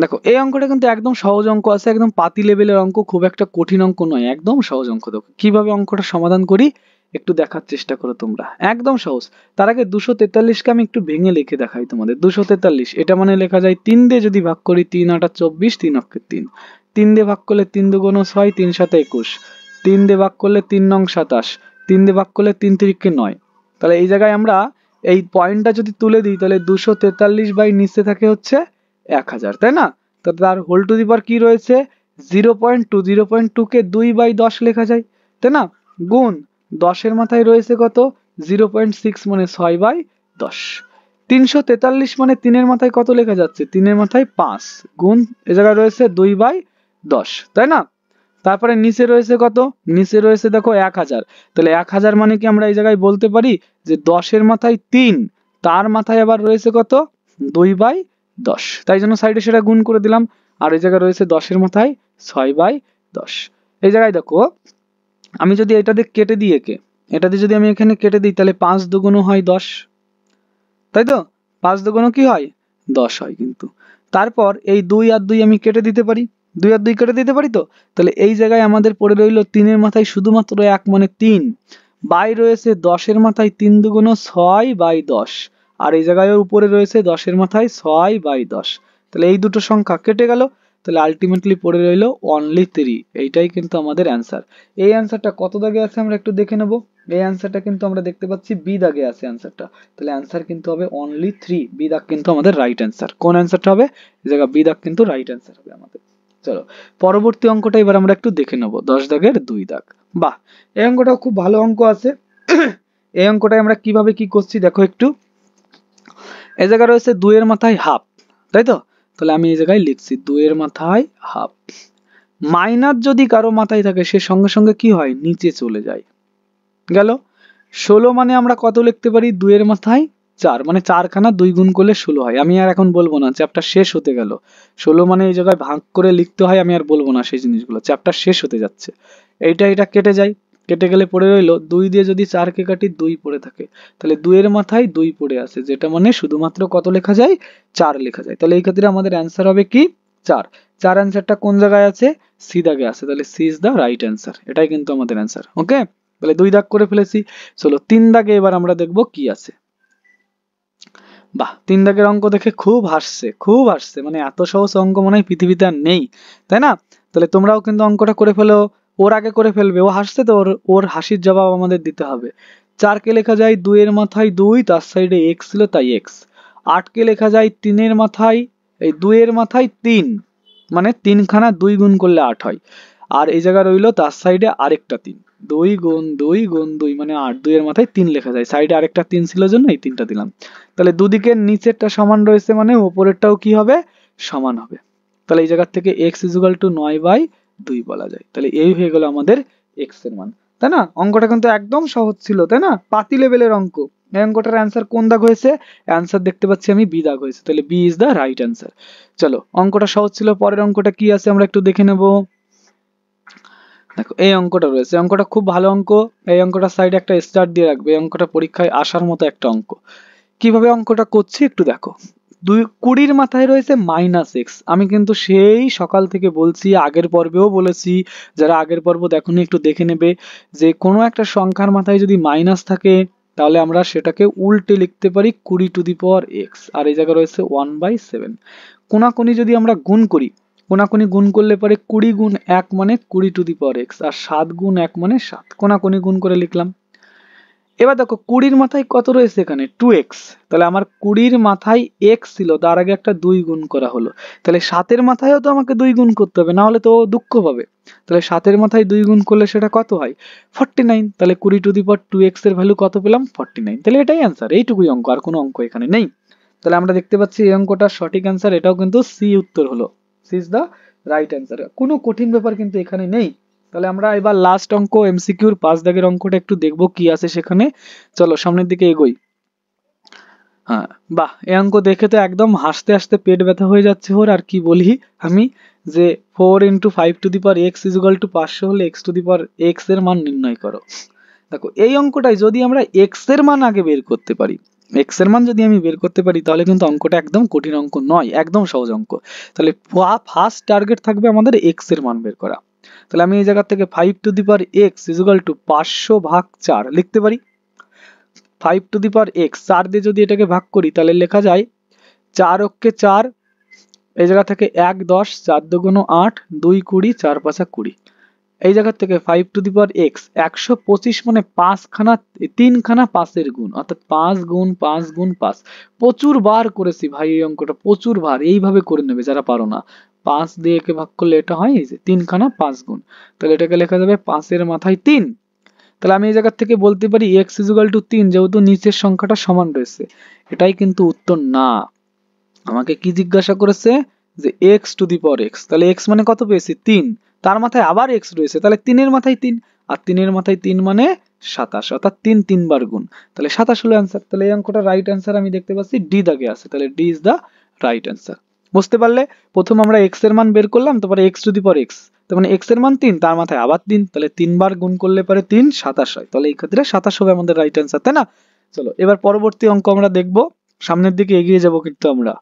দেখো এই অঙ্কটা কিন্তু একদম সহজ অঙ্ক আছে, একদম পাতি লেভেলের অঙ্ক, খুব একটা কঠিন অঙ্ক নয়, একদম সহজ অঙ্ক। দেখো কিভাবে অঙ্কটা সমাধান করি একটু দেখার চেষ্টা করো তোমরা, একদম সহজ। তার আগে 243 কে আমি একটু ভেঙে লিখে দেখাই তোমাদের। 243 এটা মানে লেখা যায় 3 দিয়ে যদি ভাগ করি, 3 8 24, 3 অক্ষে 3, 3 দিয়ে ভাগ করলে 3 দুগুণ 6, 3 7 21, 3 দিয়ে ভাগ করলে 3 নং 27, 3 দিয়ে ভাগ করলে 3 তিরিকে 9। তাহলে এই জায়গায় আমরা এই পয়েন্টটা যদি তুলে দিই, তাহলে 243 বাই নিচে থাকে হচ্ছে 1000, তাই না? তো তার হোল টু দি পাওয়ার কি রয়েছে 0.2, 0.2 কে 2/10 লেখা যায়, তাই না? গুণ 10 এর মাথায় রয়েছে কত 0.6 মানে 6/10। 343 মানে 3 এর মাথায় কত লেখা যাচ্ছে, 3 এর মাথায় 5, গুণ এ জায়গায় রয়েছে 2/10, তাই না? তারপরে নিচে রয়েছে কত, নিচে রয়েছে দেখো 1000। তাহলে 1000 মানে কি আমরা এই জায়গায় বলতে পারি যে 10 এর মাথায় 3, তার মাথায় আবার রয়েছে কত 2/10, তাই জন্য সাইডে সেটা গুণ করে দিলাম। আর এই জায়গায় রয়েছে 10 এর মাথায় 6/10। এই জায়গায় দেখো আমি যদি এটা দিয়ে কেটে দিই, এটা দিয়ে যদি আমি এখানে কেটে দিই, তাহলে 5 দুগুণ হয় 10, তাই তো? 5 দুগুণ কি হয় 10 হয় কিন্তু। তারপর এই 2 আর 2 আমি কেটে দিতে পারি, 2 আর 2 কেটে দিতে পারি তো। তাহলে এই জায়গায় আমাদের পড়ে রইল 3 এর মাথায় শুধুমাত্র 1 মানে 3, বাই রয়েছে 10 এর মাথায় 3 দুগুণ 6/10, আর এই জায়গায় উপরে রয়েছে 10 এর মাথায় 6/10। তাহলে এই দুটো সংখ্যা কেটে গেল, তাহলে আলটিমেটলি পড়ে রইল অনলি 3। এইটাই কিন্তু আমাদের অ্যান্সার। এই অ্যান্সারটা কত দাগে আছে আমরা একটু দেখে নেব। এই অ্যান্সারটা কিন্তু আমরা দেখতে পাচ্ছি বি দাগে আছে অ্যান্সারটা, তাহলে অ্যান্সার কিন্তু হবে অনলি 3। বি দাগ কিন্তু আমাদের রাইট অ্যান্সার। কোন অ্যান্সারটা হবে, এই জায়গা বি দাগ কিন্তু রাইট অ্যান্সার হবে আমাদের। চলো পরবর্তী অঙ্কটা এবার আমরা একটু দেখে নেব, 10 দাগের 2 দাগ। বাহ, এই অঙ্কটাও খুব ভালো অঙ্ক আছে। এই অঙ্কটায় আমরা কিভাবে কি করছি দেখো একটু। এই জায়গায় রয়েছে 2 এর মাথায় হাফ, তাই তো? তাহলে আমি এই জায়গায় লিখছি 2 এর মাথায় হাফ। মাইনাস যদি কারো মাথায় থাকে সে সঙ্গে সঙ্গে কি হয় নিচে চলে যায়। গেল 16 মানে আমরা কত লিখতে পারি, 2 এর মাথায় 4, মানে 4 খানা 2 গুণ করলে 16 হয়। আমি আর এখন বলবো না, চ্যাপ্টার শেষ হতে গেল। 16 মানে এই জায়গায় ভাগ করে লিখতে হয়, আমি আর বলবো না সেই জিনিসগুলো, চ্যাপ্টার শেষ হতে যাচ্ছে। এটা কেটে যায়, কেটে গেলে পড়ে রইলো 2 দিয়ে যদি 4 কে কাটি 2 পড়ে থাকে, তাহলে 2 এর মাথায় 2 পড়ে আছে, যেটা মানে শুধুমাত্র কত লেখা যায় 4 লেখা যায়। তাহলে এই ক্ষেত্রে আমাদের অ্যান্সার হবে কি 4। 4 অ্যান্সারটা কোন জায়গায় আছে, সি দাগে আছে, তাহলে c is the right answer. এটাই কিন্তু আমাদের অ্যান্সার। ওকে, তাহলে 2 দাগ করে ফেলেছি। চলো 3 দাগে এবার আমরা দেখব কি আছে। বাহ, 3 দাগের অঙ্ক দেখে খুব হাসছে, খুব হাসছে, মানে এত সহজ অঙ্ক মনে হয় পৃথিবীতে আর নেই, তাই না? তাহলে তোমরাও কিন্তু অঙ্কটা করে ফেলো, ওর আগে করে ফেলবে, ও হাসছে তো ওর হাসির জবাব আমাদের দিতে হবে। 4 কে লেখা যায় 2 এর মাথায় 2, তার সাইডে x ছিল তাই x। 8 কে লেখা যায় 3 এর মাথায়, এই 2 এর মাথায় 3, মানে 3 খানা 2 গুণ করলে 8 হয়, আর এই জায়গা রইলো তার সাইডে আরেকটা 3, 2 গুণ 2 গুণ 2 মানে 8, 2 এর মাথায় 3 লেখা যায়, সাইডে আরেকটা 3 ছিল জন্য এই 3টা দিলাম। তাহলে দুদিকের নিচেরটা সমান রয়েছে মানে উপরেরটাও কি হবে সমান হবে। তাহলে এই জায়গা থেকে x = 9/2 বলা যায়। তাহলে এই হয়ে গেল আমাদের x এর মান, তাই না? অঙ্কটা কিন্তু একদম সহজ ছিল, তাই না? পাতি লেভেলের অঙ্ক। এই অঙ্কটার অ্যান্সার কোন দাগ হয়েছে, অ্যান্সার দেখতে পাচ্ছি আমি বি দাগ হয়েছে, তাহলে b is the right answer. চলো অঙ্কটা সহজ ছিল, পরের অঙ্কটা কি আছে আমরা একটু দেখে নেব। দেখো এই অঙ্কটা রয়েছে, অঙ্কটা খুব ভালো অঙ্ক। এই অঙ্কটার সাইডে একটা স্টার দিয়ে রাখবে, এই অঙ্কটা পরীক্ষায় আসার মতো একটা অঙ্ক। কিভাবে অঙ্কটা করছি একটু দেখো। 20 মাথায় রয়েছে -x। আমি কিন্তু সেই সকাল থেকে বলছি, আগের পর্বেও বলেছি, যারা আগের পর্ব দেখোনি একটু দেখে নেবে, যে কোনো একটা সংখ্যার মাথায় যদি মাইনাস থাকে তাহলে আমরা সেটাকে উল্টে লিখতে পারি 20 to the power x, আর এই জায়গায় রয়েছে 1/7। কোনাকুনি যদি আমরা গুণ করি, কোনাকুনি গুণ করলে পরে 20 গুণ 1 মানে 20 to the power x, আর 7 গুণ 1 মানে 7, কোনাকুনি গুণ করে লিখলাম। এবার দেখো 20 মাথায় কত রয়েছে এখানে 2x, তাহলে আমার 20 মাথায় x ছিল, তার আগে একটা 2 গুণ করা হলো, তাহলে 7 মাথায়ও তো আমাকে 2 গুণ করতে হবে, না হলে তো ও দুঃখ পাবে। তাহলে 7 মাথায় 2 গুণ করলে সেটা কত হয় 49, তাহলে 20 to the power 2x এর ভ্যালু কত পেলাম 49। তাহলে এটাই অ্যান্সার, এইটুকুই অঙ্ক, আর কোনো অঙ্ক এখানে নেই। তাহলে আমরা দেখতে পাচ্ছি এই অঙ্কটার সঠিক অ্যান্সার, এটাও কিন্তু সি উত্তর হলো, c is the right answer. কোনো কঠিন ব্যাপার কিন্তু এখানে নেই। তাহলে আমরা এবার লাস্ট অঙ্ক এমসিকিউর 5 দাগের অঙ্কটা একটু দেখবো কি আছে সেখানে। চলো সামনের দিকে এগোই। হ্যাঁ বাহ, এই অঙ্ক দেখে তো একদম হাসতে হাসতে পেট ব্যথা হয়ে যাচ্ছে ওর। আর কি বলি আমি, যে 4 × 5 to the power x = 500 হলে x to the power x এর মান নির্ণয় করো। দেখো এই অঙ্কটাই যদি আমরা x এর মান আগে বের করতে পারি, x এর মান যদি আমি বের করতে পারি, তাহলে কিন্তু অঙ্কটা একদম কঠিন অঙ্ক নয়, একদম সহজ অঙ্ক। তাহলে ফার্স্ট টার্গেট থাকবে আমাদের x এর মান বের করা। তাহলে আমি এই জায়গা থেকে 5 to the power x = 500/4 লিখতে পারি। 5 to the power x 4 দিয়ে যদি এটাকে ভাগ করি তাহলে লেখা যায় 4 অক্ষে 4, এই জায়গা থেকে 1 10, 4 দুগুণ 8, 2 20, 4 5 20। এই জায়গা থেকে 5 to the power x 125 মানে 5 খানা 3 খানা 5 এর গুণ, অর্থাৎ 5 গুণ 5 গুণ 5। প্রচুর বার করেছি ভাই এই অঙ্কটা, প্রচুর বার, এইভাবে করে নেবে যারা পারো না। 5 দিয়ে একে ভাগ করলে এটা হয় এই যে 3 খানা 5 গুণ, তাহলে এটাকে লেখা যাবে 5 এর মাথায় 3। তাহলে আমি এই জায়গা থেকে বলতে পারি x = 3, যেহেতু নিচের সংখ্যাটা সমান রয়েছে। এটাই কিন্তু উত্তর না, আমাকে কি জিজ্ঞাসা করেছে যে x to the power x, তাহলে x মানে কত পেয়েছি 3, তার মাথায় আবার x রয়েছে, তাহলে 3 এর মাথায় 3, আর 3 এর মাথায় 3 মানে 27, অর্থাৎ 3 3 বার গুণ, তাহলে 27 হলো অ্যান্সার। তাহলে এই অঙ্কটা রাইট অ্যান্সার আমি দেখতে পাচ্ছি ডি দাগে আছে, তাহলে d is the right answer. বুঝতে পারলে, প্রথম আমরা x এর মান বের করলাম, তারপরে x to the power x, তার মানে x এর মান 3, তার মাথায় আবার 3, তাহলে 3 বার গুণ করলে পরে 3 27 হয়, তাহলে এই ক্ষেত্রে 27 হবে আমাদের রাইট অ্যান্সার, তাই না? চলো এবার পরবর্তী অঙ্ক আমরা দেখব, সামনের দিকে এগিয়ে যাব কিন্তু আমরা।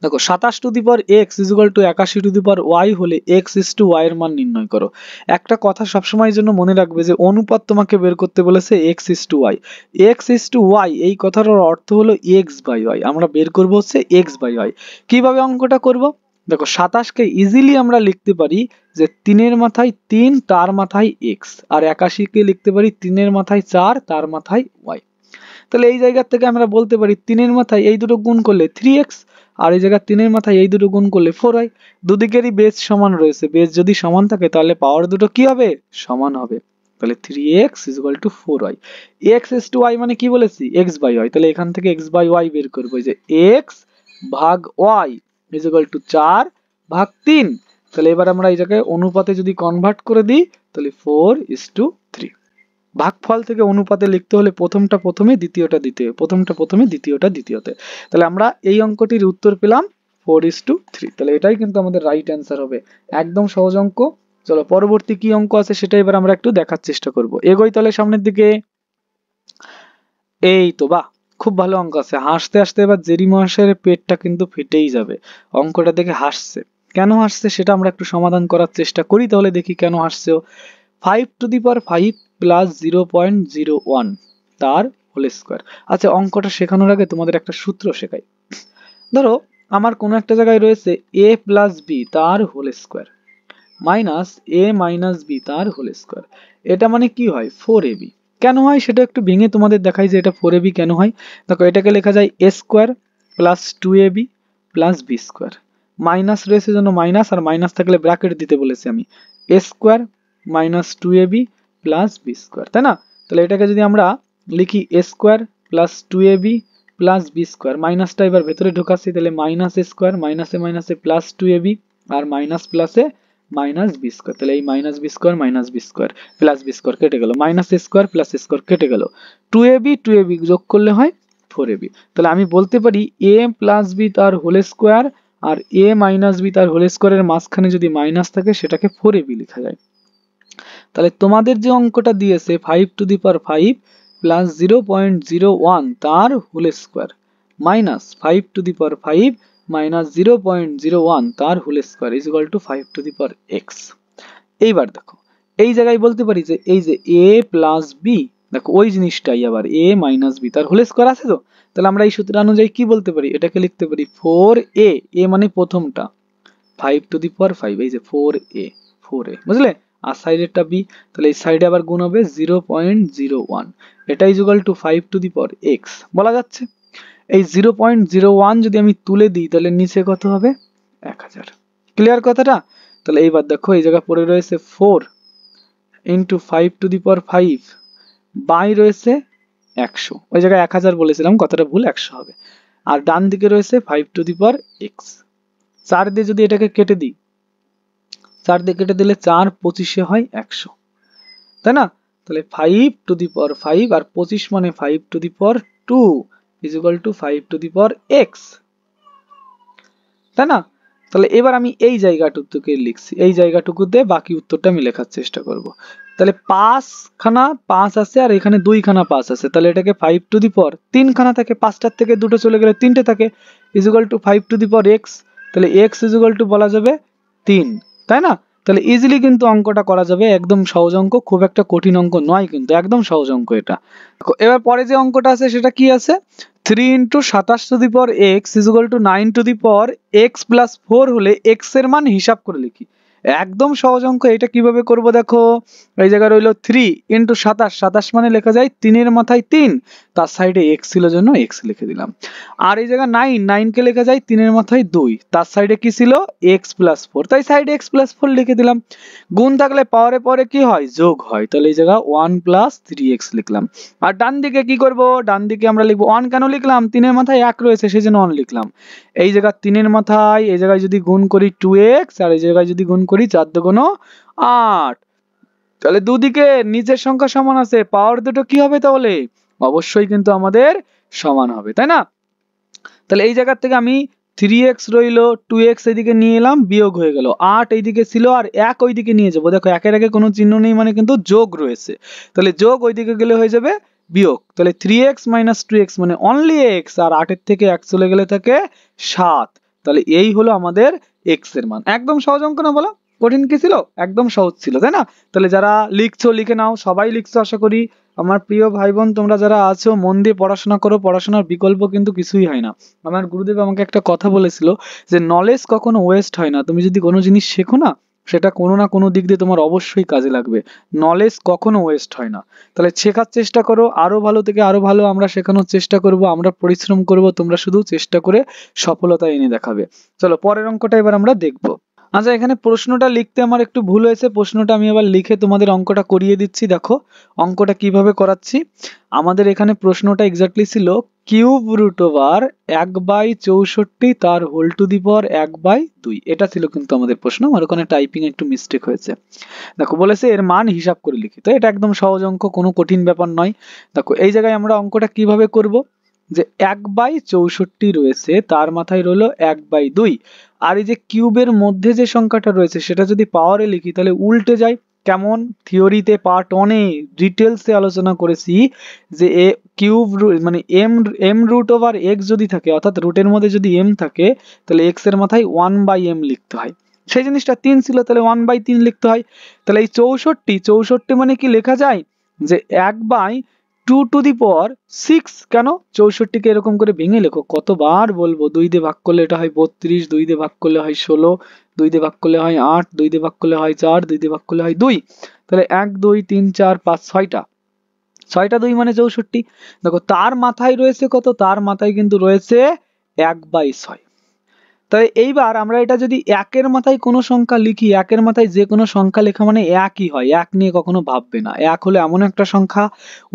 দেখো 27 to the power x = 81 to the power y হলে x is to y এর মান নির্ণয় করো। একটা কথা সবসময় জন্য মনে রাখবে যে অনুপাত তোমাকে বের করতে বলেছে x is to y, x is to y এই কথাটার অর্থ হলো x/y, আমরা বের করব হচ্ছে x/y। কিভাবে অঙ্কটা করব, দেখো 27 কে ইজিলি আমরা লিখতে পারি যে 3 এর মাথায় 3, তার মাথায় x, আর 81 কে লিখতে পারি 3 এর মাথায় 4, তার মাথায় y। তাহলে এই জায়গা থেকে আমরা বলতে পারি 3 এর মাথায় এই দুটো গুণ করলে 3x, আর এই জায়গা 3 এর মাথায় এই দুটো গুণ করলে 4y। দুদিকেরই বেস সমান রয়েছে, বেস যদি সমান থাকে তাহলে পাওয়ার দুটো কি হবে সমান হবে, তাহলে 3x = 4y। x is to y মানে কি বলেছি x/y, তাহলে এখান থেকে x/y বের করব, যে x ভাগ y = 4/3। তাহলে এবার আমরা এই জায়গায় অনুপাতে যদি কনভার্ট করে দিই তাহলে 4:3। ভাগফল থেকে অনুপাতে লিখতে হলে প্রথমটা প্রথমে, দ্বিতীয়টা দ্বিতীয়, প্রথমটা প্রথমে, দ্বিতীয়টা দ্বিতীয়তে। তাহলে আমরা এই অঙ্কটির উত্তর পেলাম 4:3, তাহলে এটাই কিন্তু আমাদের রাইট অ্যান্সার হবে, একদম সহজ অঙ্ক। চলো পরবর্তী কি অঙ্ক আছে সেটা এবার আমরা একটু দেখার চেষ্টা করব, এগোই তাহলে সামনের দিকে। এই তো বাহ, খুব ভালো অঙ্ক আছে, হাসতে হাসতে এবার জেরি মহাশয়ের পেটটা কিন্তু ফেটেই যাবে, অঙ্কটা দেখে হাসছে। কেন হাসছে সেটা আমরা একটু সমাধান করার চেষ্টা করি, তাহলে দেখি কেন হাসছে। 5 to the power 5 plus 0.01 তার হোল স্কয়ার। আচ্ছা অঙ্কটা শেখানোর আগে তোমাদের একটা সূত্র শেখাই। ধরো আমার কোনো একটা জায়গায় রয়েছে a plus b তার whole square minus a minus b তার হোল স্কয়ার, এটা মানে কি হয় 4ab। কেন হয় সেটা একটু ভেঙে তোমাদের দেখাই যে এটা 4ab কেন হয়। দেখো এটাকে লেখা যায় a square plus 2ab plus b square, minus রয়েছে জন্য মাইনাস, আর মাইনাস থাকলে ব্র্যাকেট দিতে বলেছি আমি, a square minus 2ab plus b square, তাই না? তাহলে এটাকে যদি আমরা লিখি a square plus 2ab plus b square, মাইনাসটা এবার ভেতরে ঢোকাচ্ছি, তাহলে মাইনাস a স্কয়ার মাইনাসে মাইনাসে প্লাস 2ab আর মাইনাস প্লাসে মাইনাস বি স্কয়ার, তাহলে এই minus b square minus b square plus b square কেটে গেল, minus a square plus a square কেটে গেল, 2ab যোগ করলে হয় 4ab। তাহলে আমি বলতে পারি a প্লাস বি তার হোল স্কয়ার আর a মাইনাস বি তার হোল স্কয়ারের মাঝখানে যদি মাইনাস থাকে সেটাকে 4ab লেখা যায়। তাহলে তোমাদের যে অঙ্কটা দিয়েছে 5 to the power 5 প্লাস 0.01 তার whole square minus 5 to the power 5 minus 0.01 তার whole square is equal to 5 to the power x। এইবার দেখো এই জায়গায় বলতে পারি যে এই যে a প্লাস বি, দেখো ওই জিনিসটাই আবার a মাইনাস বি তার হোল স্কোয়ার আছে তো, তাহলে আমরা এই সূত্র অনুযায়ী কি বলতে পারি, এটাকে লিখতে পারি 4a, a মানে প্রথমটা 5 টু দি পাওয়ার 5, এই যে 4a বুঝলে, আর সাইডেরটা b, তাহলে এই সাইডে আবার গুণ হবে 0.01, এটা is equal to 5 to the power x বলা যাচ্ছে। এই 0.01 যদি আমি তুলে দিই তাহলে নিচে কত হবে 1000। ক্লিয়ার কথাটা? তাহলে এইবার দেখো এই জায়গা পড়ে রয়েছে 4 into 5 to the power 5 by রয়েছে 100, ওই জায়গায় 1000 বলেছিলাম, কথাটা ভুল, 100 হবে। আর ডান দিকে রয়েছে 5 টু দি পাওয়ার x। 4 দিয়ে যদি এটাকে কেটে দিই, 4 দিয়ে কেটে দিলে 4 25 হয় 100, তাই না? তাহলে 5 টু দি পাওয়ার 5 আর 25 মানে 5 to the power 2 is equal to 5 to the power x, তাই না? তাহলে এবার আমি এই জায়গাটুকুকে লিখছি, এই জায়গাটুকুতে বাকি উত্তরটা আমি লেখার চেষ্টা করব। তাহলে 5খানা 5 আছে আর এখানে 2খানা 5 আছে, তাহলে এটাকে 5 টু দি পাওয়ার 3খানা থাকে, 5টার থেকে 2টো চলে গেলে 3টে থাকে, is equal to 5 to the power x। তাহলে x ইজ ইকুয়াল টু বলা যাবে 3, তাই না? তাহলে ইজিলি কিন্তু অঙ্কটা করা যাবে, একদম সহজ অঙ্ক, খুব একটা কঠিন অঙ্ক নয় কিন্তু, একদম সহজ অঙ্ক এটা। এবার পরে যে অঙ্কটা আছে সেটা কি আছে, 3 into 27 two the power x is equal to 9 two the power x plus 4 হলে x এর মান হিসাব করে লিখি। একদম সহজ অঙ্ক, এটা কিভাবে করব দেখো, এই জায়গায় রইলো 3 ইন্টু 27, 27 মানে লেখা যায় 3 এর মাথায় 3, তার সাইডে x ছিল জন্য x লিখে দিলাম। আর এই জায়গায় 9, 9 কে লেখা যায় 3 এর মাথায় 2, তার সাইডে কি ছিল x প্লাস 4, তাই সাইডে x প্লাস 4 লিখে দিলাম। গুণ থাকলে পাওয়ারে পরে কি হয়, যোগ হয়, তাহলে এই জায়গা 1 প্লাস 3x লিখলাম। আর ডান দিকে কি করব, ডান দিকে আমরা লিখবো 1, কেন লিখলাম, 3 এর মাথায় 1 রয়েছে সেজন্য 1 লিখলাম। এই জায়গা 3 এর মাথায়, এই জায়গায় যদি গুণ করি 2x আর এই জায়গায় যদি গুণ করি 4 দুগুণ 8, তাহলে দুদিকে নিচের সংখ্যা সমান আছে, পাওয়ার দুটো কি হবে তাহলে, অবশ্যই কিন্তু আমাদের সমান হবে, তাই না? তাহলে এই জায়গা থেকে আমি 3x রইলো, 2x এদিকে নিয়ে এলাম, বিয়োগ হয়ে গেল, 8 এইদিকে ছিল আর 1 ওইদিকে নিয়ে যাবো, দেখো একের আগে কোনো চিহ্ন নেই মানে কিন্তু যোগ রয়েছে, তাহলে যোগ ওইদিকে গেলে হয়ে যাবে বিয়োগ, তাহলে 3x মাইনাস 2x মানে অনলি x, আর 8 এর থেকে 1 চলে গেলে থাকে 7, তাহলে এই হলো আমাদের x এর মান। একদম সহজ অঙ্ক না, বলো কঠিন কি ছিল, একদম সহজ ছিল, তাই না? তাহলে যারা লিখছো লিখে নাও, সবাই লিখছো আশা করি। আমার প্রিয় ভাই বোন তোমরা যারা আছো মন দিয়ে পড়াশোনা করো, পড়াশোনার বিকল্প কিন্তু কিছুই হয় না। আমার গুরুদেব আমাকে একটা কথা বলেছিল যে নলেজ কখনো ওয়েস্ট হয় না, তুমি যদি কোনো জিনিস শেখো না সেটা কোনো না কোনো দিক দিয়ে তোমার অবশ্যই কাজে লাগবে, নলেজ কখনো ওয়েস্ট হয় না। তাহলে শেখার চেষ্টা করো, আরো ভালো থেকে আরো ভালো আমরা শেখানোর চেষ্টা করব, আমরা পরিশ্রম করব, তোমরা শুধু চেষ্টা করে সফলতা এনে দেখাবে। চলো পরের অঙ্কটা এবার আমরা দেখবো। আচ্ছা এখানে প্রশ্নটা লিখতে আমার একটু ভুল হয়েছে, প্রশ্নটা আমি আবার লিখে তোমাদের অঙ্কটা করিয়ে দিচ্ছি। দেখো অঙ্কটা কিভাবে করাচ্ছি, আমাদের এখানে প্রশ্নটা এক্স্যাক্টলি ছিল কিউব রুট ওভার 1/64 তার হোল টু দি পাওয়ার 1/2, এটা ছিল কিন্তু আমাদের প্রশ্ন, আর ওখানে টাইপিং একটু মিস্টেক হয়েছে। দেখো বলেছে এর মান হিসাব করে লিখি, তো এটা একদম সহজ অঙ্ক, কোনো কঠিন ব্যাপার নয়। দেখো এই জায়গায় আমরা অঙ্কটা কিভাবে করব, যে 1/64 রয়েছে, তার মাথায় রইলো 1/2, আর এই যে কিউবের মধ্যে যে সংখ্যাটা রয়েছে সেটা যদি পাওয়ারে লিখি তাহলে উল্টে যায়। কেমন, থিওরিতে পার্ট 1-এ ডিটেলসে আলোচনা করেছি যে এ কিউব মানে এম রুট ওভার এক্স যদি থাকে, অর্থাৎ রুটের মধ্যে যদি এম থাকে তাহলে এক্স এর মাথায় 1/m লিখতে হয়, সেই জিনিসটা 3 ছিল তাহলে 1/3 লিখতে হয়। তাহলে এই 64 মানে কি লেখা যায় যে 1/2 টু দি পাওয়ার 6, কেন 64 কে এরকম করে ভেঙে লেখো, কতবার বলবো, 2 দিয়ে ভাগ করলে এটা হয় 32, 2 দিয়ে ভাগ করলে হয় 16, 2 দিয়ে ভাগ করলে হয় 8, 2 দিয়ে ভাগ করলে হয় 4, 2 দিয়ে ভাগ করলে হয় 2, তাহলে 1 2 3 4 5 6টা, 6টা 2 মানে 64। দেখো তার মাথায় রয়েছে কত, তার মাথায় কিন্তু রয়েছে 1/6। তাই এইবার আমরা এটা যদি একের মাথায় কোনো সংখ্যা লিখি, একের মাথায় যে কোনো সংখ্যা লেখা মানে একই হয়, এক নিয়ে কখনো ভাববে না, এক হলে এমন একটা সংখ্যা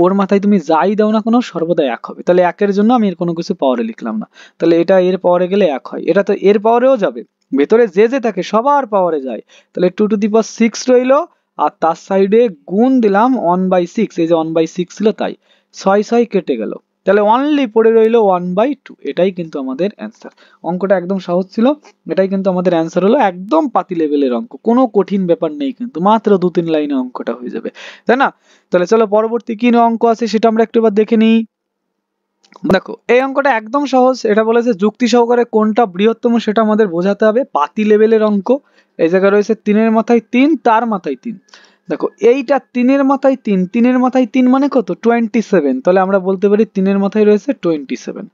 ওর মাথায় তুমি যাই দাও না কোনো সর্বদা এক হবে। তাহলে একের জন্য আমি এর কোনো কিছু পাওয়ারে লিখলাম না, তাহলে এটা এর পাওয়ারে গেলে এক হয়, এটা তো এর পাওয়ারেও যাবে, ভেতরে যে যে থাকে সবার পাওয়ারে যায়, তাহলে 2 টু দি পাওয়ার 6 রইলো, আর তার সাইডে গুণ দিলাম 1/6, এই যে 1/6 ছিল তাই 6 6 কেটে গেল, তাহলে অনলি পড়ে রইলো 1/2, এটাই কিন্তু আমাদের অ্যান্সার। অঙ্কটা একদম সহজ ছিল, এটাই কিন্তু আমাদের অ্যান্সার হলো, একদম পাতি লেভেলের অঙ্ক, কোনো কঠিন ব্যাপার নেই কিন্তু, মাত্র 2-3 লাইনে অঙ্কটা হয়ে যাবে, তাই না? তাহলে চলো পরবর্তী কি অঙ্ক আছে সেটা আমরা একটু এবার দেখে নিই। দেখো এই অঙ্কটা একদম সহজ, এটা বলেছে যুক্তি সহকারে কোনটা বৃহত্তম সেটা আমাদের বোঝাতে হবে, পাতি লেভেলের অঙ্ক। এই জায়গায় রয়েছে 3-এর মাথায় 3, তার মাথায় 3। দেখো এইটা 3-এর মাথায় 3, 3-এর মাথায় 3 মানে কত? 27, তাহলে আমরা বলতে পারি 3-এর মাথায় রয়েছে 27।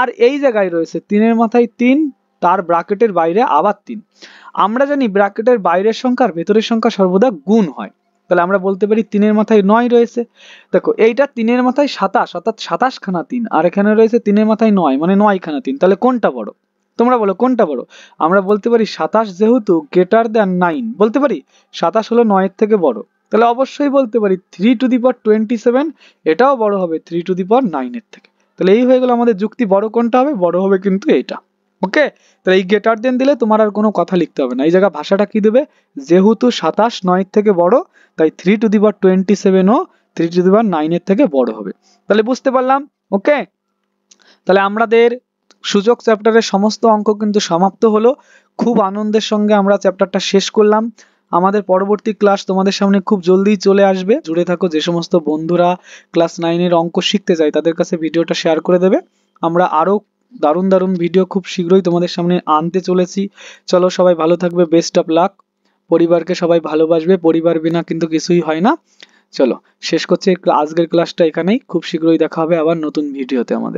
আর এই জায়গায় রয়েছে 3-এর মাথায় 3, তার ব্র্যাকেটের বাইরে আবার 3। আমরা জানি ব্র্যাকেটের বাইরের সংখ্যা আর ভেতরের সংখ্যা সর্বদা গুণ হয়, তাহলে আমরা বলতে পারি 3-এর মাথায় 9 রয়েছে। দেখো এইটা 3-এর মাথায় 27, অর্থাৎ 27 খানা 3, আর এখানে রয়েছে 3-এর মাথায় 9 মানে 9 খানা 3, তাহলে কোনটা বড়? তোমরা বলো কোনটা বড়? আমরা বলতে পারি 27 যেহেতু গ্রেটার দ্যান 9, বলতে পারি 27 হলো 9 এর থেকে বড়, তাহলে অবশ্যই বলতে পারি 3 টু দি পাওয়ার 27 এটাও বড় হবে 3 টু দি পাওয়ার 9 এর থেকে। তাহলে এই হয়ে গেল আমাদের যুক্তি, বড় কোনটা হবে? বড় হবে কিন্তু এইটা। ওকে, তাহলে এই গ্রেটার দেন দিলে তোমার আর কোনো কথা লিখতে হবে না, এই জায়গা ভাষাটা কি দেবে? যেহেতু 27 9 এর থেকে বড়, তাই 3 to the power 27 O 3 to the power 9 এর থেকে বড় হবে। তাহলে বুঝতে পারলাম। ওকে, তাহলে আমাদের সূচক চ্যাপ্টারের সমস্ত অঙ্ক কিন্তু সমাপ্ত হলো। খুব আনন্দের সঙ্গে আমরা চ্যাপ্টারটা শেষ করলাম। আমাদের পরবর্তী ক্লাস তোমাদের সামনে খুব জলদি চলে আসবে, জুড়ে থাকো। যে সমস্ত বন্ধুরা ক্লাস 9-এর অঙ্ক শিখতে চায় তাদের কাছে ভিডিওটা শেয়ার করে দেবে। আমরা আরো দারুণ দারুণ ভিডিও খুব শীঘ্রই তোমাদের সামনে আনতে চলেছি। চলো সবাই ভালো থাকবে, বেস্ট অফ লাক। পরিবারকে সবাই ভালোবাসবে, পরিবার বিনা কিন্তু কিছুই হয় না। চলো শেষ করছি আজকের ক্লাসটা এখানেই, খুব শীঘ্রই দেখা হবে আবার নতুন ভিডিওতে আমাদের।